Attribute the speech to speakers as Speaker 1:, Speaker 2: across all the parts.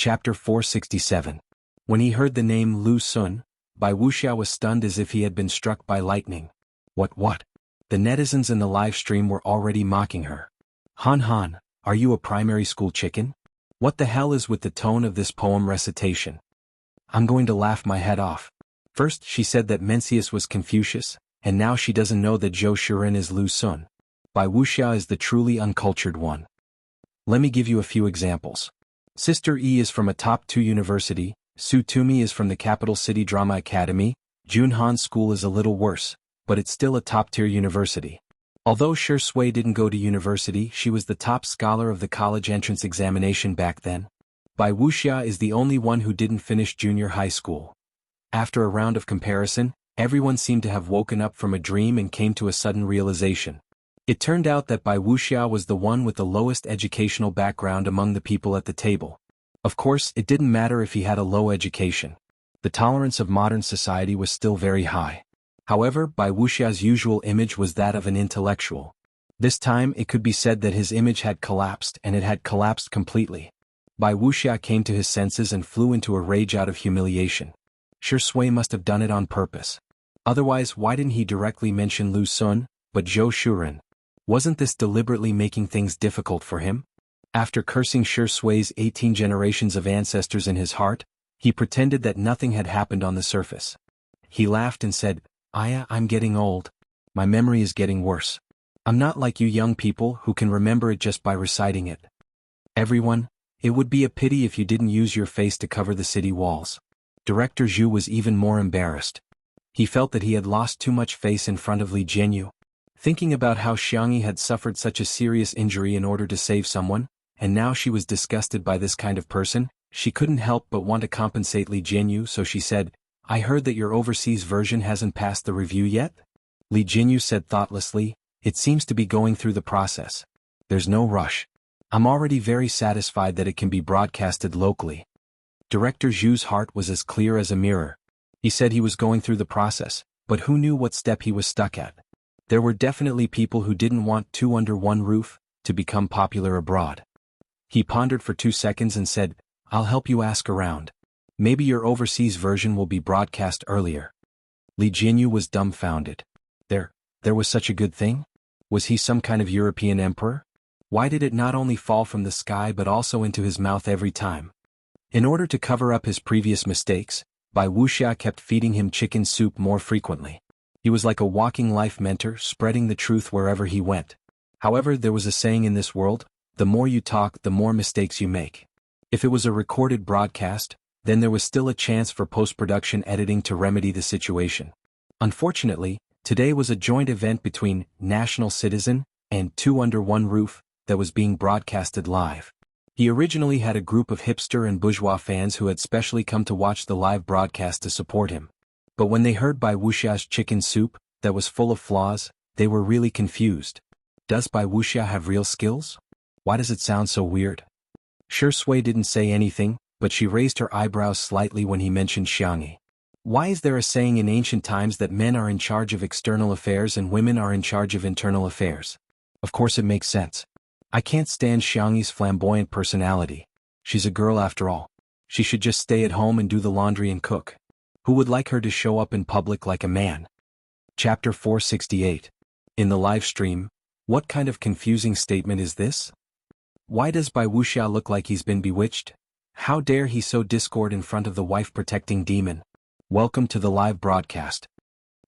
Speaker 1: Chapter 467. When he heard the name Lu Sun, Bai Wuxia was stunned as if he had been struck by lightning. What? The netizens in the live stream were already mocking her. Han, are you a primary school chicken? What the hell is with the tone of this poem recitation? I'm going to laugh my head off. First she said that Mencius was Confucius, and now she doesn't know that Zhou Shiren is Lu Sun. Bai Wuxia is the truly uncultured one. Let me give you a few examples. Sister E is from a top 2 university, Su Tumi is from the capital city drama academy, Junhan's school is a little worse, but it's still a top-tier university. Although Shi Sui didn't go to university, she was the top scholar of the college entrance examination back then. Bai Wuxia is the only one who didn't finish junior high school. After a round of comparison, everyone seemed to have woken up from a dream and came to a sudden realization. It turned out that Bai Wuxia was the one with the lowest educational background among the people at the table. Of course, it didn't matter if he had a low education. The tolerance of modern society was still very high. However, Bai Wuxia's usual image was that of an intellectual. This time it could be said that his image had collapsed, and it had collapsed completely. Bai Wuxia came to his senses and flew into a rage out of humiliation. Shi Sui must have done it on purpose. Otherwise, why didn't he directly mention Lu Sun, but Zhou Shiren? Wasn't this deliberately making things difficult for him? After cursing Shi Sui's 18 generations of ancestors in his heart, he pretended that nothing had happened on the surface. He laughed and said, I'm getting old. My memory is getting worse. I'm not like you young people who can remember it just by reciting it. Everyone, it would be a pity if you didn't use your face to cover the city walls. Director Zhu was even more embarrassed. He felt that he had lost too much face in front of Li Jianghu. Thinking about how Xianxia had suffered such a serious injury in order to save someone, and now she was disgusted by this kind of person, she couldn't help but want to compensate Li Jianghu, so she said, I heard that your overseas version hasn't passed the review yet? Li Jianghu said thoughtlessly, it seems to be going through the process. There's no rush. I'm already very satisfied that it can be broadcasted locally. Director Zhu's heart was as clear as a mirror. He said he was going through the process, but who knew what step he was stuck at? There were definitely people who didn't want 2 under 1 roof to become popular abroad. He pondered for 2 seconds and said, I'll help you ask around. Maybe your overseas version will be broadcast earlier. Li Jianghu was dumbfounded. There was such a good thing? Was he some kind of European emperor? Why did it not only fall from the sky but also into his mouth every time? In order to cover up his previous mistakes, Bai Wuxia kept feeding him chicken soup more frequently. He was like a walking life mentor, spreading the truth wherever he went. However, there was a saying in this world, the more you talk, the more mistakes you make. If it was a recorded broadcast, then there was still a chance for post-production editing to remedy the situation. Unfortunately, today was a joint event between National Citizen and 2 Under 1 Roof that was being broadcasted live. He originally had a group of hipster and bourgeois fans who had specially come to watch the live broadcast to support him. But when they heard Bai Wuxia's chicken soup, that was full of flaws, they were really confused. Does Bai Wuxia have real skills? Why does it sound so weird? Shi Sui didn't say anything, but she raised her eyebrows slightly when he mentioned Xianxia. Why is there a saying in ancient times that men are in charge of external affairs and women are in charge of internal affairs? Of course it makes sense. I can't stand Xianxia's flamboyant personality. She's a girl after all. She should just stay at home and do the laundry and cook. Who would like her to show up in public like a man? Chapter 468. In the live stream, what kind of confusing statement is this? Why does Bai Wuxia look like he's been bewitched? How dare he sow discord in front of the wife-protecting demon? Welcome to the live broadcast.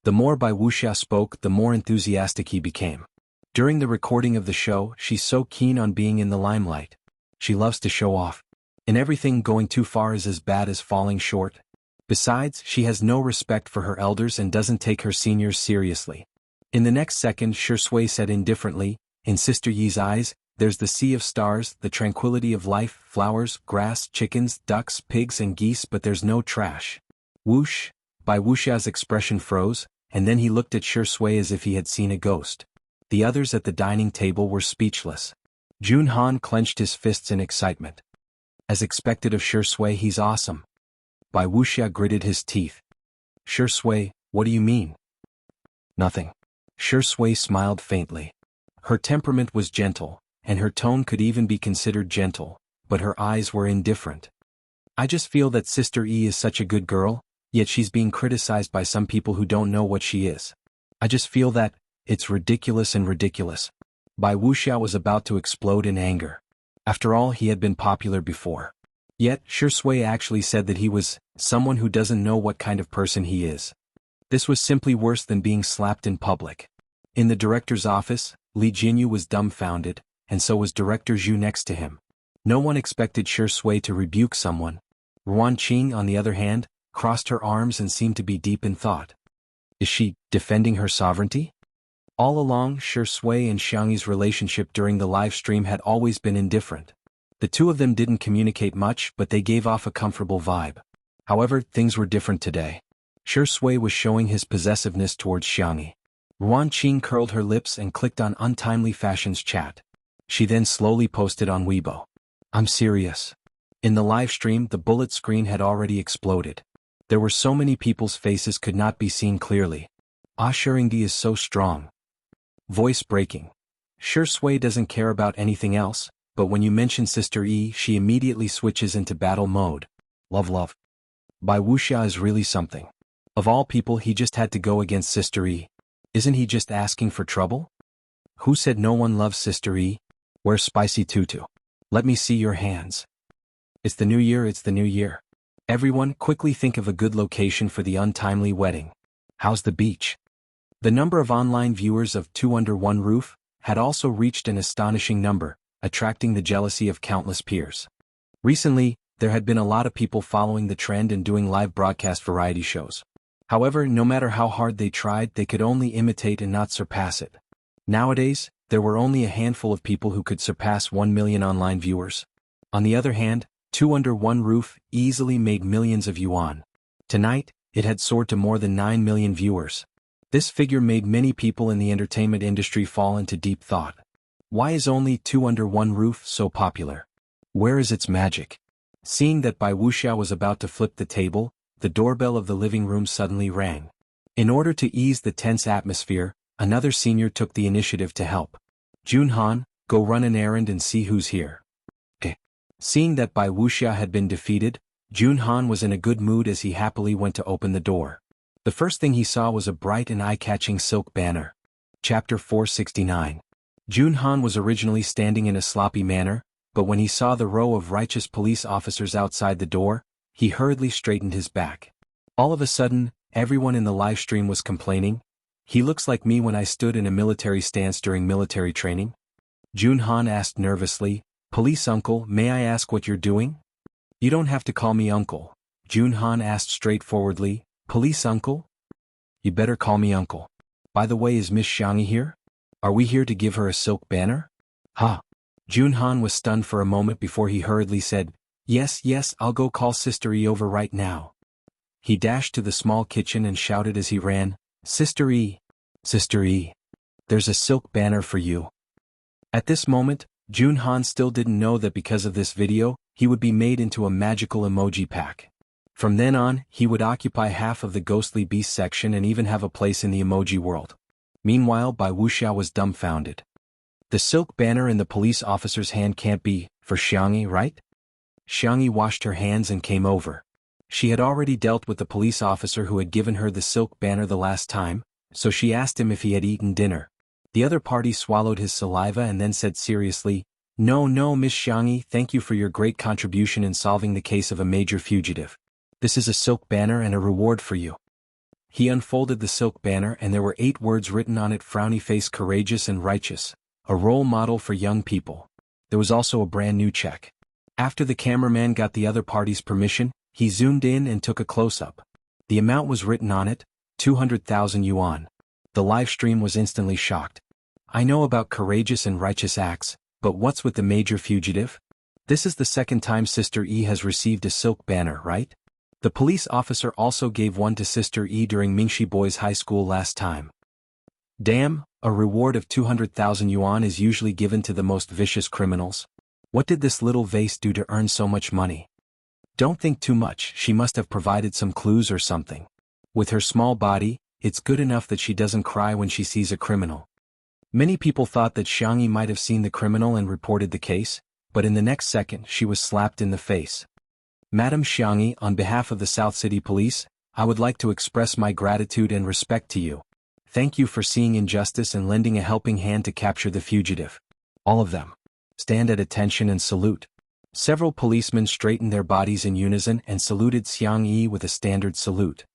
Speaker 1: The more Bai Wuxia spoke, the more enthusiastic he became. During the recording of the show, she's so keen on being in the limelight. She loves to show off. And everything going too far is as bad as falling short. Besides, she has no respect for her elders and doesn't take her seniors seriously. In the next second, Shi Sui said indifferently, in Sister Yi's eyes, there's the sea of stars, the tranquility of life, flowers, grass, chickens, ducks, pigs and geese, but there's no trash. Whoosh! Bai Wuxia's expression froze, and then he looked at Shi Sui as if he had seen a ghost. The others at the dining table were speechless. Junhan clenched his fists in excitement. As expected of Shi Sui, he's awesome. Bai Wuxia gritted his teeth. Shi Sui, what do you mean? Nothing. Shi Sui smiled faintly. Her temperament was gentle, and her tone could even be considered gentle, but her eyes were indifferent. I just feel that Sister E is such a good girl, yet she's being criticized by some people who don't know what she is. I just feel that, it's ridiculous and ridiculous. Bai Wuxia was about to explode in anger. After all, he had been popular before. Yet, Shui actually said that he was someone who doesn't know what kind of person he is. This was simply worse than being slapped in public. In the director's office, Li Jinyu was dumbfounded, and so was Director Zhu next to him. No one expected Shui to rebuke someone. Ruan Qing, on the other hand, crossed her arms and seemed to be deep in thought. Is she defending her sovereignty? All along, Shui and Xiangxi's relationship during the live stream had always been indifferent. The two of them didn't communicate much, but they gave off a comfortable vibe. However, things were different today. Shui was showing his possessiveness towards Xiangxi. Ruan Qing curled her lips and clicked on Untimely Fashion's chat. She then slowly posted on Weibo. I'm serious. In the live stream, the bullet screen had already exploded. There were so many people's faces could not be seen clearly. Ashuringi is so strong. Voice breaking. Shui doesn't care about anything else, but when you mention Sister E, she immediately switches into battle mode. Love. Bai Wuxia is really something. Of all people, he just had to go against Sister E. Isn't he just asking for trouble? Who said no one loves Sister E? Where's Spicy Tutu? Let me see your hands. It's the new year. Everyone, quickly think of a good location for the untimely wedding. How's the beach? The number of online viewers of Two Under One Roof had also reached an astonishing number, attracting the jealousy of countless peers. Recently, there had been a lot of people following the trend and doing live broadcast variety shows. However, no matter how hard they tried, they could only imitate and not surpass it. Nowadays, there were only a handful of people who could surpass 1 million online viewers. On the other hand, Two Under One Roof easily made millions of yuan. Tonight, it had soared to more than 9 million viewers. This figure made many people in the entertainment industry fall into deep thought. Why is only Two Under One Roof so popular? Where is its magic? Seeing that Bai Wuxia was about to flip the table, the doorbell of the living room suddenly rang. In order to ease the tense atmosphere, another senior took the initiative to help. Junhan, go run an errand and see who's here. Seeing that Bai Wuxia had been defeated, Junhan was in a good mood as he happily went to open the door. The first thing he saw was a bright and eye-catching silk banner. Chapter 469. Junhan was originally standing in a sloppy manner, but when he saw the row of righteous police officers outside the door, he hurriedly straightened his back. All of a sudden, everyone in the live stream was complaining. He looks like me when I stood in a military stance during military training. Junhan asked nervously, Police uncle, may I ask what you're doing? You don't have to call me uncle. Junhan asked straightforwardly, Police uncle? You better call me uncle. By the way, is Miss Xianxia here? Are we here to give her a silk banner? Ha! Junhan was stunned for a moment before he hurriedly said, Yes, I'll go call Sister E over right now. He dashed to the small kitchen and shouted as he ran, Sister E! Sister E! There's a silk banner for you. At this moment, Junhan still didn't know that because of this video, he would be made into a magical emoji pack. From then on, he would occupy half of the ghostly beast section and even have a place in the emoji world. Meanwhile, Bai Wuxia was dumbfounded. The silk banner in the police officer's hand can't be for Xiangxi, right? Xiangxi washed her hands and came over. She had already dealt with the police officer who had given her the silk banner the last time, so she asked him if he had eaten dinner. The other party swallowed his saliva and then said seriously, No, Miss Xiangxi, thank you for your great contribution in solving the case of a major fugitive. This is a silk banner and a reward for you. He unfolded the silk banner and there were 8 words written on it: frowny face, courageous and righteous, a role model for young people. There was also a brand new check. After the cameraman got the other party's permission, he zoomed in and took a close-up. The amount was written on it, 200,000 yuan. The live stream was instantly shocked. I know about courageous and righteous acts, but what's with the major fugitive? This is the second time Sister E has received a silk banner, right? The police officer also gave one to Sister E during Mingxi Boys High School last time. Damn, a reward of 200,000 yuan is usually given to the most vicious criminals. What did this little vase do to earn so much money? Don't think too much, she must have provided some clues or something. With her small body, it's good enough that she doesn't cry when she sees a criminal. Many people thought that Xiangxi might have seen the criminal and reported the case, but in the next second she was slapped in the face. Madam Xianxia, on behalf of the South City Police, I would like to express my gratitude and respect to you. Thank you for seeing injustice and lending a helping hand to capture the fugitive. All of them. Stand at attention and salute. Several policemen straightened their bodies in unison and saluted Xianxia with a standard salute.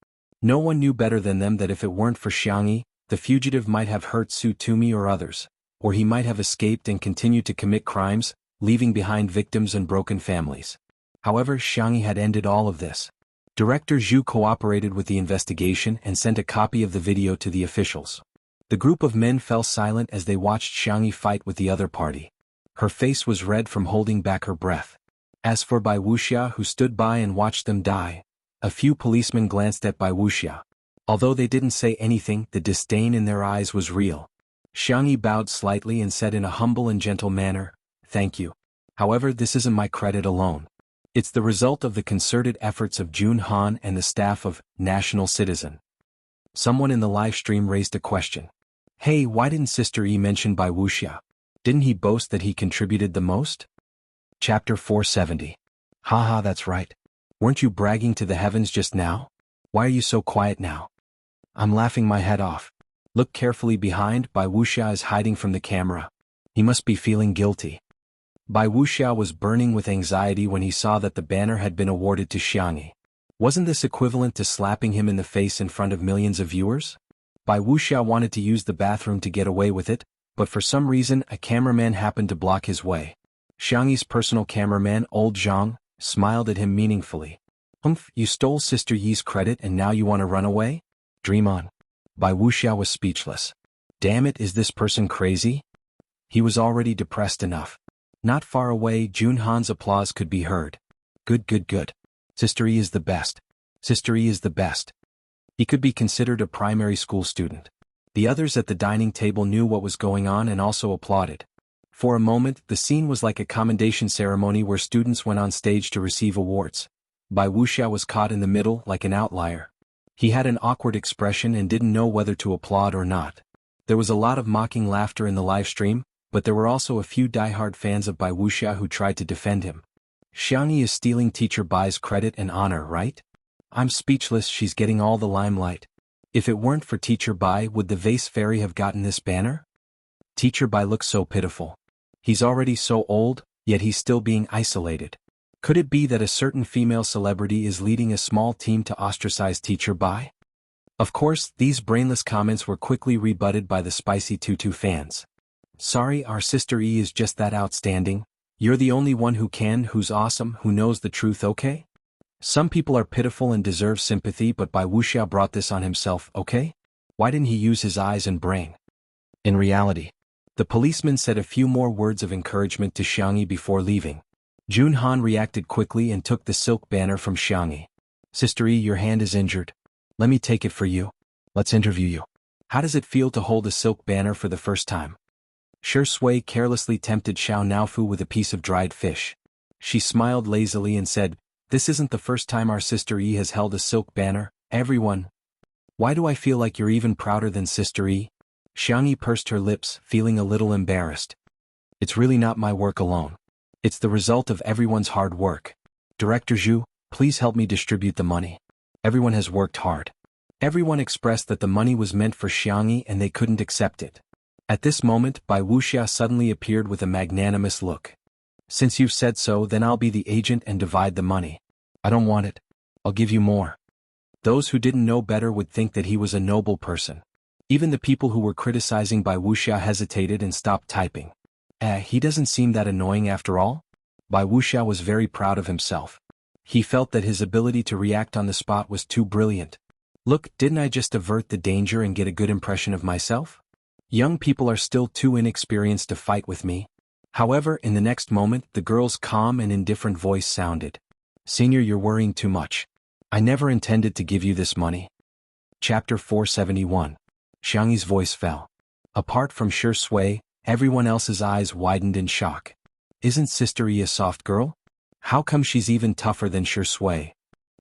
Speaker 1: No one knew better than them that if it weren't for Xianxia, the fugitive might have hurt Su Tumi or others, or he might have escaped and continued to commit crimes, leaving behind victims and broken families. However, Xianxia had ended all of this. Director Zhu cooperated with the investigation and sent a copy of the video to the officials. The group of men fell silent as they watched Xianxia fight with the other party. Her face was red from holding back her breath. As for Bai Wuxia, who stood by and watched them die, a few policemen glanced at Bai Wuxia. Although they didn't say anything, the disdain in their eyes was real. Xianxia bowed slightly and said in a humble and gentle manner, "Thank you. However, this isn't my credit alone. It's the result of the concerted efforts of Jun Han and the staff of National Citizen." Someone in the live stream raised a question. "Hey, why didn't Sister E mention Bai Wuxia? Didn't he boast that he contributed the most?" Chapter 470. Haha, that's right. Weren't you bragging to the heavens just now? Why are you so quiet now? I'm laughing my head off. Look carefully behind. Bai Wuxia is hiding from the camera. He must be feeling guilty. Bai Wuxia was burning with anxiety when he saw that the banner had been awarded to Xianxia. Wasn't this equivalent to slapping him in the face in front of millions of viewers? Bai Wuxia wanted to use the bathroom to get away with it, but for some reason a cameraman happened to block his way. Xianxia's personal cameraman, old Jianghu, smiled at him meaningfully. You stole Sister Yi's credit and now you want to run away? Dream on. Bai Wuxia was speechless. Damn it, is this person crazy? He was already depressed enough. Not far away, Jun Han's applause could be heard. Good, good, good. Sister E is the best. Sister E is the best. He could be considered a primary school student. The others at the dining table knew what was going on and also applauded. For a moment, the scene was like a commendation ceremony where students went on stage to receive awards. Bai Wuxia was caught in the middle like an outlier. He had an awkward expression and didn't know whether to applaud or not. There was a lot of mocking laughter in the live stream, but there were also a few die-hard fans of Bai Wuxia who tried to defend him. Xianxia is stealing Teacher Bai's credit and honor, right? I'm speechless, she's getting all the limelight. If it weren't for Teacher Bai, would the vase fairy have gotten this banner? Teacher Bai looks so pitiful. He's already so old, yet he's still being isolated. Could it be that a certain female celebrity is leading a small team to ostracize Teacher Bai? Of course, these brainless comments were quickly rebutted by the Spicy Tutu fans. Sorry, our Sister E is just that outstanding. You're the only one who can, who's awesome, who knows the truth, okay? Some people are pitiful and deserve sympathy, but Bai Wuxia brought this on himself, okay? Why didn't he use his eyes and brain? In reality, the policeman said a few more words of encouragement to Xianxia before leaving. Jun Han reacted quickly and took the silk banner from Xianxia. Sister E, your hand is injured. Let me take it for you. Let's interview you. How does it feel to hold a silk banner for the first time? Shi Sui carelessly tempted Xiao Naofu with a piece of dried fish. She smiled lazily and said, "This isn't the first time our Sister E has held a silk banner, everyone. Why do I feel like you're even prouder than Sister E?" Xianxia pursed her lips, feeling a little embarrassed. It's really not my work alone. It's the result of everyone's hard work. Director Zhu, please help me distribute the money. Everyone has worked hard. Everyone expressed that the money was meant for Xianxia and they couldn't accept it. At this moment, Bai Wuxia suddenly appeared with a magnanimous look. Since you've said so, then I'll be the agent and divide the money. I don't want it. I'll give you more. Those who didn't know better would think that he was a noble person. Even the people who were criticizing Bai Wuxia hesitated and stopped typing. He doesn't seem that annoying after all? Bai Wuxia was very proud of himself. He felt that his ability to react on the spot was too brilliant. Look, didn't I just avert the danger and get a good impression of myself? Young people are still too inexperienced to fight with me. However, in the next moment, the girl's calm and indifferent voice sounded. Senior, you're worrying too much. I never intended to give you this money. Chapter 471. Xianxia's voice fell. Apart from Shi Sui, everyone else's eyes widened in shock. Isn't Sister E a soft girl? How come she's even tougher than Shi Sui?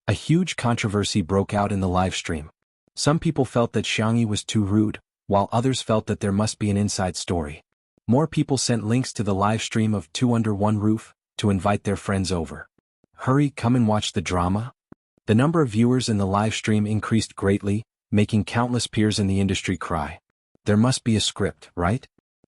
Speaker 1: A huge controversy broke out in the live stream. Some people felt that Xianxia was too rude, while others felt that there must be an inside story. More people sent links to the live stream of Two Under One Roof to invite their friends over. Hurry, come and watch the drama? The number of viewers in the live stream increased greatly, making countless peers in the industry cry. There must be a script, right?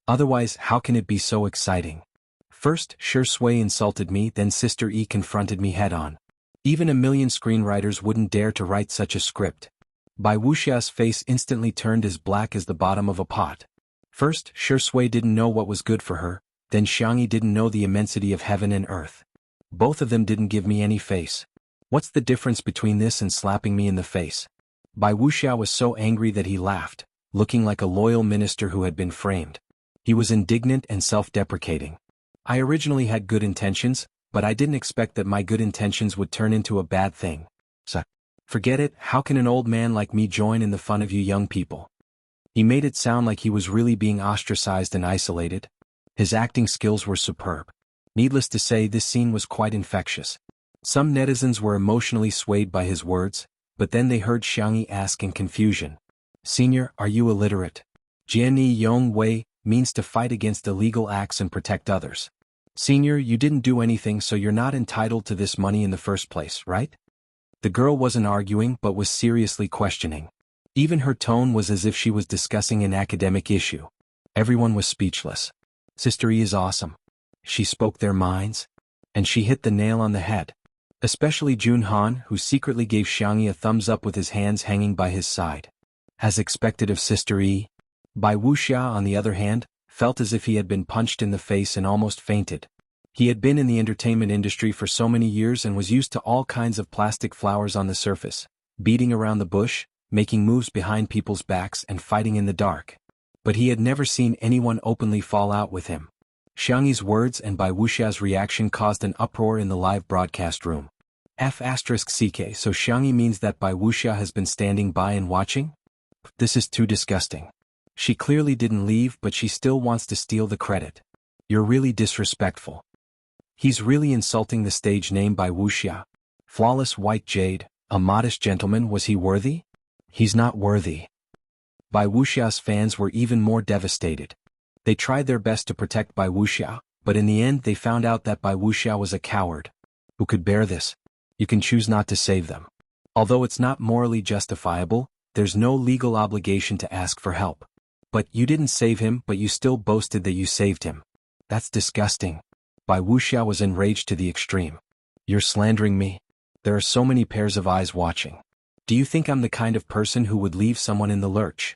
Speaker 1: Otherwise, how can it be so exciting? First, Shui insulted me, then Sister E confronted me head-on. Even a million screenwriters wouldn't dare to write such a script. Bai Wuxia's face instantly turned as black as the bottom of a pot. First, Shui didn't know what was good for her, then Xianxia didn't know the immensity of heaven and earth. Both of them didn't give me any face. What's the difference between this and slapping me in the face? Bai Wuxia was so angry that he laughed, looking like a loyal minister who had been framed. He was indignant and self-deprecating. I originally had good intentions, but I didn't expect that my good intentions would turn into a bad thing. So, forget it, how can an old man like me join in the fun of you young people? He made it sound like he was really being ostracized and isolated. His acting skills were superb. Needless to say, this scene was quite infectious. Some netizens were emotionally swayed by his words, but then they heard Xianxia ask in confusion. Senior, are you illiterate? Jianni Yong Wei means to fight against illegal acts and protect others. Senior, you didn't do anything, so you're not entitled to this money in the first place, right? The girl wasn't arguing but was seriously questioning. Even her tone was as if she was discussing an academic issue. Everyone was speechless. Sister E is awesome. She spoke their minds. And she hit the nail on the head. Especially Jun Han, who secretly gave Xianxia a thumbs up with his hands hanging by his side. As expected of Sister E. Bai Wuxia, on the other hand, felt as if he had been punched in the face and almost fainted. He had been in the entertainment industry for so many years and was used to all kinds of plastic flowers on the surface, beating around the bush, making moves behind people's backs and fighting in the dark. But he had never seen anyone openly fall out with him. Xianxia's words and Bai Wuxia's reaction caused an uproar in the live broadcast room. F***ck, so Xianxia means that Bai Wuxia has been standing by and watching? This is too disgusting. She clearly didn't leave, but she still wants to steal the credit. You're really disrespectful. He's really insulting the stage name Bai Wuxia. Flawless white jade, a modest gentleman, was he worthy? He's not worthy. Bai Wuxia's fans were even more devastated. They tried their best to protect Bai Wuxia, but in the end they found out that Bai Wuxia was a coward. Who could bear this? You can choose not to save them. Although it's not morally justifiable, there's no legal obligation to ask for help. But you didn't save him, but you still boasted that you saved him. That's disgusting. Bai Wuxia was enraged to the extreme. You're slandering me? There are so many pairs of eyes watching. Do you think I'm the kind of person who would leave someone in the lurch?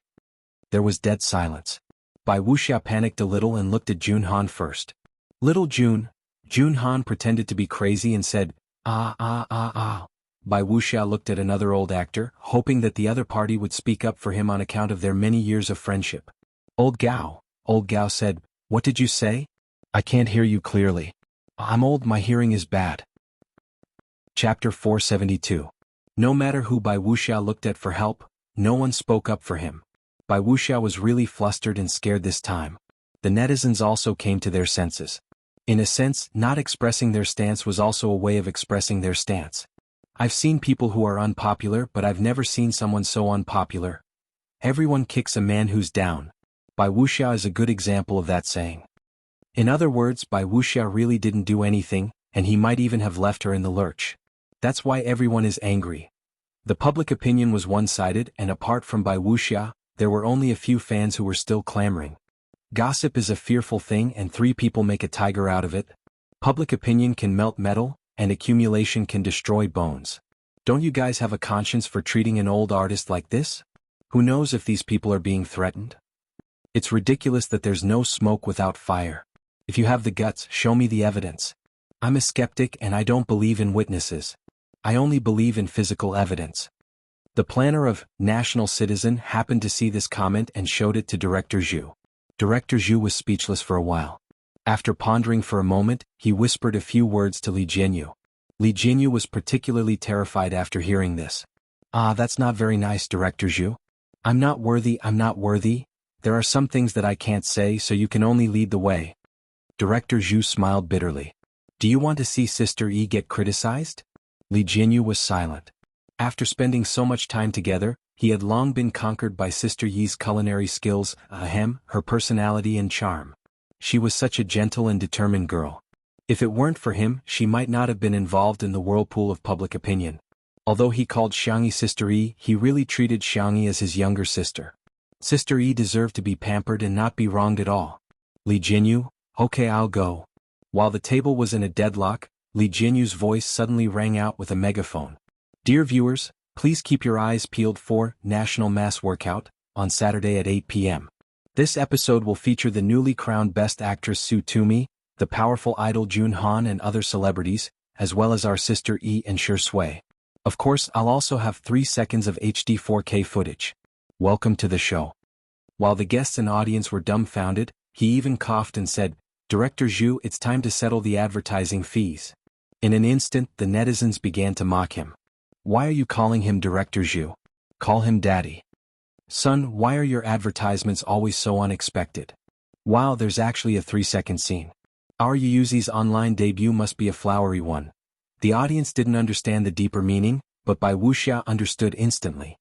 Speaker 1: There was dead silence. Bai Wuxia panicked a little and looked at Jun Han first. Little Jun. Jun Han pretended to be crazy and said, ah. Bai Wuxia looked at another old actor, hoping that the other party would speak up for him on account of their many years of friendship. Old Gao said, what did you say? I can't hear you clearly. I'm old, my hearing is bad. Chapter 472. No matter who Bai Wuxia looked at for help, no one spoke up for him. Bai Wuxia was really flustered and scared this time. The netizens also came to their senses. In a sense, not expressing their stance was also a way of expressing their stance. I've seen people who are unpopular, but I've never seen someone so unpopular. Everyone kicks a man who's down. Bai Wuxia is a good example of that saying. In other words, Bai Wuxia really didn't do anything, and he might even have left her in the lurch. That's why everyone is angry. The public opinion was one-sided, and apart from Bai Wuxia, there were only a few fans who were still clamoring. Gossip is a fearful thing, and 3 people make a tiger out of it. Public opinion can melt metal, and accumulation can destroy bones. Don't you guys have a conscience for treating an old artist like this? Who knows if these people are being threatened? It's ridiculous that there's no smoke without fire. If you have the guts, show me the evidence. I'm a skeptic and I don't believe in witnesses. I only believe in physical evidence. The planner of National Citizen happened to see this comment and showed it to Director Zhu. Director Zhu was speechless for a while. After pondering for a moment, he whispered a few words to Li Jianyu. Li Jianyu was particularly terrified after hearing this. That's not very nice, Director Zhu. I'm not worthy. There are some things that I can't say, so you can only lead the way. Director Zhu smiled bitterly. Do you want to see Sister E get criticized? Li Jianyu was silent. After spending so much time together, he had long been conquered by Sister Yi's culinary skills, her personality and charm. She was such a gentle and determined girl. If it weren't for him, she might not have been involved in the whirlpool of public opinion. Although he called Xianxia Sister E, he really treated Xianxia as his younger sister. Sister E deserved to be pampered and not be wronged at all. Li Jinyu, okay, I'll go. While the table was in a deadlock, Li Jinyu's voice suddenly rang out with a megaphone. Dear viewers, please keep your eyes peeled for National Mass Workout on Saturday at 8 p.m. This episode will feature the newly crowned Best Actress Su Tumi, the powerful idol Jun Han and other celebrities, as well as our sister E and Shi Sui. Of course, I'll also have 3 seconds of HD 4K footage. Welcome to the show. While the guests and audience were dumbfounded, he even coughed and said, Director Zhu, it's time to settle the advertising fees. In an instant, the netizens began to mock him. Why are you calling him Director Zhu? Call him Daddy. Son, why are your advertisements always so unexpected? Wow, there's actually a 3-second scene. Our Yuzi's online debut must be a flowery one. The audience didn't understand the deeper meaning, but Wuxia understood instantly.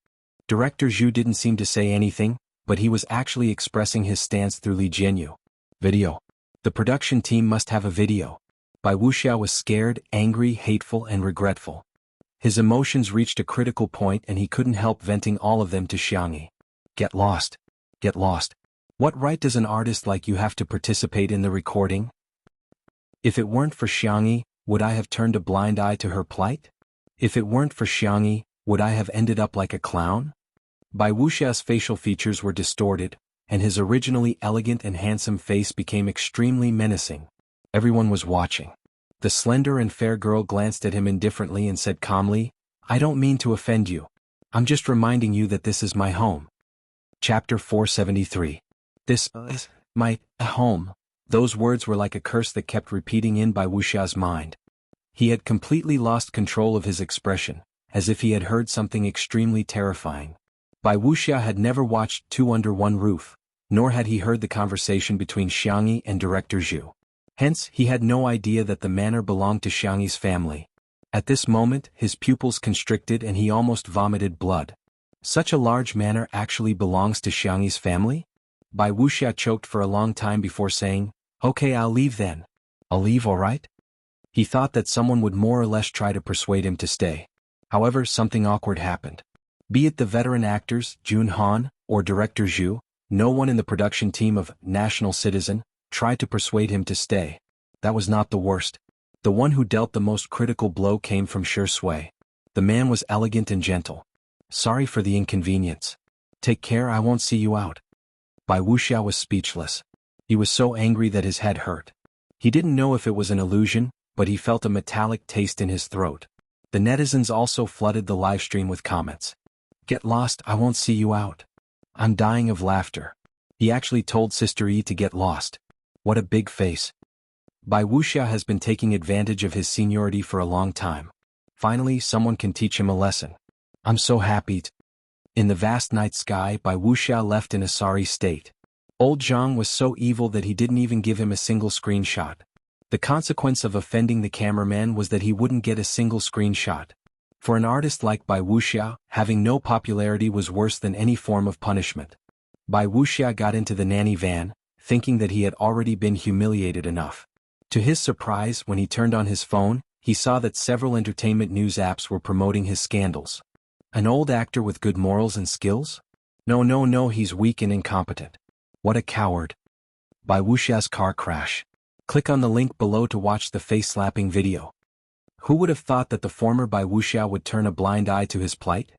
Speaker 1: Director Zhu didn't seem to say anything, but he was actually expressing his stance through Li Jinyu. Video. The production team must have a video. Wuxia was scared, angry, hateful, and regretful. His emotions reached a critical point and he couldn't help venting all of them to Xianxia. Get lost. Get lost. What right does an artist like you have to participate in the recording? If it weren't for Xianxia, would I have turned a blind eye to her plight? If it weren't for Xianxia, would I have ended up like a clown? Wuxia's facial features were distorted, and his originally elegant and handsome face became extremely menacing. Everyone was watching. The slender and fair girl glanced at him indifferently and said calmly, I don't mean to offend you. I'm just reminding you that this is my home. Chapter 473. This is my home. Those words were like a curse that kept repeating in Wuxia's mind. He had completely lost control of his expression, as if he had heard something extremely terrifying. Wuxia had never watched Two Under One Roof, nor had he heard the conversation between Xianxia and Director Zhu. Hence, he had no idea that the manor belonged to Xianxia's family. At this moment, his pupils constricted and he almost vomited blood. Such a large manor actually belongs to Xianxia's family? Wuxia choked for a long time before saying, Okay, I'll leave then. I'll leave, alright? He thought that someone would more or less try to persuade him to stay. However, something awkward happened. Be it the veteran actors, Jun Han, or Director Zhu, no one in the production team of National Citizen tried to persuade him to stay. That was not the worst. The one who dealt the most critical blow came from Shi Sui. The man was elegant and gentle. Sorry for the inconvenience. Take care, I won't see you out. Wuxia was speechless. He was so angry that his head hurt. He didn't know if it was an illusion, but he felt a metallic taste in his throat. The netizens also flooded the livestream with comments. Get lost, I won't see you out. I'm dying of laughter. He actually told Sister E to get lost. What a big face. Wuxia has been taking advantage of his seniority for a long time. Finally, someone can teach him a lesson. I'm so happy. In the vast night sky, Wuxia left in a sorry state. Old Zhang was so evil that he didn't even give him a single screenshot. The consequence of offending the cameraman was that he wouldn't get a single screenshot. For an artist like Wuxia, having no popularity was worse than any form of punishment. Wuxia got into the nanny van, thinking that he had already been humiliated enough. To his surprise, when he turned on his phone, he saw that several entertainment news apps were promoting his scandals. An old actor with good morals and skills? No, he's weak and incompetent. What a coward. Wuxia's car crash. Click on the link below to watch the face-slapping video. Who would have thought that the former Wuxia would turn a blind eye to his plight?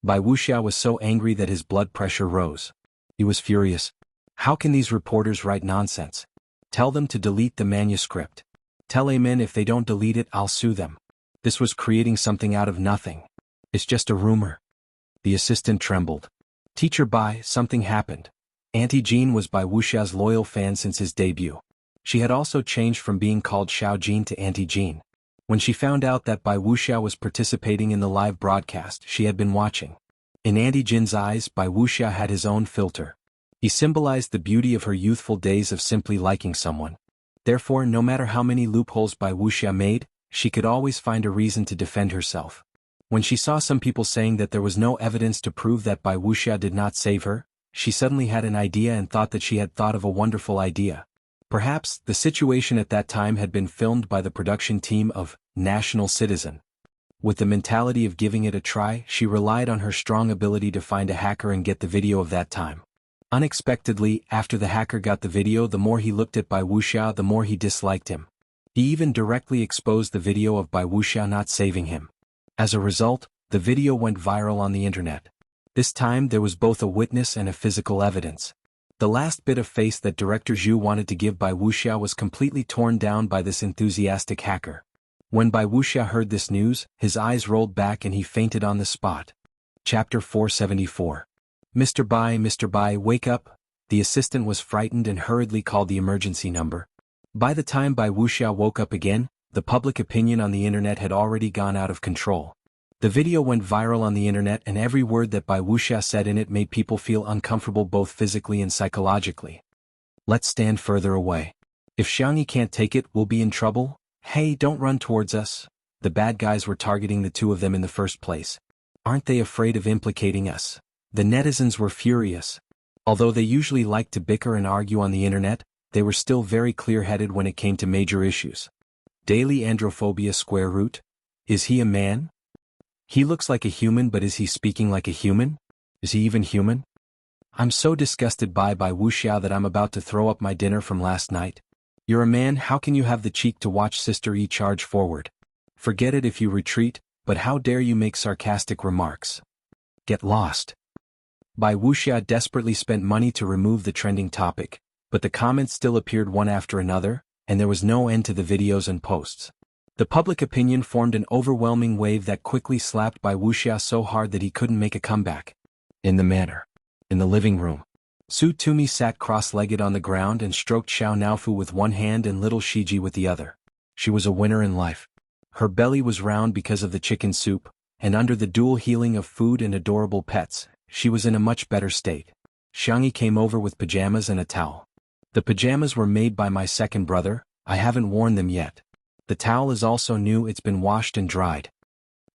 Speaker 1: Wuxia was so angry that his blood pressure rose. He was furious. How can these reporters write nonsense? Tell them to delete the manuscript. Tell Amen if they don't delete it, I'll sue them. This was creating something out of nothing. It's just a rumor. The assistant trembled. Teacher something happened. Auntie Jean was Wuxia's loyal fan since his debut. She had also changed from being called Xiao Jean to Auntie Jean. When she found out that Wuxia was participating in the live broadcast, she had been watching. In Auntie Jean's eyes, Wuxia had his own filter. He symbolized the beauty of her youthful days of simply liking someone. Therefore, no matter how many loopholes Wuxia made, she could always find a reason to defend herself. When she saw some people saying that there was no evidence to prove that Wuxia did not save her, she suddenly had an idea and thought that she had thought of a wonderful idea. Perhaps, the situation at that time had been filmed by the production team of National Citizen. With the mentality of giving it a try, she relied on her strong ability to find a hacker and get the video of that time. Unexpectedly, after the hacker got the video, the more he looked at Wuxia, the more he disliked him. He even directly exposed the video of Wuxia not saving him. As a result, the video went viral on the internet. This time there was both a witness and a physical evidence. The last bit of face that Director Zhu wanted to give Wuxia was completely torn down by this enthusiastic hacker. When Wuxia heard this news, his eyes rolled back and he fainted on the spot. Chapter 474. Mr. Bai, wake up. The assistant was frightened and hurriedly called the emergency number. By the time Wuxia woke up again, the public opinion on the internet had already gone out of control. The video went viral on the internet and every word that Wuxia said in it made people feel uncomfortable both physically and psychologically. Let's stand further away. If Xianxia can't take it, we'll be in trouble. Hey, don't run towards us. The bad guys were targeting the two of them in the first place. Aren't they afraid of implicating us? The netizens were furious. Although they usually like to bicker and argue on the internet, they were still very clear-headed when it came to major issues. Daily androphobia square root? Is he a man? He looks like a human, but is he speaking like a human? Is he even human? I'm so disgusted by Wuxia that I'm about to throw up my dinner from last night. You're a man, how can you have the cheek to watch Sister E charge forward? Forget it if you retreat, but how dare you make sarcastic remarks? Get lost. Wuxia desperately spent money to remove the trending topic, but the comments still appeared one after another, and there was no end to the videos and posts. The public opinion formed an overwhelming wave that quickly slapped Wuxia so hard that he couldn't make a comeback. In the living room. Su Tumi sat cross-legged on the ground and stroked Xiao Naofu with one hand and little Shiji with the other. She was a winner in life. Her belly was round because of the chicken soup, and under the dual healing of food and adorable pets, she was in a much better state. Xianxia came over with pajamas and a towel. The pajamas were made by my second brother, I haven't worn them yet. The towel is also new, it's been washed and dried.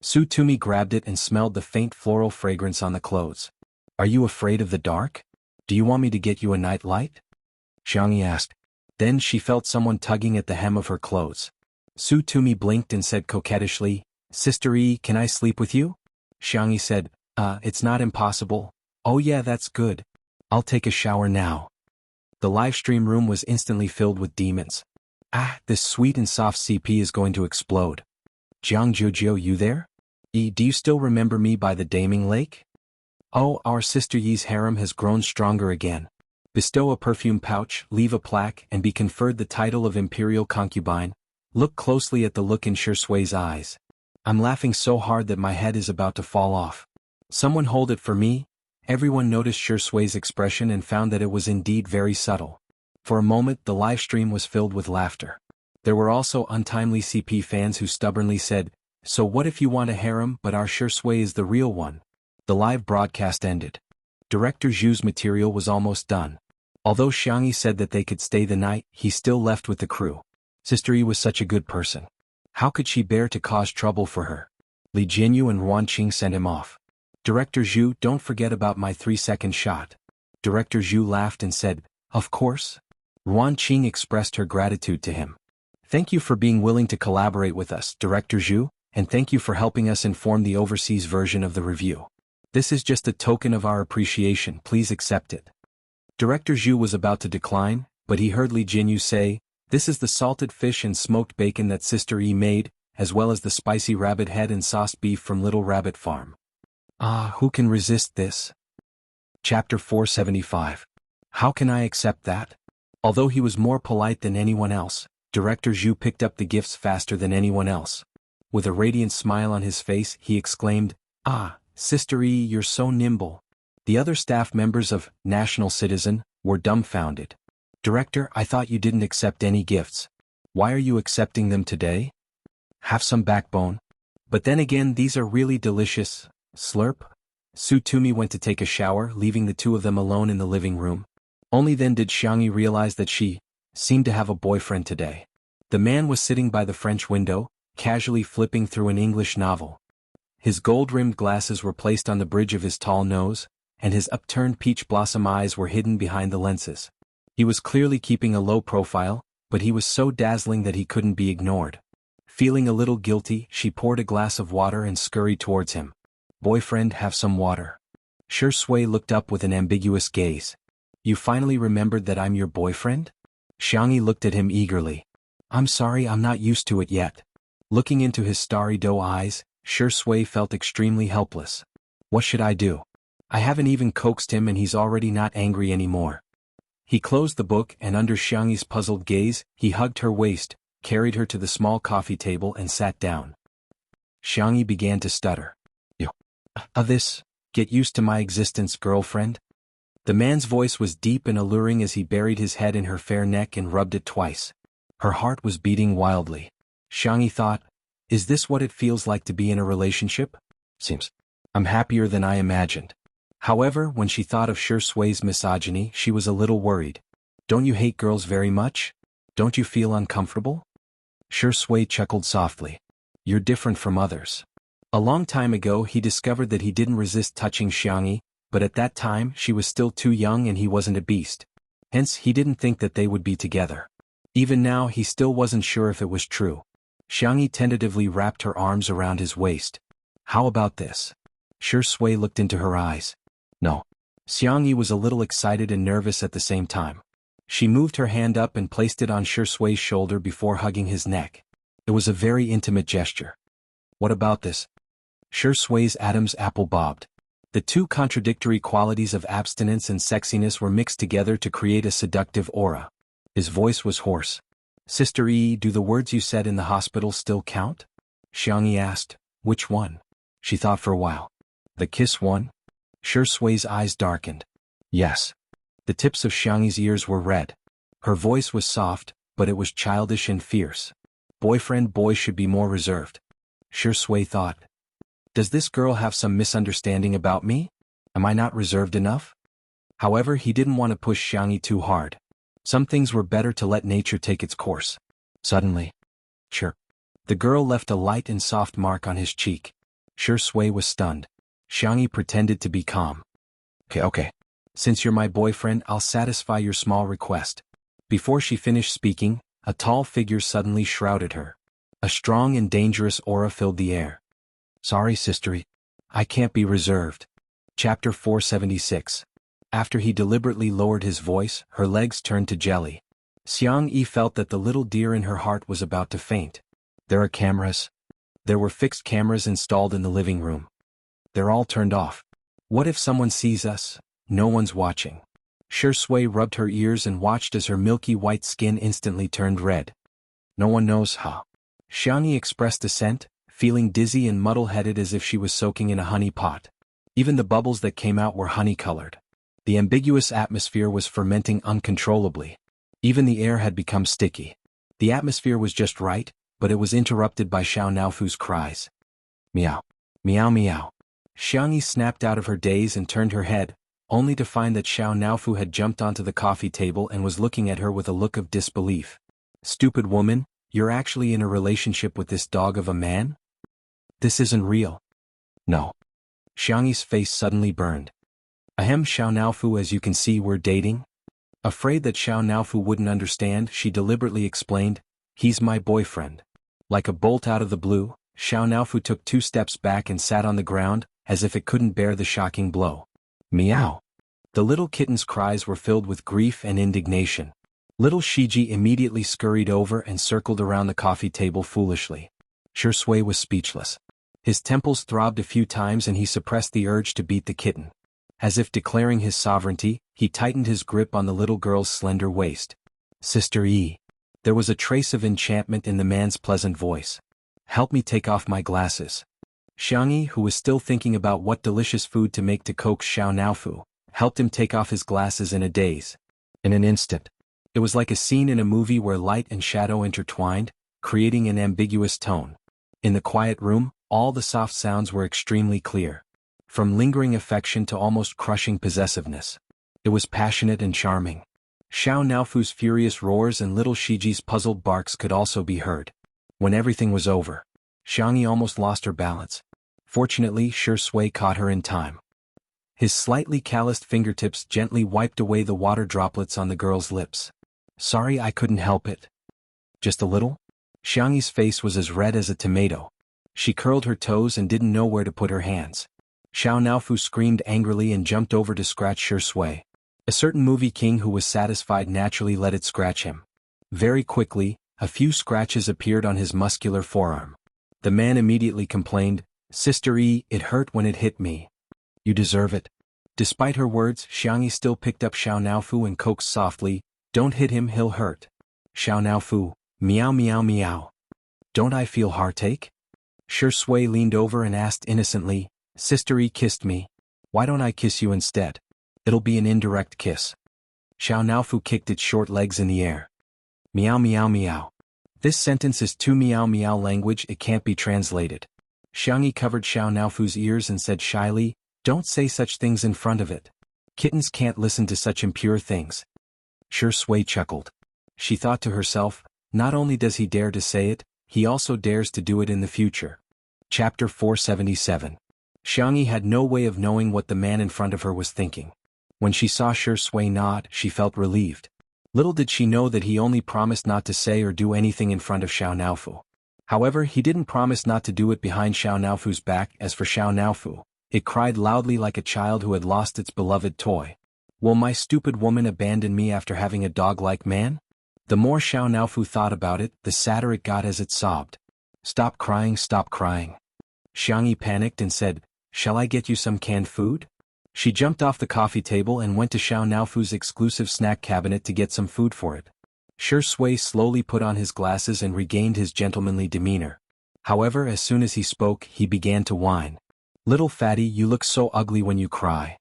Speaker 1: Su Tumi grabbed it and smelled the faint floral fragrance on the clothes. Are you afraid of the dark? Do you want me to get you a night light? Xianxia asked. Then she felt someone tugging at the hem of her clothes. Su Tumi blinked and said coquettishly, Sister E, can I sleep with you? Xianxia said, it's not impossible. Oh yeah, that's good. I'll take a shower now. The livestream room was instantly filled with demons. This sweet and soft CP is going to explode. Jianghu, you there? E, do you still remember me by the Daming Lake? Oh, our Sister Yi's harem has grown stronger again. Bestow a perfume pouch, leave a plaque, and be conferred the title of Imperial Concubine. Look closely at the look in Shui's eyes. I'm laughing so hard that my head is about to fall off. Someone hold it for me. Everyone noticed Shui's expression and found that it was indeed very subtle. For a moment the live stream was filled with laughter. There were also untimely CP fans who stubbornly said, so what if you want a harem but our Shui is the real one? The live broadcast ended. Director Zhu's material was almost done. Although Xianxia said that they could stay the night, he still left with the crew. Sister Yi was such a good person. How could she bear to cause trouble for her? Li Jinyu and Ruan Qing sent him off. Director Zhu, don't forget about my 3-second shot. Director Zhu laughed and said, of course. Ruan Qing expressed her gratitude to him. Thank you for being willing to collaborate with us, Director Zhu, and thank you for helping us inform the overseas version of the review. This is just a token of our appreciation, please accept it. Director Zhu was about to decline, but he heard Li Jinyu say, this is the salted fish and smoked bacon that Sister E made, as well as the spicy rabbit head and sauced beef from Little Rabbit Farm. Who can resist this? Chapter 475. How can I accept that? Although he was more polite than anyone else, Director Zhu picked up the gifts faster than anyone else. With a radiant smile on his face, he exclaimed, Sister E, you're so nimble. The other staff members of National Citizen were dumbfounded. Director, I thought you didn't accept any gifts. Why are you accepting them today? Have some backbone. But then again, these are really delicious. Slurp. Su Tumi went to take a shower, leaving the two of them alone in the living room. Only then did Xianxia realize that she seemed to have a boyfriend today. The man was sitting by the French window, casually flipping through an English novel. His gold-rimmed glasses were placed on the bridge of his tall nose, and his upturned peach blossom eyes were hidden behind the lenses. He was clearly keeping a low profile, but he was so dazzling that he couldn't be ignored. Feeling a little guilty, she poured a glass of water and scurried towards him. "Boyfriend, have some water." Shui looked up with an ambiguous gaze. "You finally remembered that I'm your boyfriend?" Xianxia looked at him eagerly. "I'm sorry, I'm not used to it yet." Looking into his starry doe eyes, Shui felt extremely helpless. What should I do? I haven't even coaxed him and he's already not angry anymore. He closed the book and under Xiangxi's puzzled gaze, he hugged her waist, carried her to the small coffee table and sat down. Xianxia began to stutter. This, get used to my existence, girlfriend." The man's voice was deep and alluring as he buried his head in her fair neck and rubbed it twice. Her heart was beating wildly. Xianxia thought, is this what it feels like to be in a relationship? Seems. I'm happier than I imagined. However, when she thought of Shui's misogyny, she was a little worried. Don't you hate girls very much? Don't you feel uncomfortable? Shui chuckled softly. You're different from others. A long time ago he discovered that he didn't resist touching Xianxia, but at that time she was still too young and he wasn't a beast. Hence he didn't think that they would be together. Even now he still wasn't sure if it was true. Xianxia tentatively wrapped her arms around his waist. How about this? Shui looked into her eyes. No. Xianxia was a little excited and nervous at the same time. She moved her hand up and placed it on Shui's shoulder before hugging his neck. It was a very intimate gesture. What about this? Shui's Adam's apple bobbed. The two contradictory qualities of abstinence and sexiness were mixed together to create a seductive aura. His voice was hoarse. Sister E, do the words you said in the hospital still count? Xianxia asked. Which one? She thought for a while. The kiss one? Shui's eyes darkened. Yes. The tips of Xiangxi's ears were red. Her voice was soft, but it was childish and fierce. Boyfriend boy should be more reserved. Shui thought. Does this girl have some misunderstanding about me? Am I not reserved enough? However, he didn't want to push Xianxia too hard. Some things were better to let nature take its course. Suddenly. Chirp. The girl left a light and soft mark on his cheek. Shui was stunned. Xianxia pretended to be calm. Okay. Since you're my boyfriend, I'll satisfy your small request. Before she finished speaking, a tall figure suddenly shrouded her. A strong and dangerous aura filled the air. Sorry, sister. I can't be reserved. Chapter 476. After he deliberately lowered his voice, her legs turned to jelly. Xianxia felt that the little deer in her heart was about to faint. There are cameras. There were fixed cameras installed in the living room. They're all turned off. What if someone sees us? No one's watching. Shui rubbed her ears and watched as her milky white skin instantly turned red. No one knows, huh? Xianxia expressed assent, feeling dizzy and muddle-headed as if she was soaking in a honey pot. Even the bubbles that came out were honey-colored. The ambiguous atmosphere was fermenting uncontrollably. Even the air had become sticky. The atmosphere was just right, but it was interrupted by Xiaonaofu's cries. Meow. Meow meow. Xianxia snapped out of her daze and turned her head, only to find that Xiaonaofu had jumped onto the coffee table and was looking at her with a look of disbelief. Stupid woman, you're actually in a relationship with this dog of a man? This isn't real. No. Xiangxi's face suddenly burned. Ahem, Xiaonaofu, as you can see, we're dating. Afraid that Xiaonaofu wouldn't understand, she deliberately explained, he's my boyfriend. Like a bolt out of the blue, Xiaonaofu took 2 steps back and sat on the ground, as if it couldn't bear the shocking blow. Meow. The little kitten's cries were filled with grief and indignation. Little Shiji immediately scurried over and circled around the coffee table foolishly. Shui was speechless. His temples throbbed a few times and he suppressed the urge to beat the kitten. As if declaring his sovereignty, he tightened his grip on the little girl's slender waist. Sister E. There was a trace of enchantment in the man's pleasant voice. Help me take off my glasses. Xianxia, who was still thinking about what delicious food to make to coax Xiaonaofu, helped him take off his glasses in a daze. In an instant. It was like a scene in a movie where light and shadow intertwined, creating an ambiguous tone. In the quiet room, all the soft sounds were extremely clear. From lingering affection to almost crushing possessiveness. It was passionate and charming. Xiaonaofu's furious roars and little Shiji's puzzled barks could also be heard. When everything was over, Xianxia almost lost her balance. Fortunately, Shui caught her in time. His slightly calloused fingertips gently wiped away the water droplets on the girl's lips. Sorry, I couldn't help it. Just a little? Xianxi's face was as red as a tomato. She curled her toes and didn't know where to put her hands. Xiao Naofu screamed angrily and jumped over to scratch Shui. A certain movie king who was satisfied naturally let it scratch him. Very quickly, a few scratches appeared on his muscular forearm. The man immediately complained, Sister E, it hurt when it hit me. You deserve it. Despite her words, Xiangyi still picked up Xiao Naofu and coaxed softly, Don't hit him, he'll hurt. Xiao Naofu, meow meow meow. Don't I feel heartache? Shui leaned over and asked innocently, Sister E kissed me. Why don't I kiss you instead? It'll be an indirect kiss. Xiao Naofu kicked its short legs in the air. Meow meow meow. This sentence is too meow meow language, it can't be translated. Xiangyi covered Xiao Naofu's ears and said shyly, Don't say such things in front of it. Kittens can't listen to such impure things. Shui chuckled. She thought to herself, not only does he dare to say it, he also dares to do it in the future. Chapter 477. Xiangyi had no way of knowing what the man in front of her was thinking. When she saw Shui nod, she felt relieved. Little did she know that he only promised not to say or do anything in front of Xiao Naofu. However, he didn't promise not to do it behind Xiao Naofu's back. As for Xiao Naofu, it cried loudly like a child who had lost its beloved toy. Will my stupid woman abandon me after having a dog-like man? The more Xiao Naofu thought about it, the sadder it got as it sobbed. Stop crying, stop crying. Xiangyi panicked and said, Shall I get you some canned food? She jumped off the coffee table and went to Xiao Naofu's exclusive snack cabinet to get some food for it. Shui slowly put on his glasses and regained his gentlemanly demeanor. However, as soon as he spoke, he began to whine. Little fatty, you look so ugly when you cry.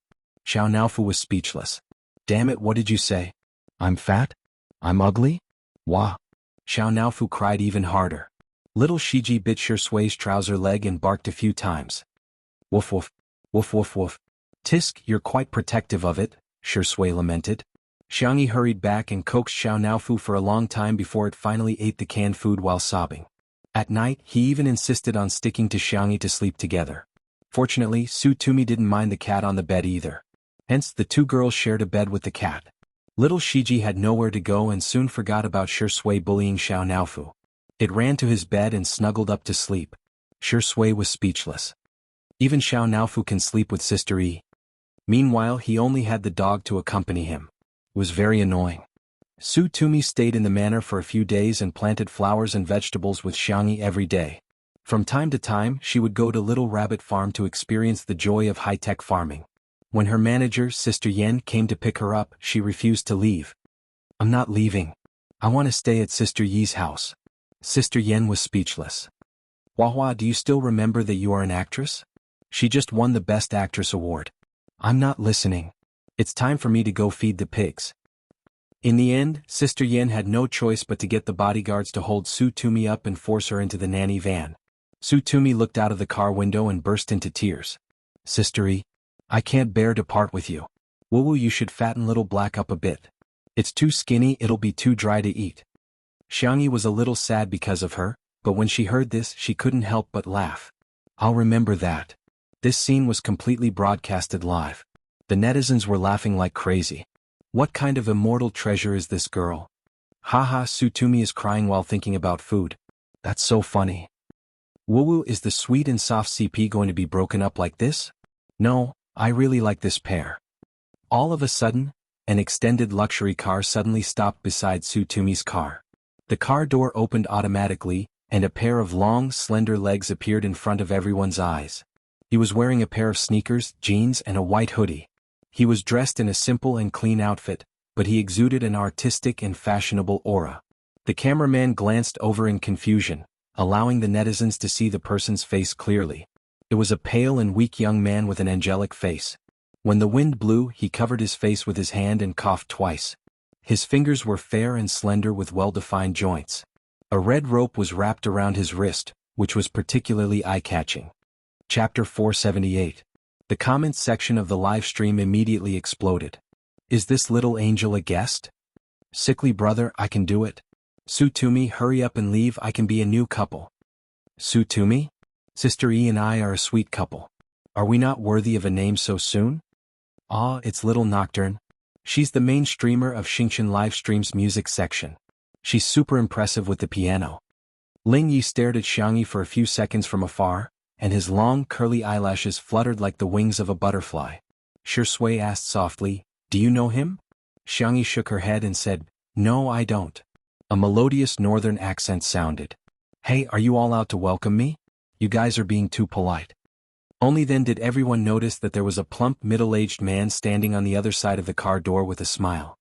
Speaker 1: Xiao Naofu was speechless. Damn it, what did you say? I'm fat? I'm ugly? Wah. Xiao Naofu cried even harder. Little Shiji bit Shui's trouser leg and barked a few times. Woof woof. Woof woof woof. Tisk, you're quite protective of it, Shui lamented. Xiangyi hurried back and coaxed Xiao Naofu for a long time before it finally ate the canned food while sobbing. At night, he even insisted on sticking to Xiangyi to sleep together. Fortunately, Su Tumi didn't mind the cat on the bed either. Hence, the two girls shared a bed with the cat. Little Shiji had nowhere to go and soon forgot about Shui bullying Xiao Naofu. It ran to his bed and snuggled up to sleep. Shui was speechless. Even Xiao Naofu can sleep with Sister E. Meanwhile, he only had the dog to accompany him. It was very annoying. Su Tumi stayed in the manor for a few days and planted flowers and vegetables with Xiangyi every day. From time to time, she would go to Little Rabbit Farm to experience the joy of high-tech farming. When her manager, Sister Yen, came to pick her up, she refused to leave. I'm not leaving. I want to stay at Sister Yi's house. Sister Yen was speechless. Huahua, do you still remember that you are an actress? She just won the Best Actress award. I'm not listening. It's time for me to go feed the pigs. In the end, Sister Yen had no choice but to get the bodyguards to hold Su Tumi up and force her into the nanny van. Su Tumi looked out of the car window and burst into tears. Sister E, I can't bear to part with you. Woo-woo, you should fatten Little Black up a bit. It's too skinny, it'll be too dry to eat. Xiangyi was a little sad because of her, but when she heard this, she couldn't help but laugh. I'll remember that. This scene was completely broadcasted live. The netizens were laughing like crazy. What kind of immortal treasure is this girl? Haha, Su Tumi is crying while thinking about food. That's so funny. Woo-woo, is the sweet and soft CP going to be broken up like this? No, I really like this pair. All of a sudden, an extended luxury car suddenly stopped beside Su Tumi's car. The car door opened automatically, and a pair of long, slender legs appeared in front of everyone's eyes. He was wearing a pair of sneakers, jeans, and a white hoodie. He was dressed in a simple and clean outfit, but he exuded an artistic and fashionable aura. The cameraman glanced over in confusion, allowing the netizens to see the person's face clearly. It was a pale and weak young man with an angelic face. When the wind blew, he covered his face with his hand and coughed twice. His fingers were fair and slender with well-defined joints. A red rope was wrapped around his wrist, which was particularly eye-catching. Chapter 478. The comments section of the live stream immediately exploded. Is this little angel a guest? Sickly brother, I can do it. Su Tumi, hurry up and leave, I can be a new couple. Su Tumi? Sister E and I are a sweet couple. Are we not worthy of a name so soon? Ah, it's little Nocturne. She's the main streamer of Xianxia livestream's music section. She's super impressive with the piano. Ling Yi stared at Xiangyi for a few seconds from afar, and his long, curly eyelashes fluttered like the wings of a butterfly. Shui asked softly, "Do you know him?" Xiangyi shook her head and said, "No, I don't." A melodious northern accent sounded. "Hey, are you all out to welcome me? You guys are being too polite." Only then did everyone notice that there was a plump middle-aged man standing on the other side of the car door with a smile.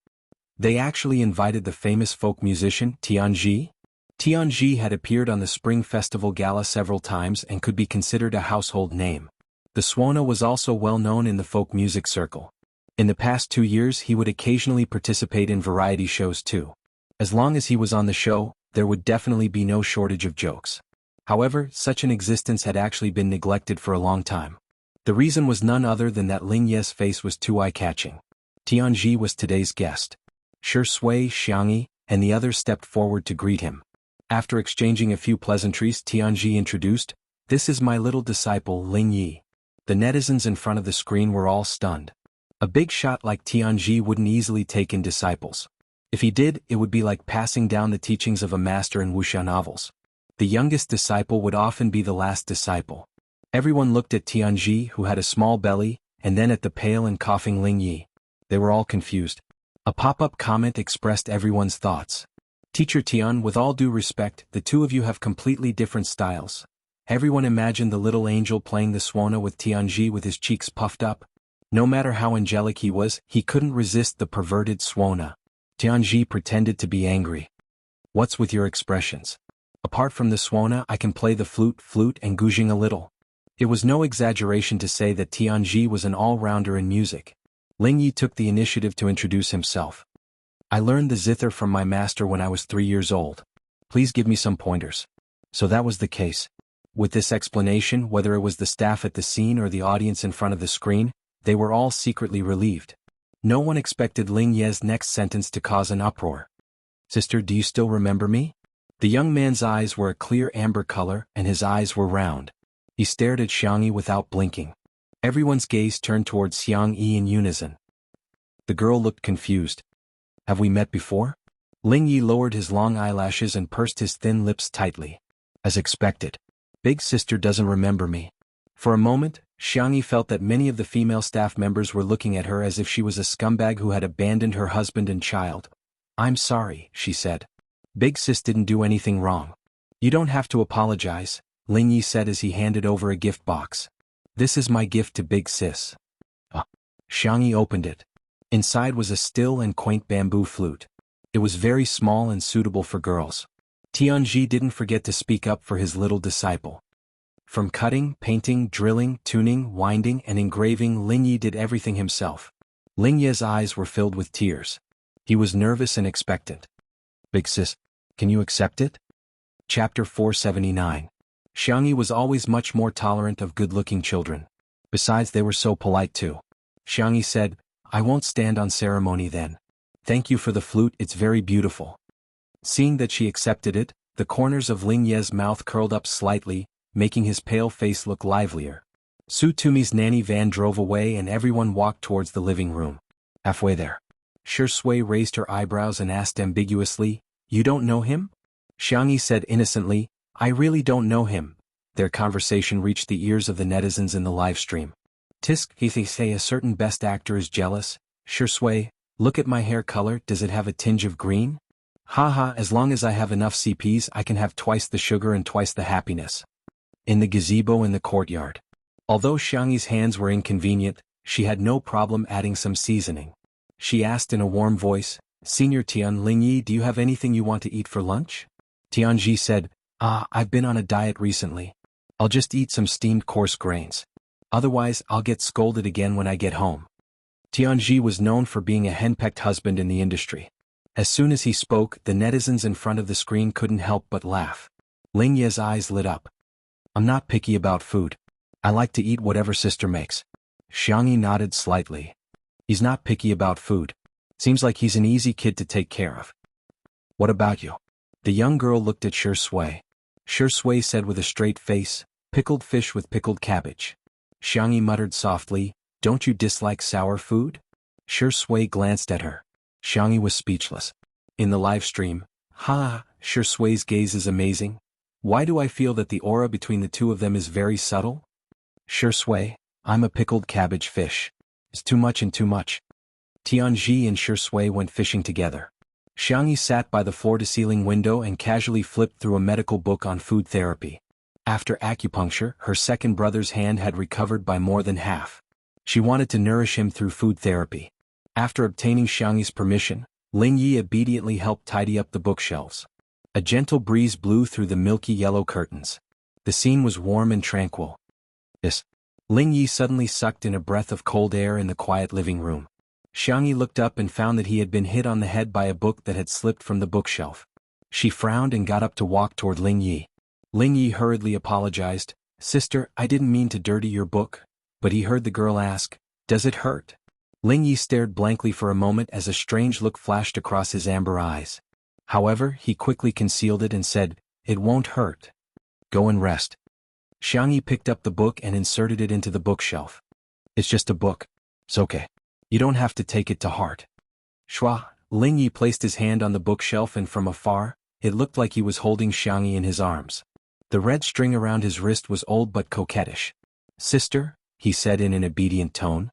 Speaker 1: They actually invited the famous folk musician, Tianji. Tianji had appeared on the Spring Festival Gala several times and could be considered a household name. The Suona was also well known in the folk music circle. In the past 2 years he would occasionally participate in variety shows too. As long as he was on the show, there would definitely be no shortage of jokes. However, such an existence had actually been neglected for a long time. The reason was none other than that Ling Ye's face was too eye-catching. Tianji was today's guest. Shui, Xiangyi, and the others stepped forward to greet him. After exchanging a few pleasantries, Tianji introduced, "This is my little disciple Ling Yi." The netizens in front of the screen were all stunned. A big shot like Tianji wouldn't easily take in disciples. If he did, it would be like passing down the teachings of a master in Wuxia novels. The youngest disciple would often be the last disciple. Everyone looked at Tianji, who had a small belly, and then at the pale and coughing Ling Yi. They were all confused. A pop-up comment expressed everyone's thoughts. "Teacher Tian, with all due respect, the two of you have completely different styles." Everyone imagined the little angel playing the Suona with Tianji with his cheeks puffed up. No matter how angelic he was, he couldn't resist the perverted Suona. Tianji pretended to be angry. "What's with your expressions? Apart from the Suona, I can play the flute and guzheng a little." It was no exaggeration to say that Tianji was an all-rounder in music. Ling Yi took the initiative to introduce himself. "I learned the zither from my master when I was 3 years old. Please give me some pointers." So that was the case. With this explanation, whether it was the staff at the scene or the audience in front of the screen, they were all secretly relieved. No one expected Ling Ye's next sentence to cause an uproar. "Sister, do you still remember me?" The young man's eyes were a clear amber color and his eyes were round. He stared at Xiangyi without blinking. Everyone's gaze turned towards Xiangyi in unison. The girl looked confused. "Have we met before?" Ling Yi lowered his long eyelashes and pursed his thin lips tightly. As expected. "Big sister doesn't remember me." For a moment, Xiangyi felt that many of the female staff members were looking at her as if she was a scumbag who had abandoned her husband and child. "I'm sorry," she said. "Big sis didn't do anything wrong." "You don't have to apologize," Ling Yi said as he handed over a gift box. "This is my gift to Big Sis." Xiangyi opened it. Inside was a still and quaint bamboo flute. It was very small and suitable for girls. Tianji didn't forget to speak up for his little disciple. From cutting, painting, drilling, tuning, winding, and engraving, Ling Yi did everything himself. Ling Ye's eyes were filled with tears. He was nervous and expectant. "Big sis, can you accept it?" Chapter 479. Xiangyi was always much more tolerant of good-looking children. Besides, they were so polite too. Xiangyi said, "I won't stand on ceremony then. Thank you for the flute, it's very beautiful." Seeing that she accepted it, the corners of Ling Ye's mouth curled up slightly, making his pale face look livelier. Su Tumi's nanny van drove away and everyone walked towards the living room. Halfway there, Shui raised her eyebrows and asked ambiguously, "You don't know him?" Xiangyi said innocently, "I really don't know him." Their conversation reached the ears of the netizens in the live stream. "Tisk, he say a certain best actor is jealous." Shui, "Look at my hair color, does it have a tinge of green?" "Haha, as long as I have enough CPs I can have twice the sugar and twice the happiness." In the gazebo in the courtyard. Although Xiangyi's hands were inconvenient, she had no problem adding some seasoning. She asked in a warm voice, "Senior Tian, Ling Yi, do you have anything you want to eat for lunch?" Tianji said, I've been on a diet recently. I'll just eat some steamed coarse grains. Otherwise, I'll get scolded again when I get home." Tianji was known for being a henpecked husband in the industry. As soon as he spoke, the netizens in front of the screen couldn't help but laugh. Ling Ye's eyes lit up. "I'm not picky about food. I like to eat whatever sister makes." Xiangyi nodded slightly. "He's not picky about food. Seems like he's an easy kid to take care of." "What about you?" The young girl looked at Shui. Shui said with a straight face, "Pickled fish with pickled cabbage." Xiangyi muttered softly, Don't you dislike sour food? Shui glanced at her. Xianxia was speechless. In the live stream, Shui's gaze is amazing. Why do I feel that the aura between the two of them is very subtle? Shui, I'm a pickled cabbage fish. It's too much and too much. Tianji and Shui went fishing together. Xianxia sat by the floor-to-ceiling window and casually flipped through a medical book on food therapy. After acupuncture, her second brother's hand had recovered by more than half. She wanted to nourish him through food therapy. After obtaining Xiangxi's permission, Lingyi obediently helped tidy up the bookshelves. A gentle breeze blew through the milky yellow curtains. The scene was warm and tranquil. Yes. Lingyi suddenly sucked in a breath of cold air in the quiet living room. Xianxia looked up and found that he had been hit on the head by a book that had slipped from the bookshelf. She frowned and got up to walk toward Lingyi. Lingyi hurriedly apologized. Sister, I didn't mean to dirty your book. But he heard the girl ask, does it hurt? Lingyi stared blankly for a moment as a strange look flashed across his amber eyes. However, he quickly concealed it and said, it won't hurt. Go and rest. Xianxia picked up the book and inserted it into the bookshelf. It's just a book. It's okay. You don't have to take it to heart. Lingyi placed his hand on the bookshelf and from afar, it looked like he was holding Xianxia in his arms. The red string around his wrist was old but coquettish. Sister, he said in an obedient tone.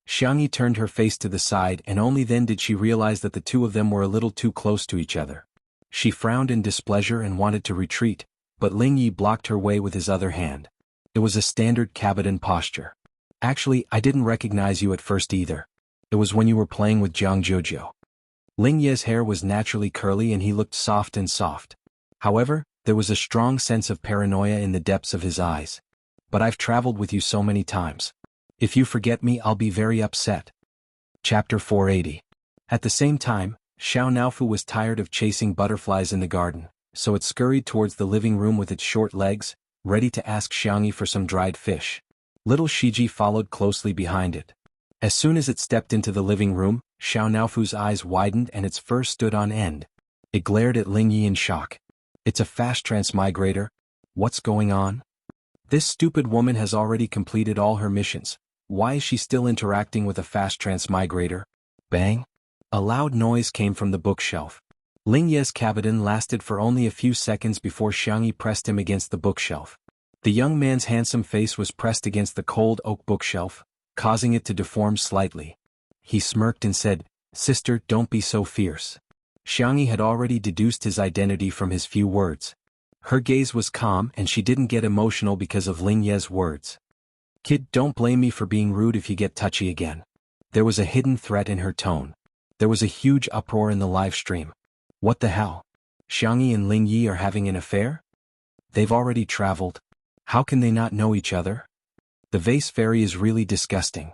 Speaker 1: Xianxia turned her face to the side and only then did she realize that the two of them were a little too close to each other. She frowned in displeasure and wanted to retreat, but Lingyi blocked her way with his other hand. It was a standard Cabodan posture. Actually, I didn't recognize you at first either. It was when you were playing with Jianghu. Lingyi's hair was naturally curly and he looked soft and soft. However, there was a strong sense of paranoia in the depths of his eyes. But I've traveled with you so many times. If you forget me, I'll be very upset. Chapter 480. At the same time, Xianxia was tired of chasing butterflies in the garden, so it scurried towards the living room with its short legs, ready to ask Xianxia for some dried fish. Little Shiji followed closely behind it. As soon as it stepped into the living room, Xianxia's eyes widened and its fur stood on end. It glared at Lingyi in shock. It's a fast transmigrator. What's going on? This stupid woman has already completed all her missions. Why is she still interacting with a fast transmigrator? Bang! A loud noise came from the bookshelf. Lingyi's Cabodan lasted for only a few seconds before Xianxia pressed him against the bookshelf. The young man's handsome face was pressed against the cold oak bookshelf, causing it to deform slightly. He smirked and said, Sister, don't be so fierce. Xianxia had already deduced his identity from his few words. Her gaze was calm and she didn't get emotional because of Lingyi's words. Kid, don't blame me for being rude if you get touchy again. There was a hidden threat in her tone. There was a huge uproar in the live stream. What the hell? Xianxia and Lingyi are having an affair? They've already traveled. How can they not know each other? The vase fairy is really disgusting.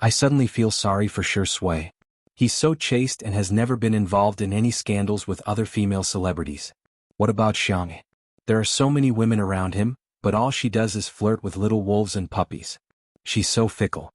Speaker 1: I suddenly feel sorry for Shui. He's so chaste and has never been involved in any scandals with other female celebrities. What about Xianxia? There are so many women around him, but all she does is flirt with little wolves and puppies. She's so fickle.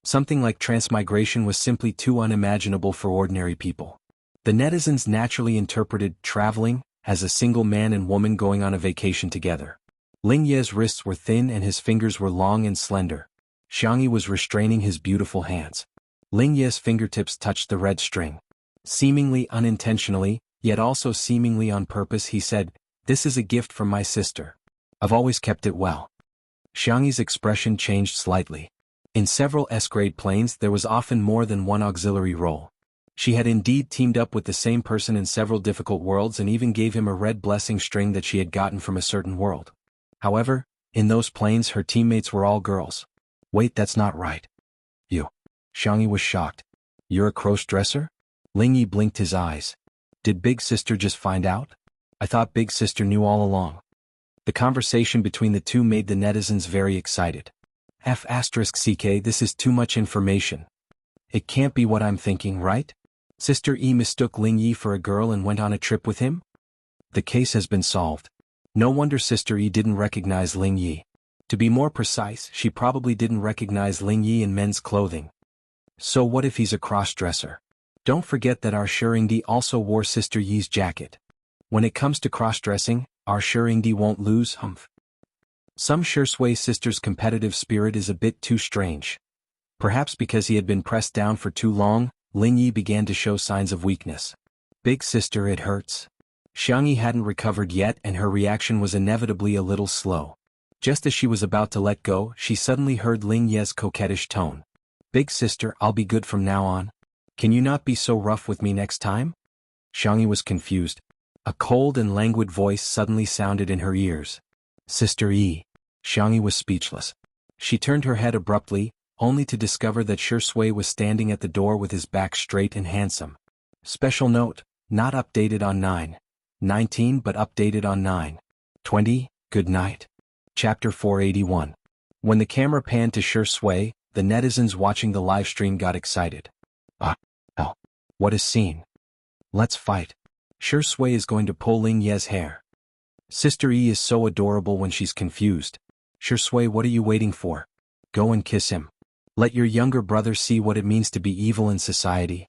Speaker 1: Something like transmigration was simply too unimaginable for ordinary people. The netizens naturally interpreted traveling as a single man and woman going on a vacation together. Lingyi's wrists were thin and his fingers were long and slender. Xianxia was restraining his beautiful hands. Lingyi's fingertips touched the red string. Seemingly unintentionally, yet also seemingly on purpose, he said, This is a gift from my sister. I've always kept it well. Xianxia's expression changed slightly. In several S-grade planes there was often more than one auxiliary role. She had indeed teamed up with the same person in several difficult worlds and even gave him a red blessing string that she had gotten from a certain world. However, in those planes her teammates were all girls. Wait, that's not right. You. Xianxia was shocked. You're a cross-dresser? Lingyi blinked his eyes. Did Big Sister just find out? I thought Big Sister knew all along. The conversation between the two made the netizens very excited. F***ck, this is too much information. It can't be what I'm thinking, right? Sister E mistook Lingyi for a girl and went on a trip with him? The case has been solved. No wonder Sister E didn't recognize Lingyi. To be more precise, she probably didn't recognize Lingyi in men's clothing. So what if he's a cross-dresser? Don't forget that our Shuringdi also wore Sister Yi's jacket. When it comes to cross-dressing, our Shuringdi won't lose, humph. Some Shui sisters' competitive spirit is a bit too strange. Perhaps because he had been pressed down for too long, Ling Yi began to show signs of weakness. Big sister, it hurts. Xianxia hadn't recovered yet and her reaction was inevitably a little slow. Just as she was about to let go, she suddenly heard Ling Ye's coquettish tone. Big sister, I'll be good from now on. Can you not be so rough with me next time? Xianxia was confused. A cold and languid voice suddenly sounded in her ears. Sister Yi. Xianxia was speechless. She turned her head abruptly, only to discover that Shui was standing at the door with his back straight and handsome. Special note, not updated on 9:19 but updated on 9:20, good night. Chapter 481. When the camera panned to Shui, the netizens watching the livestream got excited. Oh, what a scene. Let's fight. Shui is going to pull Ling Ye's hair. Sister Yi is so adorable when she's confused. Shui, what are you waiting for? Go and kiss him. Let your younger brother see what it means to be evil in society.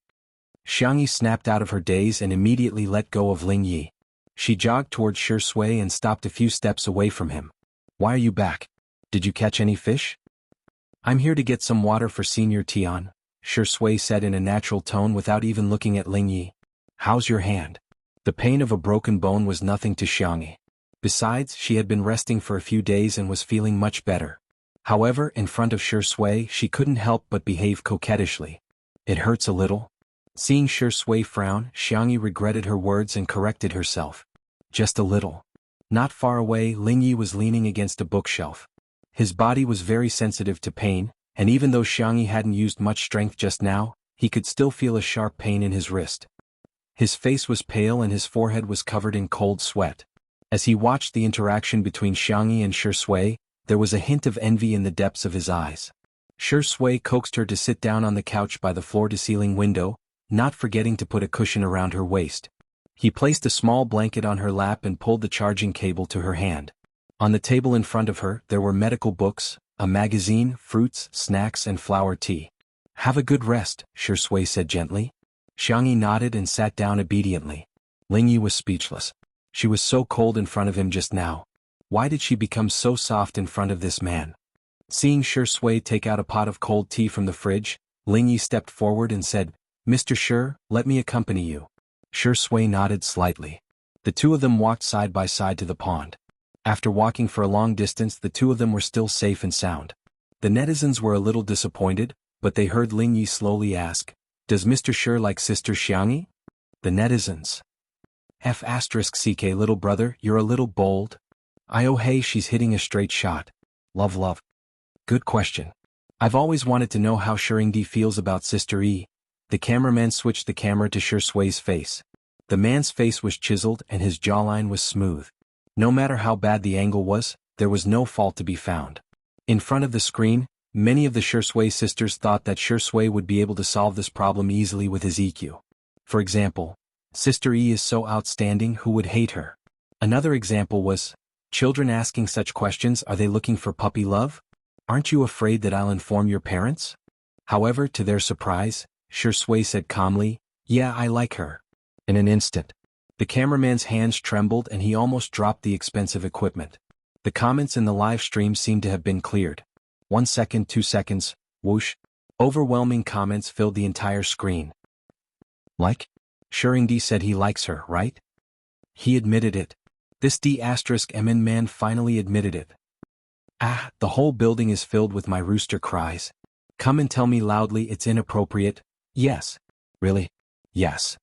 Speaker 1: Xianxia snapped out of her daze and immediately let go of Ling Yi. She jogged towards Shui and stopped a few steps away from him. Why are you back? Did you catch any fish? I'm here to get some water for Senior Tian, Shui said in a natural tone without even looking at Ling Yi. How's your hand? The pain of a broken bone was nothing to Xianxia. Besides, she had been resting for a few days and was feeling much better. However, in front of Shui, she couldn't help but behave coquettishly. It hurts a little. Seeing Shui frown, Xianxia regretted her words and corrected herself. Just a little. Not far away, Ling Yi was leaning against a bookshelf. His body was very sensitive to pain, and even though Xianxia hadn't used much strength just now, he could still feel a sharp pain in his wrist. His face was pale and his forehead was covered in cold sweat. As he watched the interaction between Xianxia and Shui, there was a hint of envy in the depths of his eyes. Shui coaxed her to sit down on the couch by the floor-to-ceiling window, not forgetting to put a cushion around her waist. He placed a small blanket on her lap and pulled the charging cable to her hand. On the table in front of her, there were medical books, a magazine, fruits, snacks and flower tea. Have a good rest, Shui said gently. Xianxia nodded and sat down obediently. Ling Yi was speechless. She was so cold in front of him just now. Why did she become so soft in front of this man? Seeing Shui take out a pot of cold tea from the fridge, Ling Yi stepped forward and said, Mr. Shi, let me accompany you. Shui nodded slightly. The two of them walked side by side to the pond. After walking for a long distance, the two of them were still safe and sound. The netizens were a little disappointed, but they heard Ling Yi slowly ask, Does Mr. Shi like Sister Xianxia? The netizens. F***ck little brother, you're a little bold. Oh hey, she's hitting a straight shot. Love. Good question. I've always wanted to know how Shuringdi feels about Sister Yi. The cameraman switched the camera to Shui's face. The man's face was chiseled and his jawline was smooth. No matter how bad the angle was, there was no fault to be found. In front of the screen, many of the Shui sisters thought that Shui would be able to solve this problem easily with his EQ. For example, Sister Yi is so outstanding, who would hate her? Another example was, children asking such questions, are they looking for puppy love? Aren't you afraid that I'll inform your parents? However, to their surprise, Shui said calmly, Yeah, I like her. In an instant, the cameraman's hands trembled and he almost dropped the expensive equipment. The comments in the live stream seemed to have been cleared. 1 second, 2 seconds, whoosh. Overwhelming comments filled the entire screen. Like? Shuringdi said he likes her, right? He admitted it. This D***MN man finally admitted it. The whole building is filled with my rooster cries. Come and tell me loudly it's inappropriate. Yes. Really? Yes.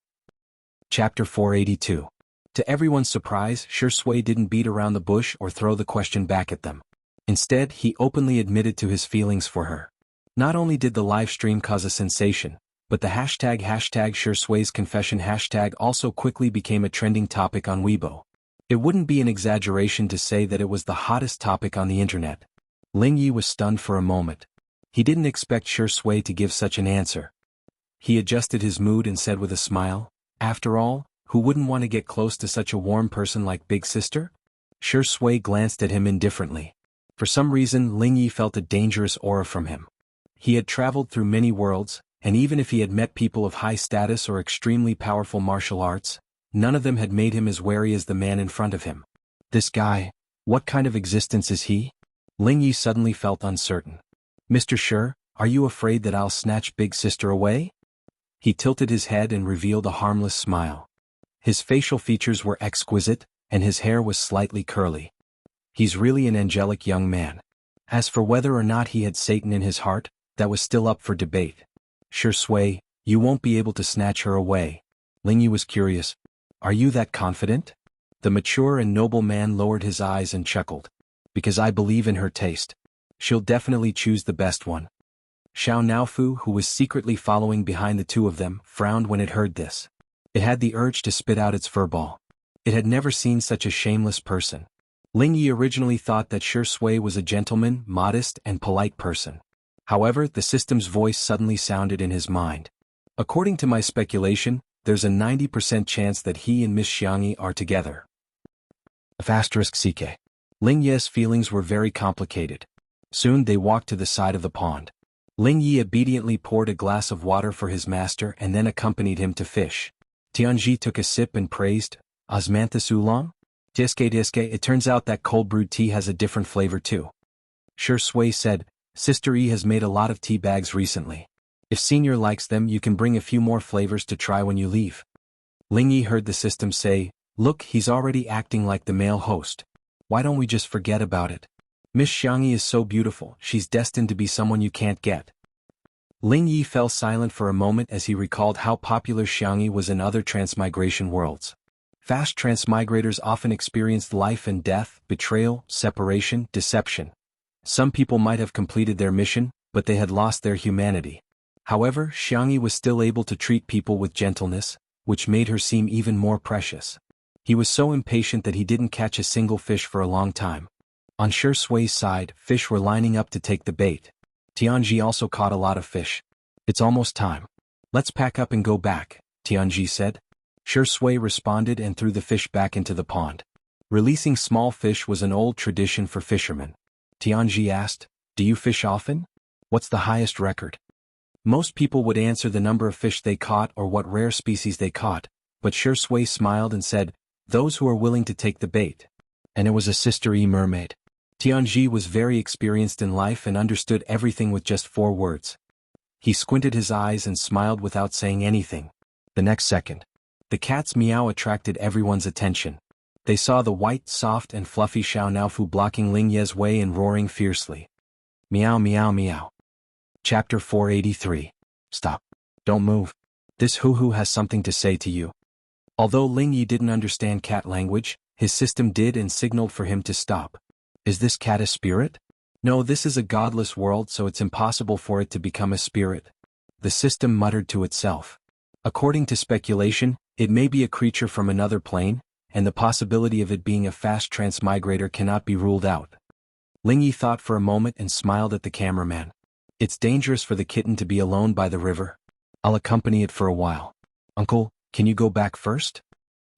Speaker 1: Chapter 482. To everyone's surprise, Shui didn't beat around the bush or throw the question back at them. Instead, he openly admitted to his feelings for her. Not only did the live stream cause a sensation, but the hashtag Shui's confession hashtag also quickly became a trending topic on Weibo. It wouldn't be an exaggeration to say that it was the hottest topic on the internet. Ling Yi was stunned for a moment. He didn't expect Shui to give such an answer. He adjusted his mood and said with a smile, After all, who wouldn't want to get close to such a warm person like Big Sister? Shui glanced at him indifferently. For some reason, Ling Yi felt a dangerous aura from him. He had traveled through many worlds, and even if he had met people of high status or extremely powerful martial arts, none of them had made him as wary as the man in front of him. This guy, what kind of existence is he? Ling Yi suddenly felt uncertain. Mr. Shi, are you afraid that I'll snatch big sister away? He tilted his head and revealed a harmless smile. His facial features were exquisite, and his hair was slightly curly. He's really an angelic young man. As for whether or not he had Satan in his heart, that was still up for debate. Shi Sui, you won't be able to snatch her away. Ling Yi was curious. Are you that confident? The mature and noble man lowered his eyes and chuckled. Because I believe in her taste. She'll definitely choose the best one. Xiao Naofu, who was secretly following behind the two of them, frowned when it heard this. It had the urge to spit out its furball. It had never seen such a shameless person. Ling Yi originally thought that Shi Sui was a gentleman, modest, and polite person. However, the system's voice suddenly sounded in his mind. According to my speculation, there's a 90% chance that he and Miss Xianxia are together. *CK. Ling Yi's feelings were very complicated. Soon they walked to the side of the pond. Ling Yi obediently poured a glass of water for his master and then accompanied him to fish. Tianji took a sip and praised, Osmanthus oolong? Diske, it turns out that cold brewed tea has a different flavor too. Shi Sui said, Sister E has made a lot of tea bags recently. If Senior likes them, you can bring a few more flavors to try when you leave. Ling Yi heard the system say, Look, he's already acting like the male host. Why don't we just forget about it? Miss Xianxia is so beautiful, she's destined to be someone you can't get. Ling Yi fell silent for a moment as he recalled how popular Xianxia was in other transmigration worlds. Fast transmigrators often experienced life and death, betrayal, separation, deception. Some people might have completed their mission, but they had lost their humanity. However, Xianxia was still able to treat people with gentleness, which made her seem even more precious. He was so impatient that he didn't catch a single fish for a long time. On Shi Sui's side, fish were lining up to take the bait. Tianji also caught a lot of fish. It's almost time. Let's pack up and go back, Tianji said. Shi Sui responded and threw the fish back into the pond. Releasing small fish was an old tradition for fishermen. Tianji asked, Do you fish often? What's the highest record? Most people would answer the number of fish they caught or what rare species they caught, but Shi Sui smiled and said, Those who are willing to take the bait. And it was a Sister E mermaid. Tianji was very experienced in life and understood everything with just 4 words. He squinted his eyes and smiled without saying anything. The next second, the cat's meow attracted everyone's attention. They saw the white, soft and fluffy Xiao Naofu blocking Ling Ye's way and roaring fiercely. Meow meow meow. Chapter 483. Stop. Don't move. This hoo-hoo has something to say to you. Although Ling Yi didn't understand cat language, his system did and signaled for him to stop. Is this cat a spirit? No, this is a godless world, so it's impossible for it to become a spirit. The system muttered to itself. According to speculation, it may be a creature from another plane, and the possibility of it being a fast transmigrator cannot be ruled out. Ling Yi thought for a moment and smiled at the cameraman. It's dangerous for the kitten to be alone by the river. I'll accompany it for a while. Uncle, can you go back first?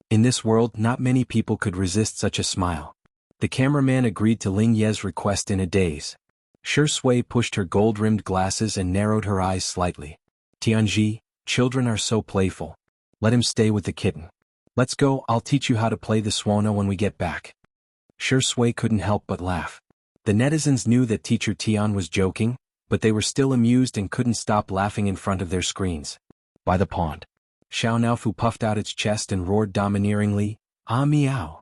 Speaker 1: In this world, not many people could resist such a smile. The cameraman agreed to Ling Ye's request in a daze. Shi Sui pushed her gold-rimmed glasses and narrowed her eyes slightly. Tianji, children are so playful. Let him stay with the kitten. Let's go, I'll teach you how to play the suona when we get back. Shi Sui couldn't help but laugh. The netizens knew that teacher Tian was joking, but they were still amused and couldn't stop laughing in front of their screens. By the pond, Xiao Naofu puffed out its chest and roared domineeringly, Ah meow.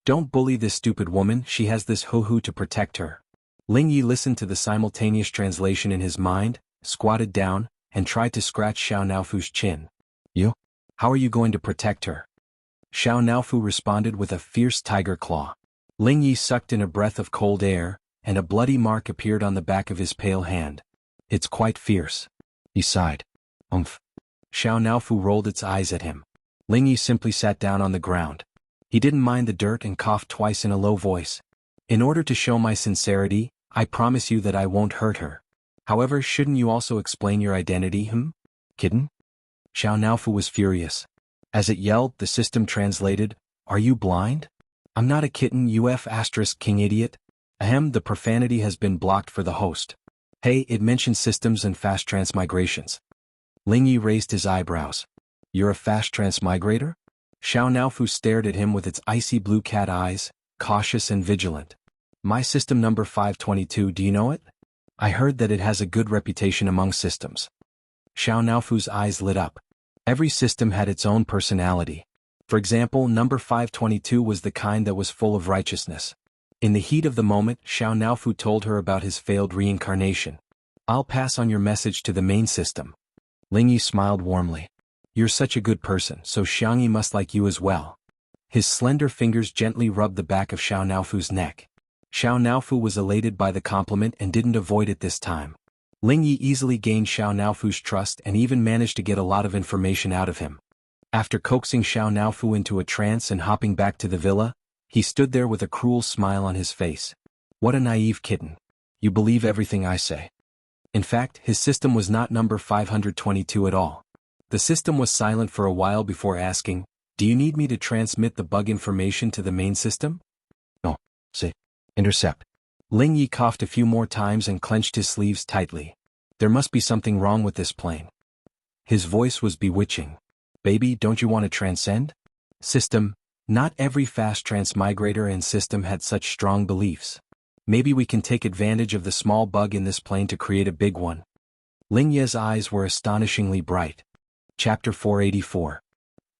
Speaker 1: Don't bully this stupid woman, she has this hoo-hoo to protect her. Ling Yi listened to the simultaneous translation in his mind, squatted down, and tried to scratch Xiao Naofu's chin. You? How are you going to protect her? Xiao Naofu responded with a fierce tiger claw. Ling Yi sucked in a breath of cold air, and a bloody mark appeared on the back of his pale hand. It's quite fierce. He sighed. Umph. Xiao Naofu rolled its eyes at him. Ling Yi simply sat down on the ground. He didn't mind the dirt and coughed twice in a low voice. In order to show my sincerity, I promise you that I won't hurt her. However, shouldn't you also explain your identity, kitten? Xiao Naofu was furious. As it yelled, the system translated, Are you blind? I'm not a kitten, king idiot. Ahem, the profanity has been blocked for the host. Hey, it mentions systems and fast transmigrations. Ling Yi raised his eyebrows. You're a fast transmigrator? Xiao Naofu stared at him with its icy blue cat eyes, cautious and vigilant. My system number 522, do you know it? I heard that it has a good reputation among systems. Xiao Naofu's eyes lit up. Every system had its own personality. For example, number 522 was the kind that was full of righteousness. In the heat of the moment, Xiao Naofu told her about his failed reincarnation. I'll pass on your message to the main system. Lingyi smiled warmly. You're such a good person, so Xiangyi must like you as well. His slender fingers gently rubbed the back of Xiao Naofu's neck. Xiao Naofu was elated by the compliment and didn't avoid it this time. Lingyi easily gained Xiao Naofu's trust and even managed to get a lot of information out of him. After coaxing Xiao Naofu into a trance and hopping back to the villa, he stood there with a cruel smile on his face. What a naive kitten. You believe everything I say. In fact, his system was not number 522 at all. The system was silent for a while before asking, do you need me to transmit the bug information to the main system? No. Say. Intercept. Lingyi coughed a few more times and clenched his sleeves tightly. There must be something wrong with this plane. His voice was bewitching. Baby, don't you want to transcend? System, not every fast transmigrator and system had such strong beliefs. Maybe we can take advantage of the small bug in this plane to create a big one. Lingye's eyes were astonishingly bright. Chapter 484.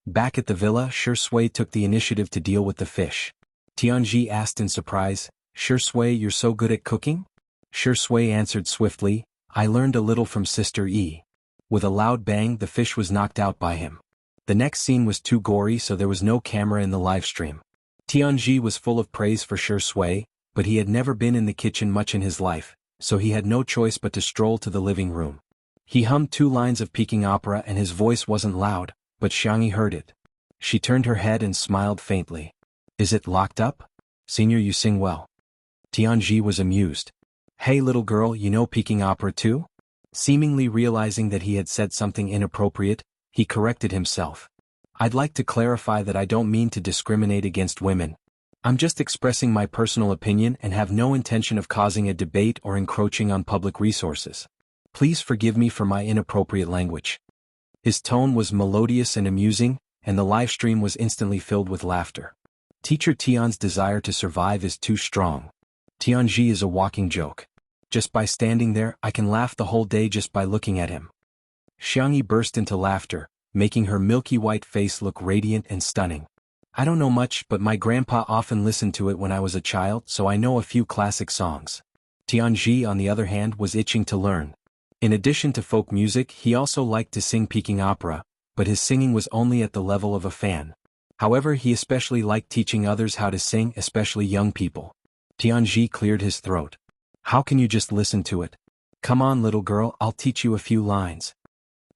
Speaker 1: Back at the villa, Shi Sui took the initiative to deal with the fish. Tianji asked in surprise, Shi Sui, you're so good at cooking? Shi Sui answered swiftly, I learned a little from Sister Yi. With a loud bang, the fish was knocked out by him. The next scene was too gory, so there was no camera in the live stream. Tianji was full of praise for Shi Sui, but he had never been in the kitchen much in his life, so he had no choice but to stroll to the living room. He hummed 2 lines of Peking opera and his voice wasn't loud, but Xiangyi heard it. She turned her head and smiled faintly. Is it locked up? Senior, you sing well. Tianji was amused. Hey little girl, you know Peking opera too? Seemingly realizing that he had said something inappropriate, he corrected himself. I'd like to clarify that I don't mean to discriminate against women. I'm just expressing my personal opinion and have no intention of causing a debate or encroaching on public resources. Please forgive me for my inappropriate language. His tone was melodious and amusing, and the live stream was instantly filled with laughter. Teacher Tian's desire to survive is too strong. Tianji is a walking joke. Just by standing there, I can laugh the whole day just by looking at him. Xiangyi burst into laughter, making her milky white face look radiant and stunning. I don't know much, but my grandpa often listened to it when I was a child, so I know a few classic songs. Tianji, on the other hand, was itching to learn. In addition to folk music, he also liked to sing Peking opera, but his singing was only at the level of a fan. However, he especially liked teaching others how to sing, especially young people. Tianji cleared his throat. How can you just listen to it? Come on little girl, I'll teach you a few lines.